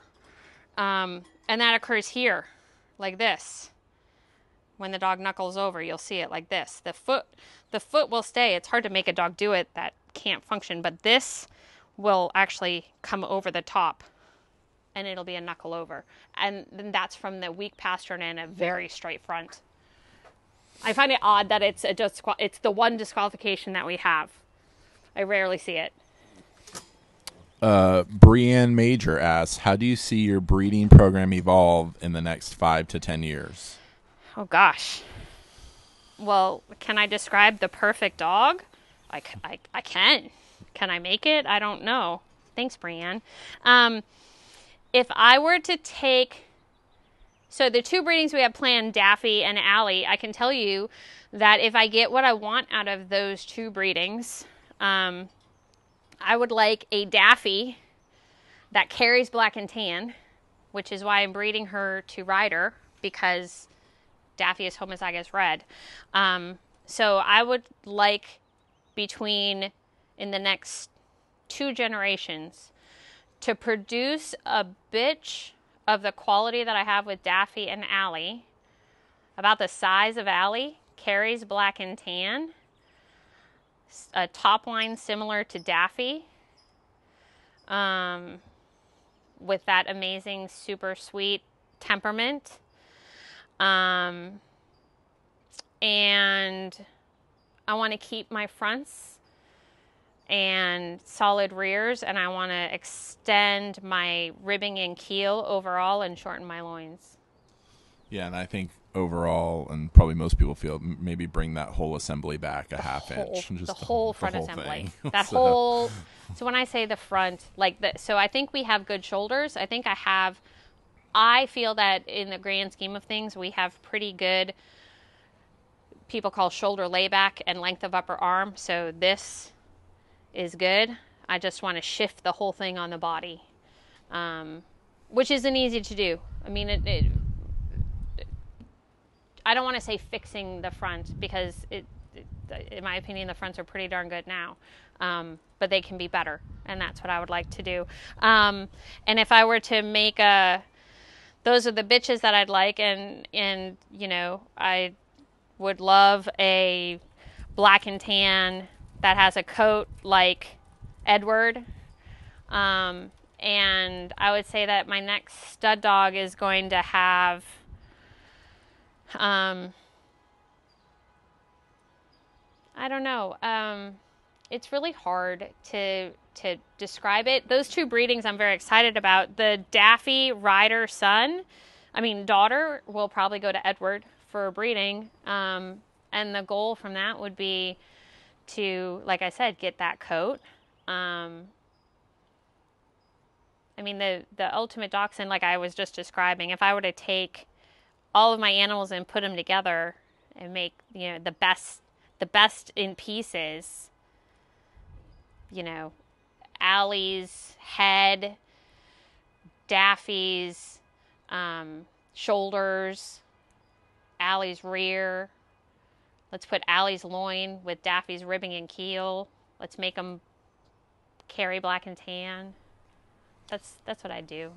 And that occurs here, like this. When the dog knuckles over, you'll see it like this. The foot will stay. It's hard to make a dog do it that can't function, but this will actually come over the top, and it'll be a knuckle over. And then that's from the weak pastern and a very straight front. I find it odd that it's the one disqualification that we have. I rarely see it. Brienne Major asks, how do you see your breeding program evolve in the next 5 to 10 years? Oh, gosh. Well, can I describe the perfect dog? I can. Can I make it? I don't know. Thanks, Brienne. If I were to take... So the 2 breedings we have planned, Daffy and Allie, I can tell you that if I get what I want out of those 2 breedings, I would like a Daffy that carries black and tan, which is why I'm breeding her to Rider, because Daffy is homozygous red. So I would like between, in the next 2 generations, to produce a bitch of the quality that I have with Daffy and Allie, about the size of Allie, carries black and tan, a top line similar to Daffy, with that amazing, super sweet temperament. And I want to keep my fronts and solid rears, and I want to extend my ribbing and keel overall and shorten my loins. Yeah, and I think overall, and probably most people feel, maybe bring that whole assembly back a half inch. Just the whole front assembly. That so. whole... So when I say the front, so I think we have good shoulders. I think I have I feel that in the grand scheme of things, we have pretty good, people call shoulder layback and length of upper arm. So this is good. I just want to shift the whole thing on the body, which isn't easy to do. I mean, I don't want to say fixing the front, because in my opinion, the fronts are pretty darn good now. But they can be better, and that's what I would like to do. And if I were to make those are the bitches that I'd like, and you know, I would love a black and tan that has a coat like Edward. And I would say that my next stud dog is going to have I don't know. It's really hard to describe it. Those two breedings I'm very excited about. The Daffy Rider daughter will probably go to Edward for breeding. And the goal from that would be to, like I said, get that coat. I mean, the ultimate dachshund, like I was just describing, if I were to take all of my animals and put them together and make, you know, the best in pieces, you know, Allie's head, Daffy's shoulders, Allie's rear. Let's put Allie's loin with Daffy's ribbing and keel. Let's make them carry black and tan. That's what I do.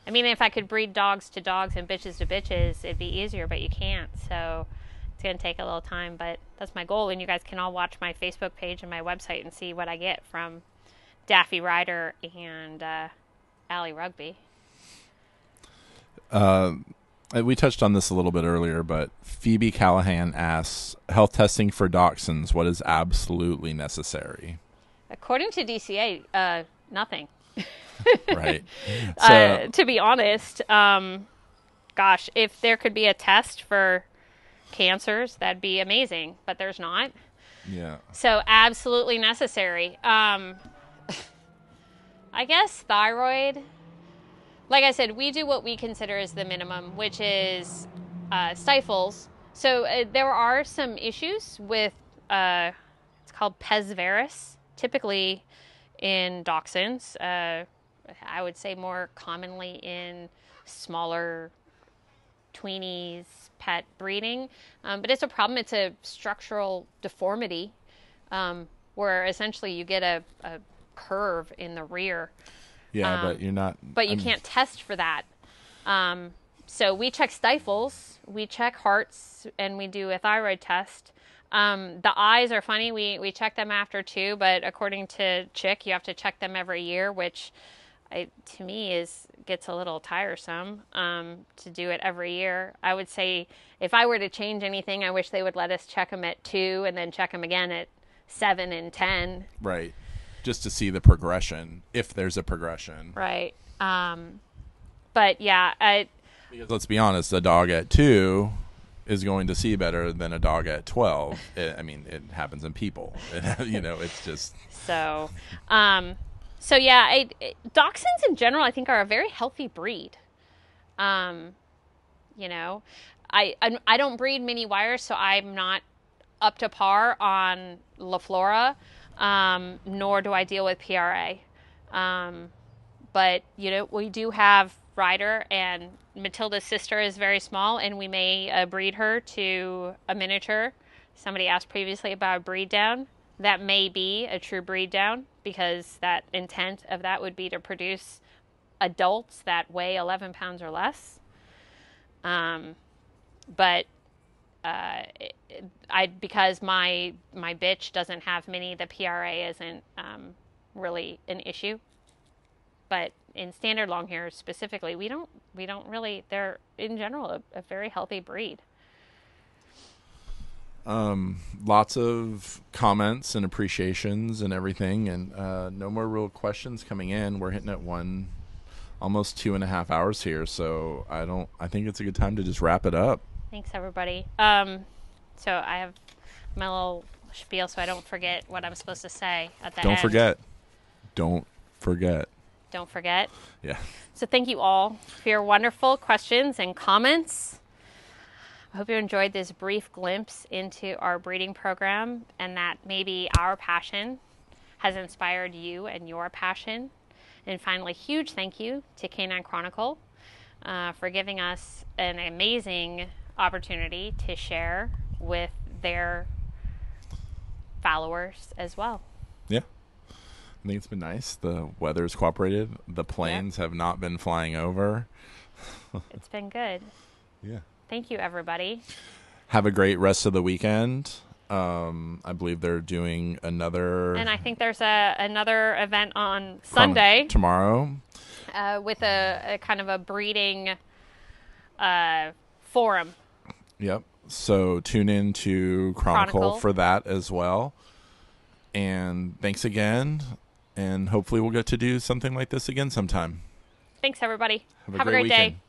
I mean, if I could breed dogs to dogs and bitches to bitches, it'd be easier, but you can't. So it's going to take a little time, but that's my goal. And you guys can all watch my Facebook page and my website and see what I get from Daffy Rider and Allie Rugby. We touched on this a little bit earlier, but Phoebe Callahan asks, health testing for dachshunds, what is absolutely necessary? According to DCA, nothing. Right. So, to be honest, gosh, if there could be a test for cancers, that'd be amazing, but there's not. Yeah. So absolutely necessary. I guess thyroid. Like I said, we do what we consider as the minimum, which is stifles. So there are some issues with, it's called pes varus, typically in dachshunds. I would say more commonly in smaller tweenies, pet breeding. But it's a problem. It's a structural deformity where essentially you get a curve in the rear. Yeah, but you're not... But you can't test for that. So we check stifles, we check hearts, and we do a thyroid test. The eyes are funny. We check them after 2, but according to Chick, you have to check them every year, which to me gets a little tiresome to do it every year. I would say if I were to change anything, I wish they would let us check them at 2 and then check them again at 7 and 10. Right. Just to see the progression, if there's a progression. Right. But yeah, because let's be honest, a dog at 2 is going to see better than a dog at 12. It happens in people. It's just... So yeah, dachshunds in general, I think, are a very healthy breed. I don't breed mini wires, so I'm not up to par on La Flora, nor do I deal with PRA. But, we do have Ryder, and Matilda's sister is very small, and we may breed her to a miniature. Somebody asked previously about a breed down. That may be a true breed down, because that intent of that would be to produce adults that weigh 11 pounds or less. But because my bitch doesn't have many, the PRA isn't really an issue. But in standard Longhair specifically, we don't really. They're in general a very healthy breed. Lots of comments and appreciations and everything, and no more real questions coming in. We're hitting at almost 2.5 hours here, so I think it's a good time to just wrap it up. Thanks, everybody. So I have my little spiel so I don't forget what I'm supposed to say at the end. Don't forget. Don't forget. Yeah. So thank you all for your wonderful questions and comments. I hope you enjoyed this brief glimpse into our breeding program and that maybe our passion has inspired you and your passion. And finally, huge thank you to Canine Chronicle for giving us an amazing opportunity to share with their followers as well. Yeah. I think it's been nice. The weather's cooperated. The planes have not been flying over. It's been good. Yeah. Thank you, everybody. Have a great rest of the weekend. I believe they're doing another... And I think there's another event on Sunday. Tomorrow. With a kind of a breeding forum. Yep. So tune in to Chronicle for that as well. And thanks again. And hopefully we'll get to do something like this again sometime. Thanks, everybody. Have a great day. weekend.